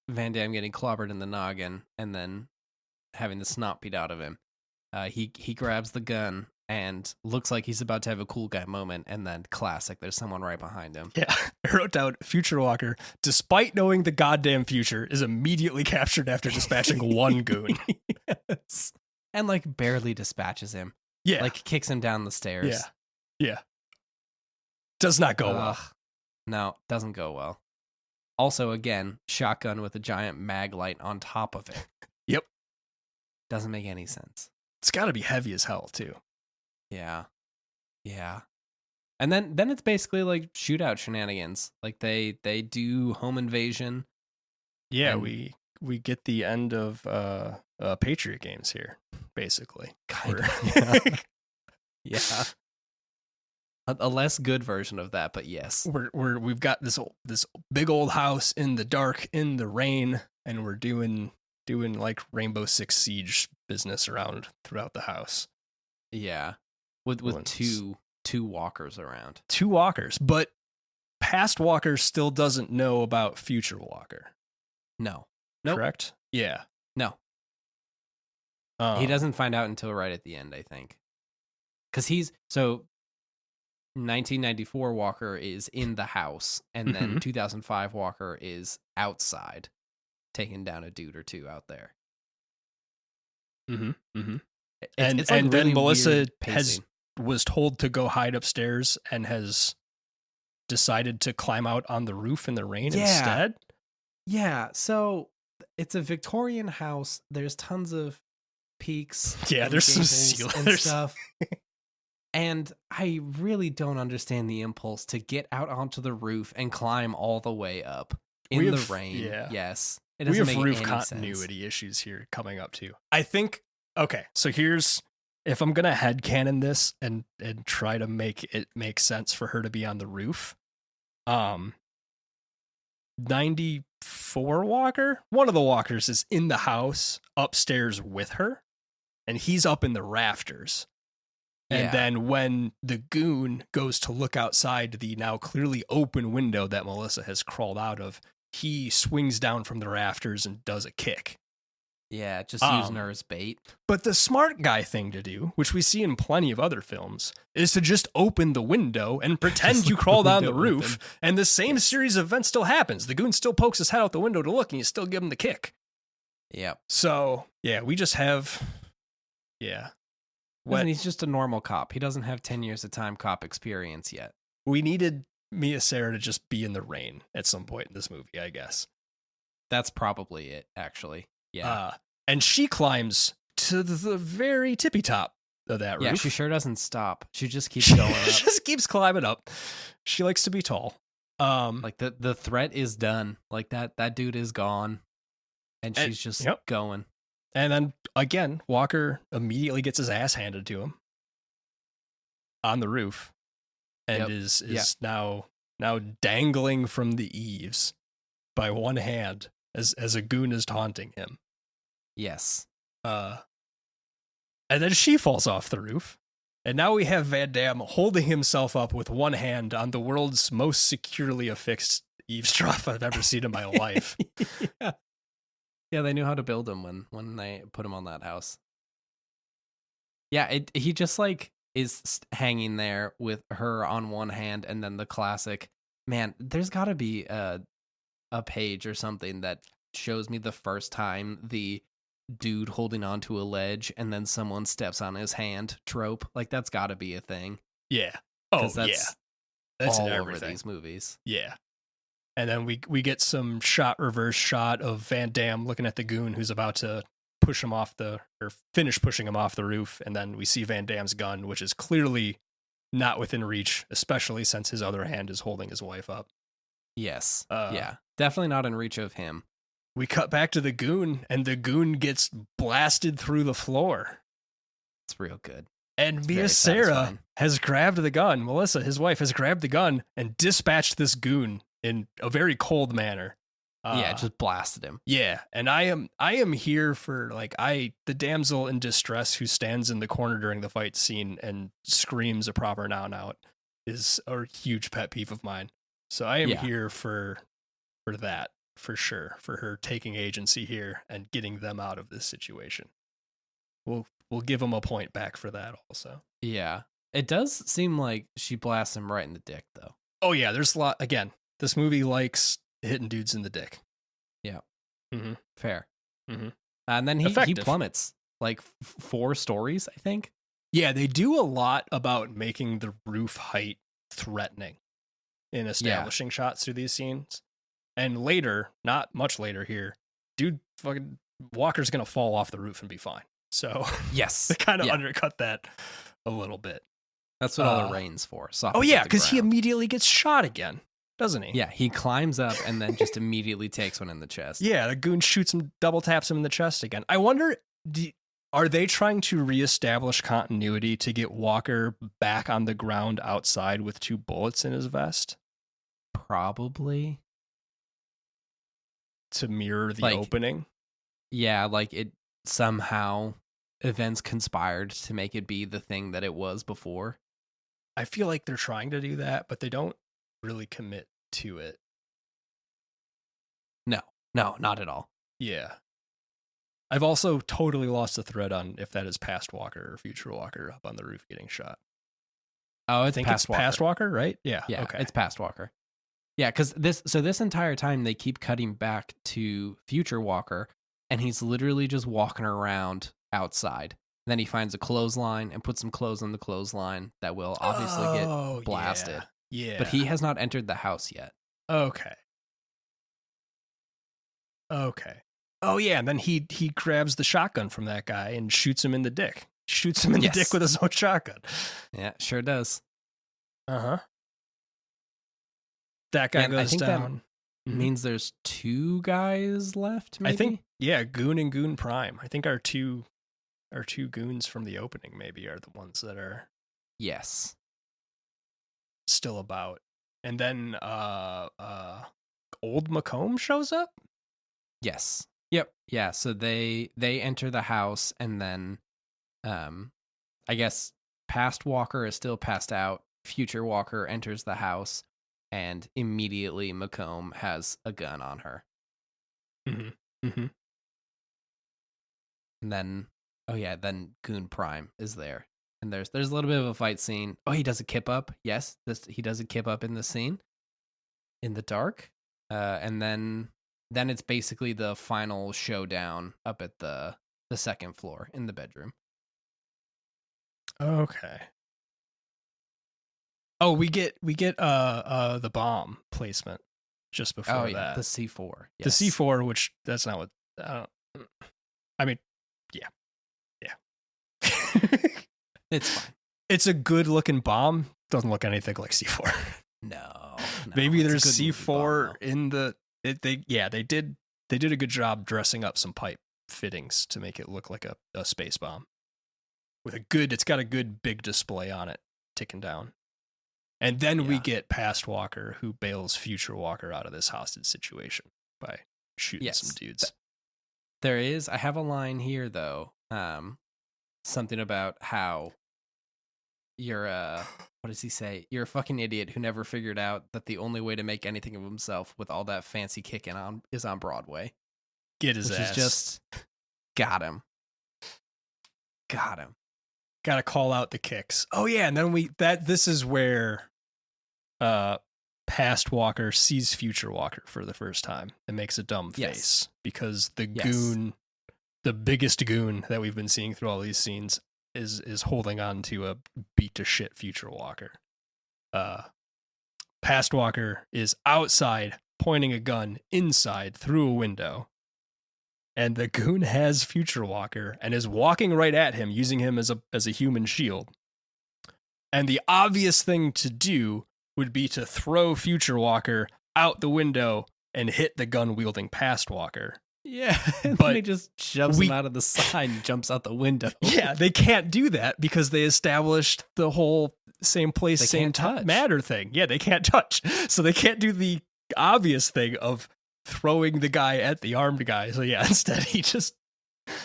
Van Damme getting clobbered in the noggin and then having the snot beat out of him, he grabs the gun and looks like he's about to have a cool guy moment, and then classic, there's someone right behind him. Yeah, I wrote down, "Future Walker, despite knowing the goddamn future, is immediately captured after dispatching one goon." Yes. And barely dispatches him. Yeah. Kicks him down the stairs. Yeah. Does not go well. No, doesn't go well. Also, again, shotgun with a giant mag light on top of it. Yep. Doesn't make any sense. It's got to be heavy as hell, too. Yeah. And then it's basically shootout shenanigans. They do home invasion. Yeah, we get the end of Patriot Games here, basically. Kind of. Yeah. A less good version of that, but yes. We've got this big old house in the dark, in the rain, and we're doing Rainbow Six Siege business throughout the house. Yeah. With two walkers around. 2 walkers, but past Walker still doesn't know about future Walker. No. Nope. Correct? Yeah. No. He doesn't find out until right at the end, I think. Because 1994 Walker is in the house, and then 2005 Walker is outside, taking down a dude or two out there. And then really Melissa was told to go hide upstairs and has decided to climb out on the roof in the rain instead. Yeah, so it's a Victorian house. There's tons of peaks. Yeah, there's some ceilings and stuff. And I really don't understand the impulse to get out onto the roof and climb all the way up in the rain. Yeah. Yes. It doesn't make roof continuity issues here coming up too. I think, okay, so if I'm going to headcanon this and try to make it make sense for her to be on the roof, 94 Walker, one of the Walkers, is in the house upstairs with her, and he's up in the rafters. And then when the goon goes to look outside the now clearly open window that Melissa has crawled out of, he swings down from the rafters and does a kick. Yeah, just using her as bait. But the smart guy thing to do, which we see in plenty of other films, is to just open the window and pretend you crawl down the roof, and the same series of events still happens. The goon still pokes his head out the window to look, and you still give him the kick. Yep. So, yeah, we just have... Yeah. And he's just a normal cop. He doesn't have 10 years of time cop experience yet. We needed Mia Sara to just be in the rain at some point in this movie, I guess. That's probably it, actually. Yeah. And she climbs to the very tippy top of that roof. Yeah, she sure doesn't stop. She just keeps going up. She just keeps climbing up. She likes to be tall. Like the threat is done. Like that dude is gone. And she's just going. And then, again, Walker immediately gets his ass handed to him on the roof and is now dangling from the eaves by one hand as a goon is taunting him. Yes. And then she falls off the roof. And now we have Van Damme holding himself up with one hand on the world's most securely affixed eavesdrop I've ever seen in my life. Yeah, they knew how to build him when they put him on that house. Yeah, he just like is hanging there with her on one hand, and then the classic, man, there's got to be a page or something that shows me the first time the dude holding onto a ledge and then someone steps on his hand trope. Like, that's got to be a thing. Yeah. Oh, that's that's all in over everything. these movies. Yeah. And then we get some reverse shot of Van Damme looking at the goon who's about to push him off finish pushing him off the roof. And then we see Van Damme's gun, which is clearly not within reach, especially since his other hand is holding his wife up. Yes. Yeah. Definitely not in reach of him. We cut back to the goon, and the goon gets blasted through the floor. It's real good. And Mia Sara has grabbed the gun. Melissa, his wife, has grabbed the gun and dispatched this goon in a very cold manner. Just blasted him. Yeah, and I am here for the damsel in distress who stands in the corner during the fight scene and screams a proper noun out is a huge pet peeve of mine. So I am here for that, for sure, for her taking agency here and getting them out of this situation. We'll give them a point back for that also. Yeah. It does seem like she blasts him right in the dick, though. Oh yeah, there's a lot. Again, this movie likes hitting dudes in the dick. Yeah. Mm-hmm. Fair. Mm-hmm. And then he plummets like 4 stories, I think. Yeah, they do a lot about making the roof height threatening in establishing shots through these scenes. And later, not much later here, dude, fucking Walker's gonna fall off the roof and be fine. So yes, they kind of undercut that a little bit. That's what all the rain's for. Oh yeah, because he immediately gets shot again, doesn't he? Yeah, he climbs up and then just immediately takes one in the chest. Yeah, the goon shoots him, double taps him in the chest again. I wonder, are they trying to reestablish continuity to get Walker back on the ground outside with 2 bullets in his vest? Probably. To mirror the opening? Yeah, like it somehow events conspired to make it be the thing that it was before. I feel like they're trying to do that, but they don't really commit to it. No, not at all. Yeah. I've also totally lost the thread on if that is past Walker or future Walker up on the roof getting shot. Oh, I think it's past Walker, right? Yeah. Yeah, okay. It's past Walker. Yeah, because this entire time they keep cutting back to future Walker, and he's literally just walking around outside. And then he finds a clothesline and puts some clothes on the clothesline that will obviously get blasted. Yeah. But he has not entered the house yet. Okay. Oh yeah, and then he grabs the shotgun from that guy and shoots him in the dick. Shoots him in the dick with his own shotgun. Yeah, sure does. Uh-huh. That guy goes down. That means there's 2 guys left, maybe? I think, Goon and Goon Prime. I think our two goons from the opening maybe are the ones that are yes still about. And then old Macomb shows up? Yes. Yep. Yeah. So they enter the house, and then, I guess past Walker is still passed out. Future Walker enters the house, and immediately Macomb has a gun on her. Mm-hmm. Mm-hmm. And then, oh yeah, then Goon Prime is there, and there's a little bit of a fight scene. Oh, he does a kip up. Yes, he does a kip up in the scene, in the dark, and then it's basically the final showdown up at the second floor in the bedroom. Okay. Oh, we get the bomb placement just before that. The C4. Yes. The C4, which that's not what. I mean, yeah. It's fine. It's a good looking bomb. Doesn't look anything like C4. No. Maybe there's C4 in the. They did a good job dressing up some pipe fittings to make it look like a space bomb. It's got a good big display on it ticking down. And then we get past Walker, who bails Future Walker out of this hostage situation by shooting some dudes. I have a line here, though. Something about how you're what does he say? You're a fucking idiot who never figured out that the only way to make anything of himself with all that fancy kicking on is on Broadway. Get his ass. Which is just, got him. Gotta call out the kicks. Oh yeah, and then this is where past Walker sees Future Walker for the first time and makes a dumb face because the goon, the biggest goon that we've been seeing through all these scenes, is holding on to a beat to shit Future Walker. Past Walker is outside pointing a gun inside through a window. And the goon has Future Walker and is walking right at him, using him as a human shield. And the obvious thing to do would be to throw Future Walker out the window and hit the gun-wielding Past Walker. Yeah, but then he just shoves him out of the side and jumps out the window. Yeah, they can't do that because they established the whole same place, same time matter thing. Yeah, they can't touch. So they can't do the obvious thing of throwing the guy at the armed guy. So yeah, instead he just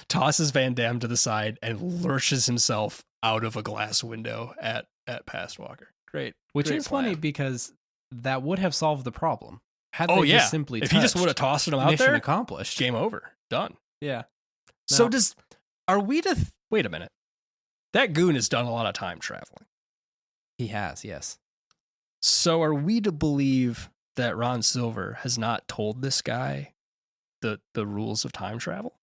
tosses Van Damme to the side and lurches himself out of a glass window at Past Walker. Great. Which is funny because that would have solved the problem. Had they just simply if he just would have tossed him out there, mission accomplished. Game over. Done. Yeah. So wait a minute. That goon has done a lot of time traveling. He has, yes. So are we to believe that Ron Silver has not told this guy the rules of time travel?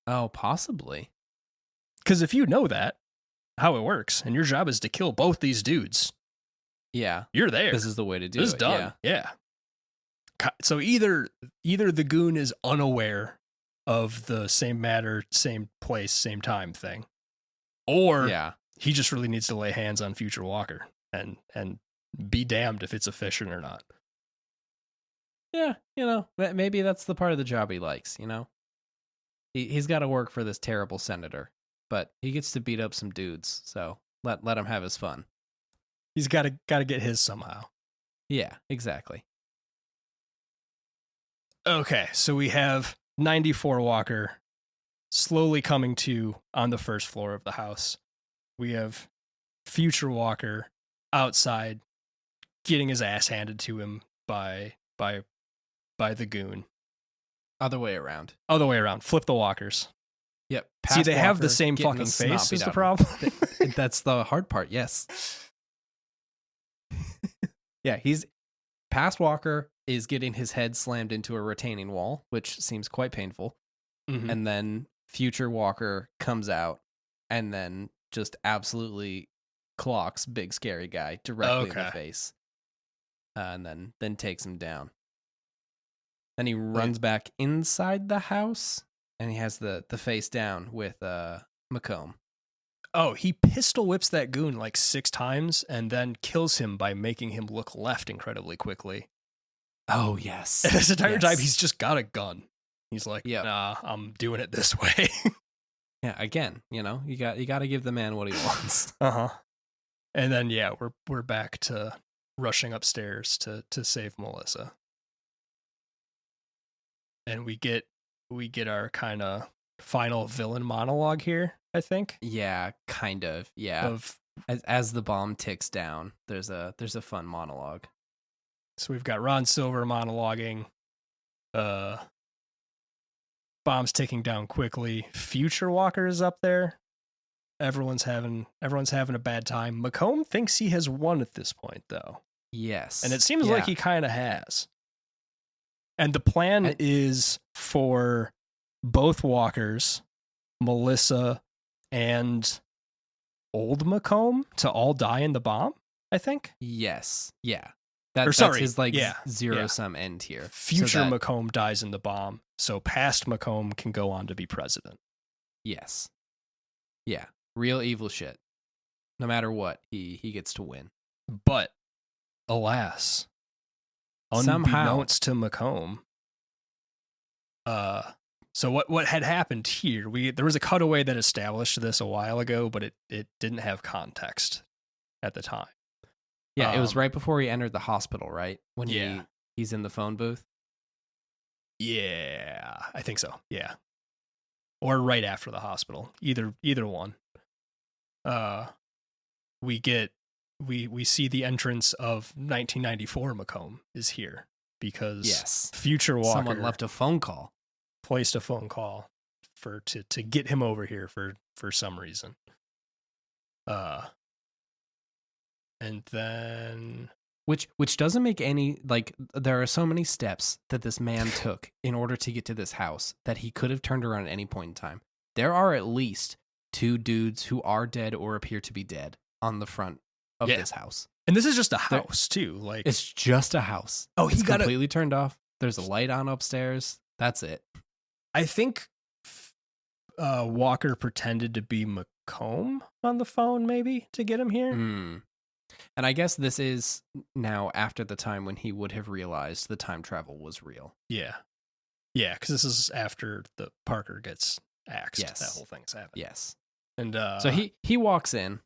Oh, possibly. Because if you know that, how it works, and your job is to kill both these dudes, you're there. This is the way to do it. This is done. Yeah. So either the goon is unaware of the same matter, same place, same time thing, or he just really needs to lay hands on Future Walker and be damned if it's efficient or not. Yeah, maybe that's the part of the job he likes, He's got to work for this terrible senator, but he gets to beat up some dudes, so let him have his fun. He's got to get his somehow. Yeah, exactly. Okay, so we have 94 Walker slowly coming to on the first floor of the house. We have Future Walker outside getting his ass handed to him by the goon. Other way around. Flip the Walkers. Yep. See, they have the same fucking face is the problem. That's the hard part, yes. Yeah, Past Walker is getting his head slammed into a retaining wall, which seems quite painful. Mm-hmm. And then Future Walker comes out and then just absolutely clocks Big Scary Guy directly in the face. And then takes him down. Then he runs back inside the house and he has the face down with Macomb. Oh, he pistol whips that goon like 6 times and then kills him by making him look left incredibly quickly. Oh, yes. And this entire time, he's just got a gun. He's like, nah, I'm doing it this way. Yeah, again, you got to give the man what he wants. Uh-huh. And then, we're back to rushing upstairs to save Melissa. And we get our kind of final villain monologue here, I think. Yeah, kind of. Yeah. As the bomb ticks down, there's a fun monologue. So we've got Ron Silver monologuing. Bomb's ticking down quickly. Future Walker is up there. Everyone's having a bad time. McComb thinks he has won at this point, though. Yes. And it seems like he kind of has. And the plan is for both Walkers, Melissa and old McComb, to all die in the bomb, I think. Yes. Yeah. That's his zero-sum end here. Future McComb dies in the bomb, so past McComb can go on to be president. Yes. Yeah. Real evil shit. No matter what, he gets to win. But, alas, unbeknownst to McComb, so what had happened here, there was a cutaway that established this a while ago, but it didn't have context at the time. Yeah, it was right before he entered the hospital, right? When he's in the phone booth? Yeah, I think so. Yeah. Or right after the hospital. Either one. We see the entrance of 1994 McComb is here because Future Walker, someone left a phone call. Placed a phone call to get him over here for some reason. And then which doesn't make any, like, there are so many steps that this man took in order to get to this house that he could have turned around at any point in time. There are at least 2 dudes who are dead or appear to be dead on the front of this house. And this is just a house too. Like, it's just a house. Oh, he got completely turned off. There's a light on upstairs. That's it. I think Walker pretended to be McComb on the phone, maybe, to get him here. And I guess this is now after the time when he would have realized the time travel was real. Yeah. Yeah, because this is after the Parker gets axed. Yes. That whole thing's happened. Yes. And so he walks in,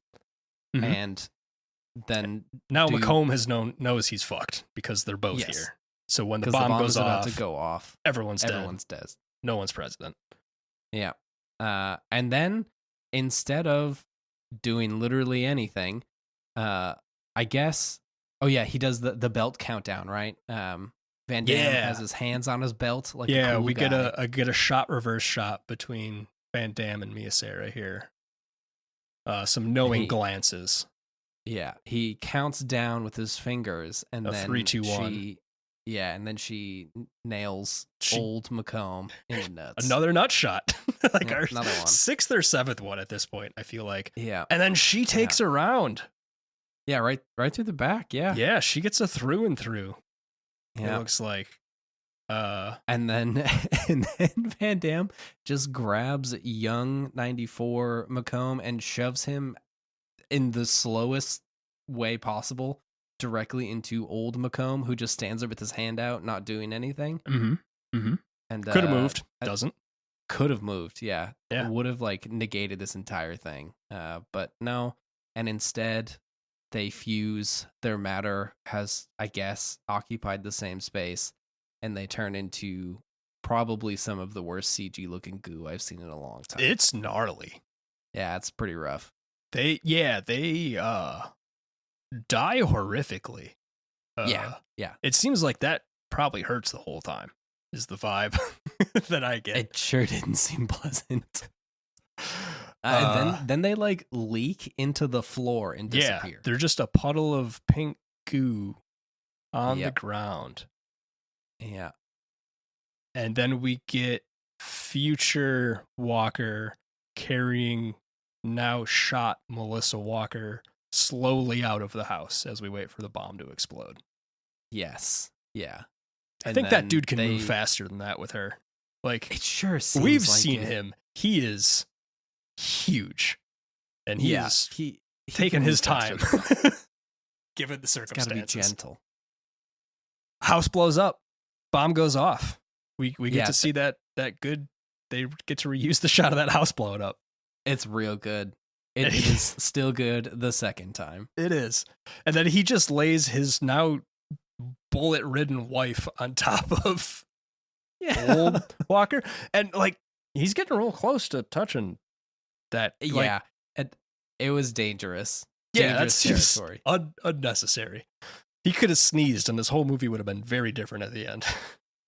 and then now McComb knows he's fucked because they're both here. So when the bomb goes about to go off, everyone's dead. Everyone's dead. No one's president. Yeah. And then instead of doing literally anything, I guess. Oh yeah, he does the belt countdown, right? Van Damme has his hands on his belt, like a cool we guy. get a reverse shot between Van Damme and Mia Sara here. Some knowing glances. Yeah, he counts down with his fingers, and then 3, 2, 1. And then she nails old McComb in the nuts. Another nut shot. Like our another one. 6th or 7th one at this point, I feel like. Yeah. And then she takes a round. Yeah, right through the back, yeah. Yeah, she gets a through and through. Yeah. It looks like. And then Van Damme just grabs young 94 McComb and shoves him in the slowest way possible directly into old McComb, who just stands there with his hand out, not doing anything. And could have moved. Doesn't. Could have moved, yeah. It would have like negated this entire thing. But no. And instead they fuse. Their matter has, I guess, occupied the same space, and they turn into probably some of the worst CG looking goo I've seen in a long time. It's gnarly. Yeah, it's pretty rough. They die horrifically. Yeah. It seems like that probably hurts the whole time, is the vibe that I get. It sure didn't seem pleasant. And then they like leak into the floor and disappear. Yeah, they're just a puddle of pink goo on the ground. Yeah. And then we get Future Walker carrying now shot Melissa Walker slowly out of the house as we wait for the bomb to explode. Yes. Yeah. I think that dude can move faster than that with her. Like, it sure seems we've like seen him. He is huge. And he taking his time. Given the circumstances. Gotta be gentle. House blows up. Bomb goes off. We get to see that good. They get to reuse the shot of that house blowing up. It's real good. It is still good the second time. It is. And then he just lays his now bullet-ridden wife on top of old Walker. And, like, he's getting real close to touching that. Yeah. It was dangerous. Yeah, Dangerous that's territory. unnecessary. He could have sneezed and this whole movie would have been very different at the end.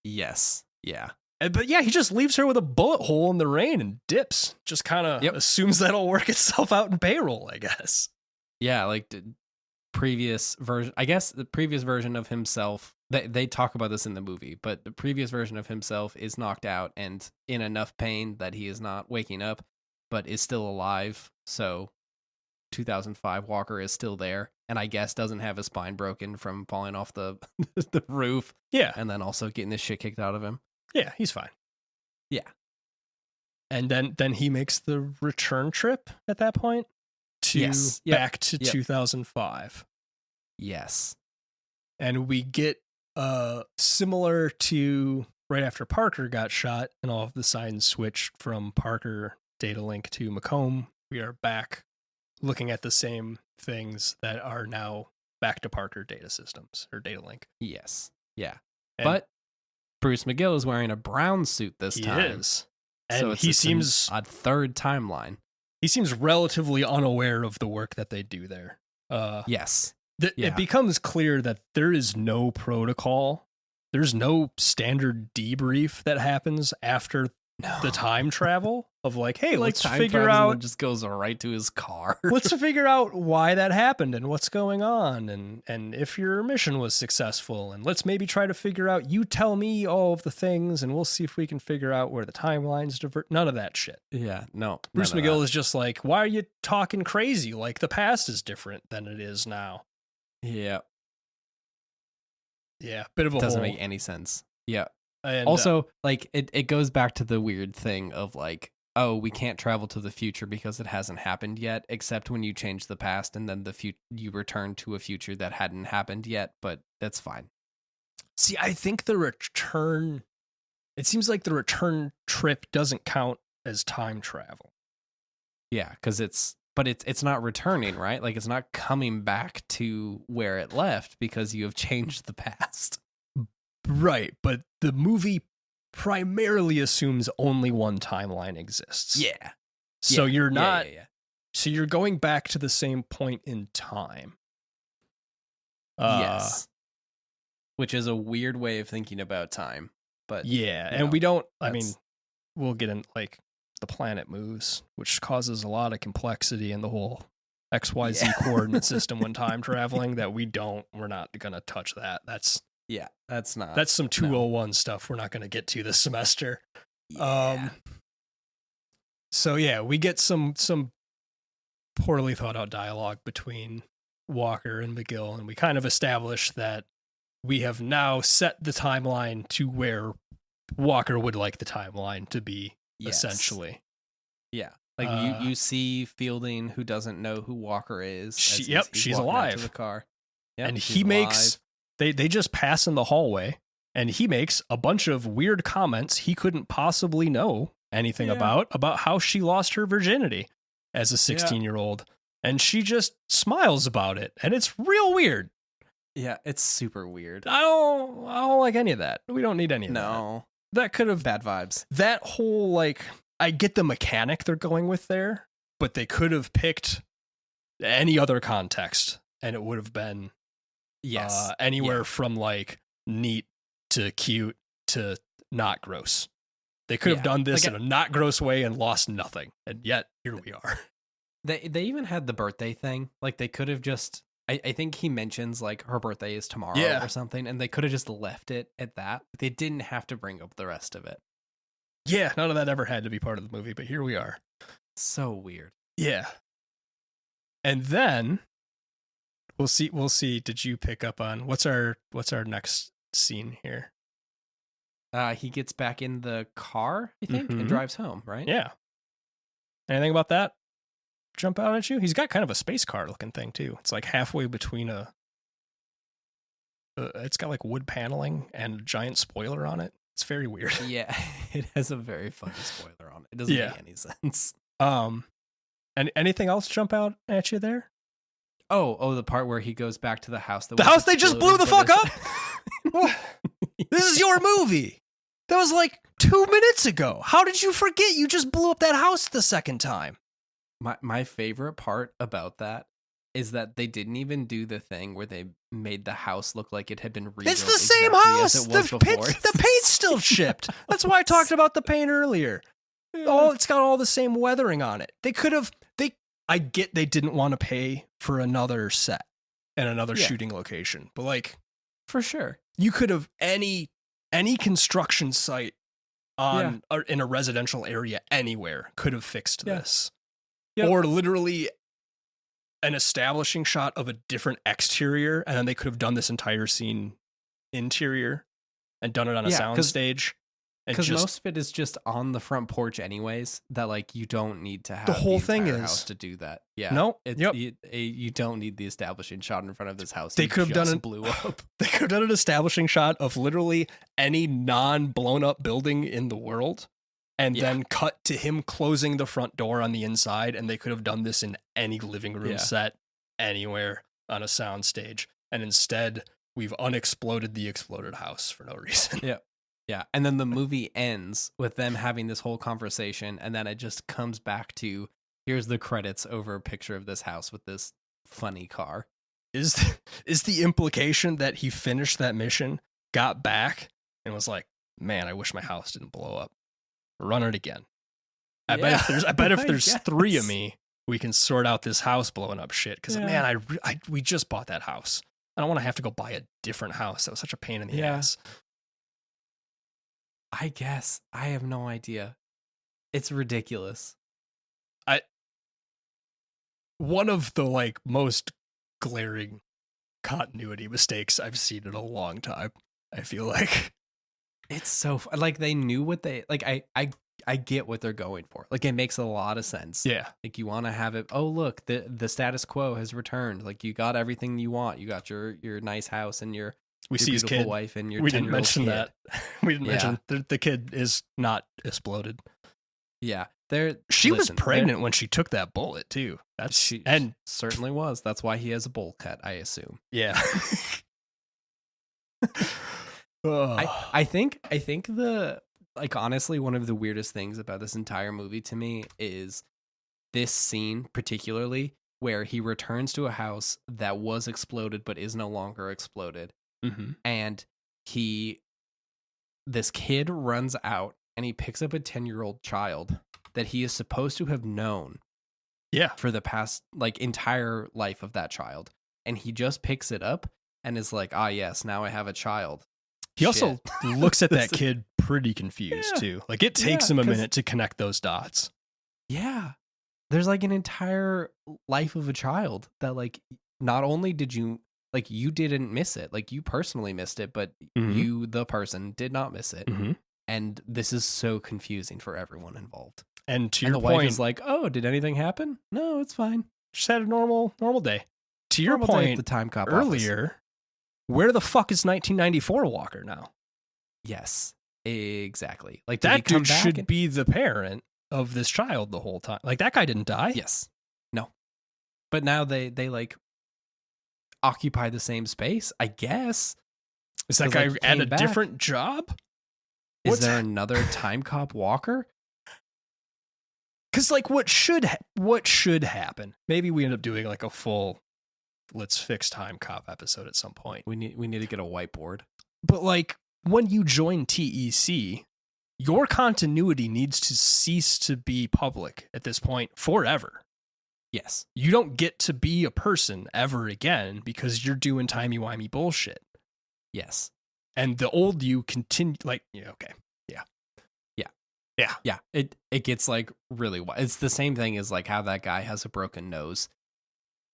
Yes. Yeah. But yeah, he just leaves her with a bullet hole in the rain and dips. Just kind of assumes that'll work itself out in payroll, I guess. Yeah, like the previous version. I guess the previous version of himself, they talk about this in the movie, but the previous version of himself is knocked out and in enough pain that he is not waking up, but is still alive. So 2005 Walker is still there, and I guess doesn't have his spine broken from falling off the the roof. Yeah. And then also getting this shit kicked out of him. Yeah, he's fine. Yeah. And then he makes the return trip at that point to back to 2005. Yes. And we get similar to right after Parker got shot and all of the signs switched from Parker data link to Macomb. We are back looking at the same things that are now back to Parker data systems or data link. Yes. Yeah. And but Bruce McGill is wearing a brown suit this time. He is. And so he seems a third timeline. He seems relatively unaware of the work that they do there. Yes. It becomes clear that there is no protocol. There's no standard debrief that happens after the time travel of like, hey, let's figure out. And just goes right to his car. Let's figure out why that happened and what's going on, and if your mission was successful, and let's maybe try to figure out. You tell me all of the things, and we'll see if we can figure out where the timelines divert. None of that shit. Yeah, no. Bruce McGill is just like, why are you talking crazy? Like the past is different than it is now. Yeah. Yeah, bit of a doesn't hole. make any sense. Yeah. And also, like it goes back to the weird thing of like, oh, we can't travel to the future because it hasn't happened yet, except when you change the past and then you return to a future that hadn't happened yet, but that's fine. See, I think it seems like the return trip doesn't count as time travel. Yeah, because it's not returning, right? Like it's not coming back to where it left because you have changed the past. Right, but the movie primarily assumes only one timeline exists. Yeah. So you're not. Yeah. So you're going back to the same point in time. Yes. Which is a weird way of thinking about time. But yeah, and we don't. I mean, we'll get in like the planet moves, which causes a lot of complexity in the whole XYZ coordinate system when time traveling. That we're not gonna touch that. That's some 201 stuff we're not going to get to this semester. Yeah. So yeah, we get some poorly thought out dialogue between Walker and McGill, and we kind of establish that we have now set the timeline to where Walker would like the timeline to be, essentially. Yeah. Like you see Fielding, who doesn't know who Walker is. She's alive. To the car. Yep, and he makes... They just pass in the hallway, and he makes a bunch of weird comments he couldn't possibly know anything about how she lost her virginity as a 16-year-old. And she just smiles about it, and it's real weird. Yeah, it's super weird. I don't like any of that. We don't need any of that. No. That could have... Bad vibes. That whole, like... I get the mechanic they're going with there, but they could have picked any other context, and it would have been... Yes. Anywhere from like neat to cute to not gross. They could have done this in a not gross way and lost nothing. And yet here we are. They even had the birthday thing. Like they could have just I think he mentions like her birthday is tomorrow or something, and they could have just left it at that. They didn't have to bring up the rest of it. Yeah, none of that ever had to be part of the movie, but here we are. So weird. Yeah. And then We'll see. Did you pick up on what's our next scene here? He gets back in the car, I think, and drives home, right? Yeah. Anything about that jump out at you? He's got kind of a space car looking thing too. It's like halfway between it's got like wood paneling and a giant spoiler on it. It's very weird. Yeah, it has a very funny spoiler on it. It doesn't make any sense. And anything else jump out at you there? Oh, the part where he goes back to the house. The house they just blew the fuck up? This is your movie. That was like 2 minutes ago. How did you forget you just blew up that house the second time? My favorite part about that is that they didn't even do the thing where they made the house look like it had been rebuilt. It's the same exactly house. as it was before. The paint's still chipped. That's why I talked about the paint earlier. Oh, it's got all the same weathering on it. They could have. I get they didn't want to pay for another set and another shooting location, but like, for sure, you could have any construction site on or in a residential area anywhere could have fixed this, or literally an establishing shot of a different exterior, and then they could have done this entire scene interior and done it on a sound stage. Because most of it is just on the front porch anyways, that like you don't need to have the whole thing house to do that. Yeah. No. You don't need the establishing shot in front of this house. They could have done it. Blew up. They could have done an establishing shot of literally any non-blown up building in the world, and then cut to him closing the front door on the inside, and they could have done this in any living room set anywhere on a sound stage. And instead, we've unexploded the exploded house for no reason. Yeah, and then the movie ends with them having this whole conversation, and then it just comes back to, here's the credits over a picture of this house with this funny car. Is the implication that he finished that mission, got back, and was like, man, I wish my house didn't blow up. Run it again. I bet if there's 3 of me, we can sort out this house blowing up shit. Because man, we just bought that house. I don't want to have to go buy a different house. That was such a pain in the ass. I guess. I have no idea. It's ridiculous. One of the like most glaring continuity mistakes I've seen in a long time. I feel like it's so like they knew what they like. I get what they're going for. Like it makes a lot of sense. Yeah. Like you want to have it. Oh look, the status quo has returned. Like you got everything you want. You got your nice house and your see his kid. Wife and your we didn't mention kid. that. We didn't mention the kid is not exploded. Yeah, she was pregnant when she took that bullet too. She certainly was. That's why he has a bowl cut, I assume. Yeah. I think the like honestly one of the weirdest things about this entire movie to me is this scene particularly where he returns to a house that was exploded but is no longer exploded. Mm-hmm. And this kid runs out and he picks up a 10-year-old child that he is supposed to have known for the past like entire life of that child. And he just picks it up and is like, yes, now I have a child. He also looks at that kid pretty confused too. Like it takes him a minute to connect those dots. Yeah. There's like an entire life of a child that like, not only did you, like you didn't miss it, like you personally missed it, but you, the person, did not miss it. Mm-hmm. And this is so confusing for everyone involved. And to your the point, wife is like, "Oh, did anything happen? No, it's fine. Just had a normal day." To your point, the Timecop earlier, office. Where the fuck is 1994 Walker now? Yes, exactly. Like that dude should be the parent of this child the whole time. Like that guy didn't die. Yes, no, but now they like occupy the same space. I guess. Is that guy at a different job? Is there another Timecop Walker? Because like what should happen? Maybe we end up doing like a full let's fix Timecop episode at some point. We need to get a whiteboard. But like when you join TEC, your continuity needs to cease to be public at this point forever. Yes. You don't get to be a person ever again because you're doing timey-wimey bullshit. Yes. And the old you continue like Yeah, it gets like really wild. It's the same thing as like how that guy has a broken nose.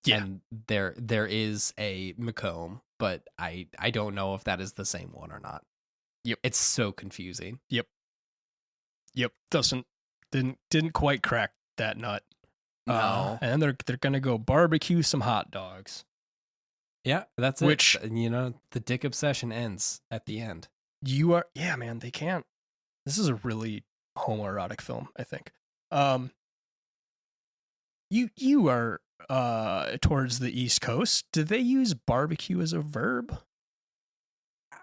Yeah. And there is a Macomb, but I don't know if that is the same one or not. Yep. It's so confusing. Yep. Didn't quite crack that nut. No. And they're gonna go barbecue some hot dogs. Yeah, that's it. Which, the dick obsession ends at the end. Man, they can't. This is a really homoerotic film, I think. You are towards the East Coast. Do they use barbecue as a verb?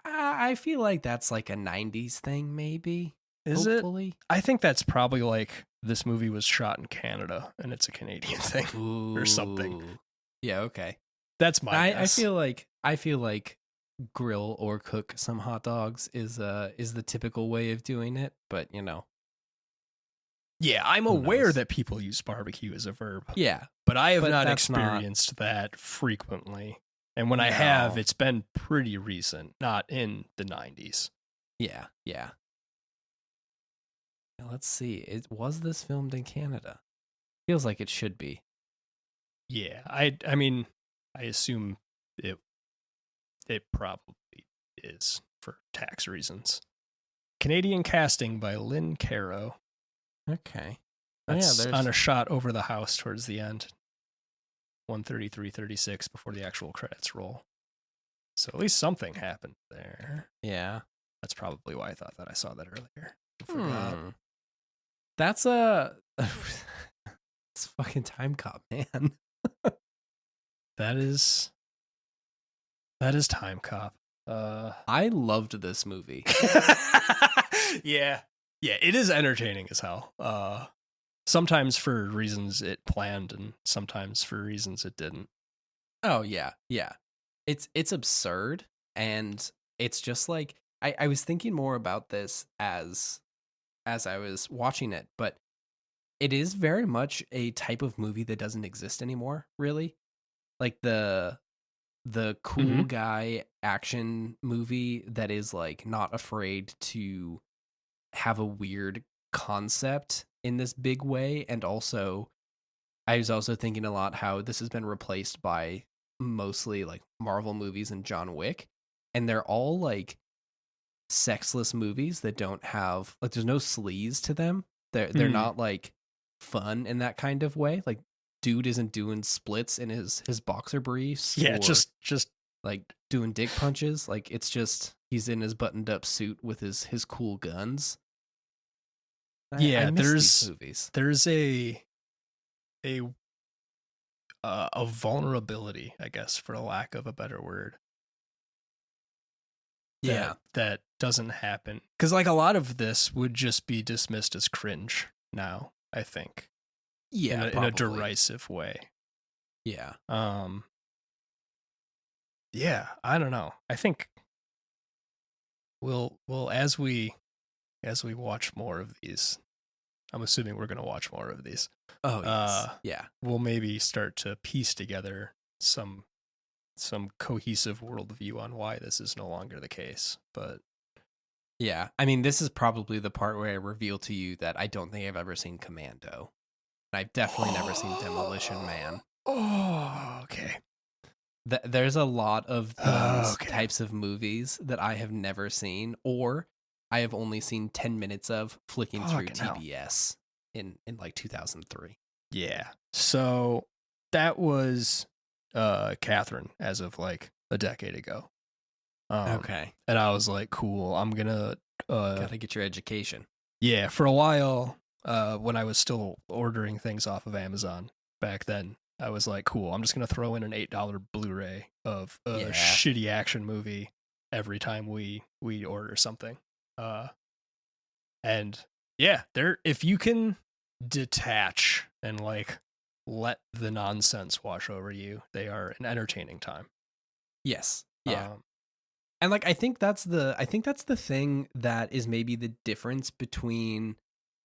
I feel like that's like a 90s thing, maybe. Is it? Hopefully. I think that's probably like this movie was shot in Canada and it's a Canadian thing or something. Ooh. Yeah, okay. That's my I guess. feel like grill or cook some hot dogs is the typical way of doing it, but Yeah, I'm who aware knows? that people use barbecue as a verb, Yeah, but I have but not that's not experienced that frequently. And when I have, no. it's been pretty recent, not in the 90s. Yeah, yeah. Now, let's see. Was this filmed in Canada? Feels like it should be. Yeah, I mean, I assume it probably is for tax reasons. Canadian casting by Lynn Caro. Okay. That's there's on a shot over the house towards the end. 1:33:36 before the actual credits roll. So at least something happened there. yeah. That's probably why I thought that I saw that earlier. I forgot. That's a it's fucking Timecop, man. That is Timecop. I loved this movie. Yeah. Yeah, it is entertaining as hell. Sometimes for reasons it planned and sometimes for reasons it didn't. Oh yeah, yeah. It's absurd, and it's just like I was thinking more about this as I was watching it, but it is very much a type of movie that doesn't exist anymore, really. Like the cool Mhm. guy action movie that is like not afraid to have a weird concept in this big way. And also I was also thinking a lot how this has been replaced by mostly like Marvel movies and John Wick, and they're all like sexless movies that don't have like there's no sleaze to them. They're Hmm. not like fun in that kind of way. Like dude isn't doing splits in his boxer briefs Yeah, or just like doing dick punches. Like it's just he's in his buttoned up suit with his cool guns. I yeah, miss these movies. there's a a vulnerability, I guess, for lack of a better word, Yeah. that doesn't happen. Because like a lot of this would just be dismissed as cringe now, I think, Yeah, in a probably. derisive way. Yeah. Um, yeah, I don't know. I think we'll as we watch more of these, I'm assuming we're gonna watch more of these. Oh yes. Yeah. We'll maybe start to piece together some cohesive worldview on why this is no longer the case. But Yeah. I mean, this is probably the part where I reveal to you that I don't think I've ever seen Commando. And I've definitely never seen Demolition Man. Oh, okay. There's a lot of these Okay. types of movies that I have never seen, or I have only seen 10 minutes of flicking through Fucking hell. TBS in like 2003. Yeah. So that was Catherine as of like a decade ago. Okay. And I was like, cool, I'm gonna Gotta get your education. yeah, for a while, when I was still ordering things off of Amazon back then, I was like, cool, I'm just gonna throw in an $8 Blu-ray of a Yeah. shitty action movie every time we order something. And yeah, there if you can detach and like let the nonsense wash over you, they are an entertaining time. Yes. Yeah. Um, And like I think that's the thing that is maybe the difference between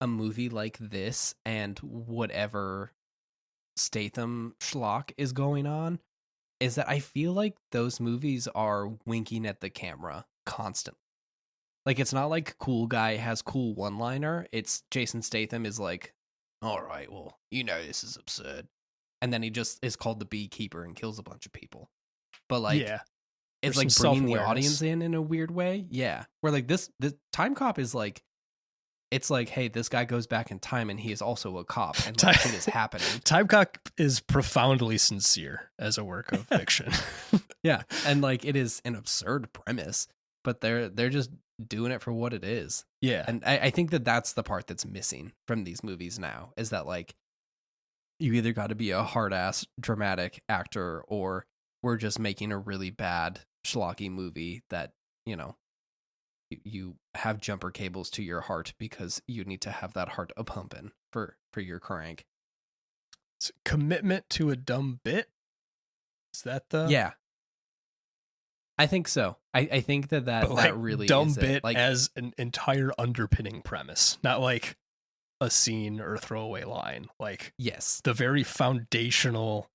a movie like this and whatever Statham schlock is going on is that I feel like those movies are winking at the camera constantly. Like it's not like cool guy has cool one-liner. It's Jason Statham is like, "All right, well, this is absurd." And then he just is called the beekeeper and kills a bunch of people. But like yeah, it's there's like some bringing the self-awareness. audience in a weird way. Yeah. Where like this Time Cop is like it's like, hey, this guy goes back in time and he is also a cop and like shit is happening. Timecop is profoundly sincere as a work of fiction. Yeah. And like it is an absurd premise, but they're just doing it for what it is. Yeah. And I think that that's the part that's missing from these movies now is that like you either got to be a hard ass dramatic actor, or we're just making a really bad schlocky movie that, you know, you have jumper cables to your heart because you need to have that heart a pumping for your crank. It's commitment to a dumb bit. Is that the Yeah, I think so. I think that but like really dumb is bit it. Like, as an entire underpinning premise, not like a scene or throwaway line. Like yes, the very foundational,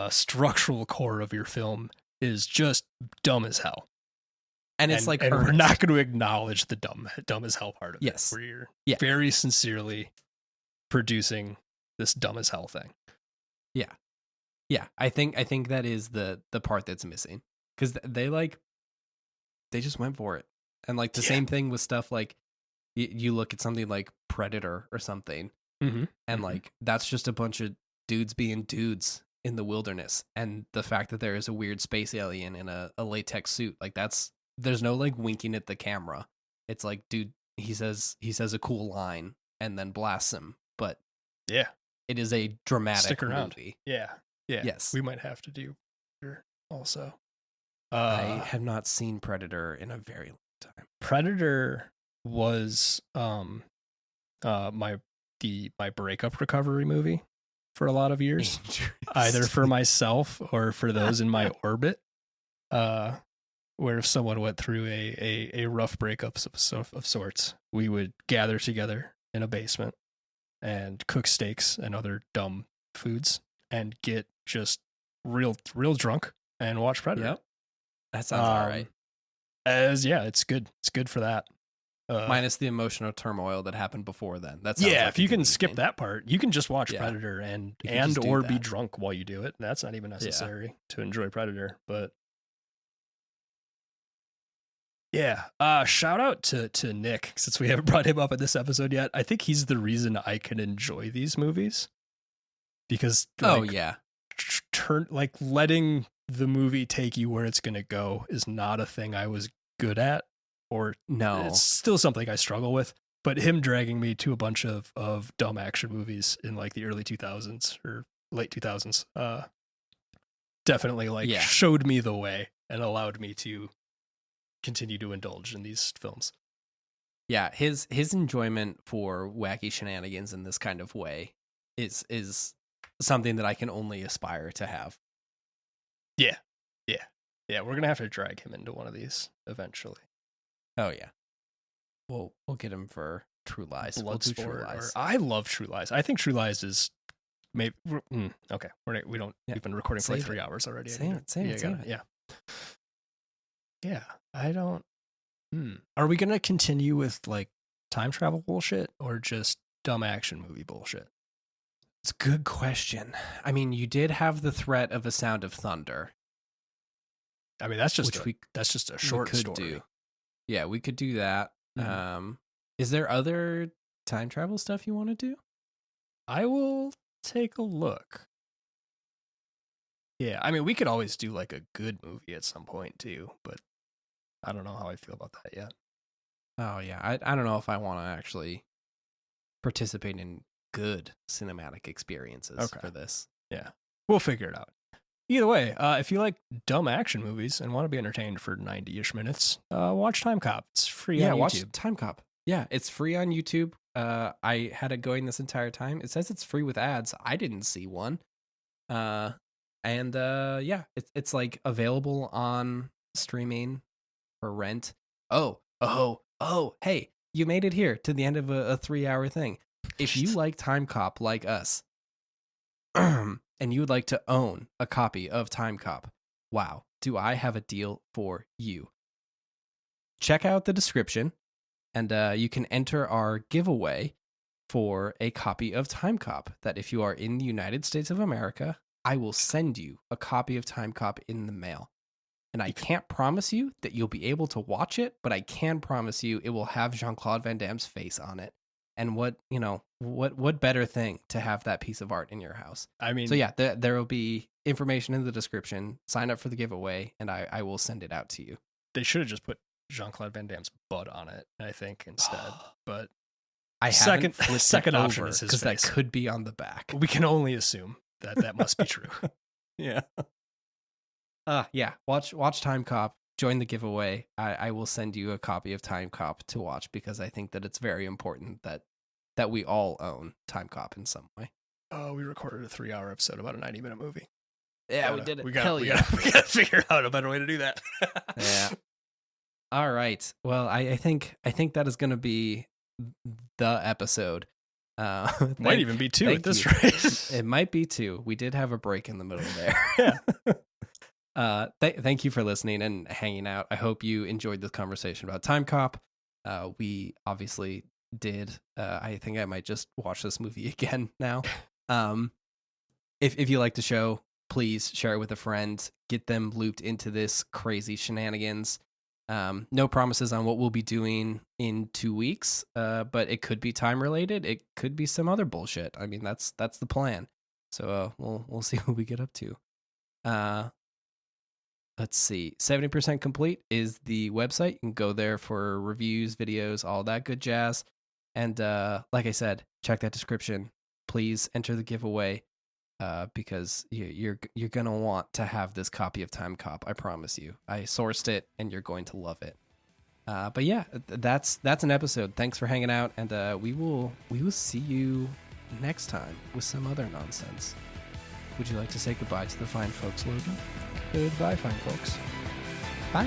structural core of your film is just dumb as hell. and it's like and we're earnest. not going to acknowledge the dumb as hell part of Yes. it. Where you're Yeah. very sincerely producing this dumb as hell thing. Yeah, I think that is the part that's missing, because they just went for it. And like the Yeah. same thing with stuff like you look at something like Predator or something, Mm-hmm. and like that's just a bunch of dudes being dudes in the wilderness, and the fact that there is a weird space alien in a latex suit, like there's no like winking at the camera. It's like, dude, he says a cool line and then blasts him, but Yeah. it is a dramatic Stick around. movie. Yeah. Yes. We might have to do Predator also. I have not seen Predator in a very long time. Predator was my breakup recovery movie for a lot of years, either for myself or for those in my orbit. Where if someone went through a rough breakup of sorts, we would gather together in a basement and cook steaks and other dumb foods and get just real drunk and watch Predator. Yep. That sounds all right. It's good. It's good for that. Minus the emotional turmoil that happened before then. That's if you can skip that part, you can just watch Yeah. Predator and just do or be that. drunk while you do it. That's not even necessary to enjoy Predator. But yeah, shout out to Nick, since we haven't brought him up in this episode yet. I think he's the reason I can enjoy these movies, because letting the movie take you where it's gonna go is not a thing I was good at, or No. it's still something I struggle with. But him dragging me to a bunch of dumb action movies in like the early 2000s or late 2000s, definitely showed me the way and allowed me to continue to indulge in these films. Yeah, his enjoyment for wacky shenanigans in this kind of way is something that I can only aspire to have. Yeah, we're gonna have to drag him into one of these eventually. Oh yeah. We'll get him for True Lies. Bloodsport. True Lies. I love True Lies. I think True Lies is maybe okay. We don't. Yeah. We've been recording for like Save 3 it. hours already. Save it. Yeah. I don't. Are we gonna continue with like time travel bullshit or just dumb action movie bullshit? It's a good question. I mean, you did have the threat of A Sound of Thunder. I mean, that's just which a short could story. do. Yeah, we could do that. Mhm. Is there other time travel stuff you want to do? I will take a look. Yeah, I mean, we could always do like a good movie at some point too, but I don't know how I feel about that yet. Oh yeah, I don't know if I want to actually participate in good cinematic experiences for this. Yeah, we'll figure it out. Either way, if you like dumb action movies and want to be entertained for 90-ish minutes, watch Timecop. It's free on YouTube. Watch Timecop. Yeah, it's free on YouTube. I had it going this entire time. It says it's free with ads. I didn't see one. It's like available on streaming for rent. Oh, hey, you made it here to the end of a 3-hour thing. If you like Timecop like us, and you would like to own a copy of Timecop, wow, do I have a deal for you. Check out the description, and you can enter our giveaway for a copy of Timecop, that if you are in the United States of America, I will send you a copy of Timecop in the mail. And I can't promise you that you'll be able to watch it, but I can promise you it will have Jean-Claude Van Damme's face on it. And what better thing to have that piece of art in your house? I mean, so yeah, there will be information in the description. Sign up for the giveaway, and I will send it out to you. They should have just put Jean-Claude Van Damme's butt on it, I think, instead. But I Second- haven't flipped second it option over is his because that face. could be on the back. We can only assume that must be true. Yeah. Yeah. Watch Timecop. Join the giveaway. I will send you a copy of Timecop to watch because I think that it's very important that we all own Timecop in some way. Oh, we recorded a 3-hour episode about a 90-minute movie. Yeah, we did it. We Hell gotta figure out a better way to do that. Yeah. All right. Well, I think that is going to be the episode. Might even be 2 at this you. rate. It might be 2. We did have a break in the middle there. Yeah. Thank you for listening and hanging out. I hope you enjoyed this conversation about Timecop. We obviously did. I think I might just watch this movie again now. If you like the show, please share it with a friend. Get them looped into this crazy shenanigans. No promises on what we'll be doing in 2 weeks, but it could be time related. It could be some other bullshit. I mean, that's the plan. So we'll see what we get up to. Let's see. 70% complete is the website. You can go there for reviews, videos, all that good jazz. And like I said, check that description. Please enter the giveaway because you're gonna want to have this copy of Timecop. I promise you. I sourced it, and you're going to love it. But yeah, that's an episode. Thanks for hanging out, and we will see you next time with some other nonsense. Would you like to say goodbye to the fine folks, Logan? Goodbye, fine folks. Bye.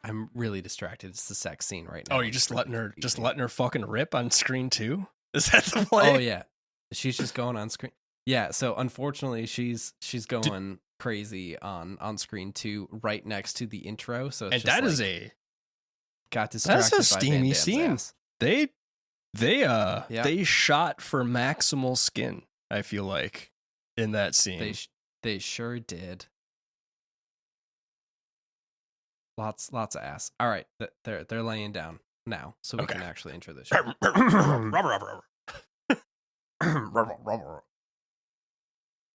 I'm really distracted. It's the sex scene right now. Oh, you're just letting her fucking rip on screen too? Is that the play? Oh yeah, she's just going on screen. Yeah, so unfortunately, she's going crazy on screen too, right next to the intro. So it's and just that like, is a got distracted. That's a by steamy Van Damme's scene. ass. They shot for maximal skin. I feel like in that scene, they sure did. Lots of ass. All right, they're laying down now, so we can actually enter the show.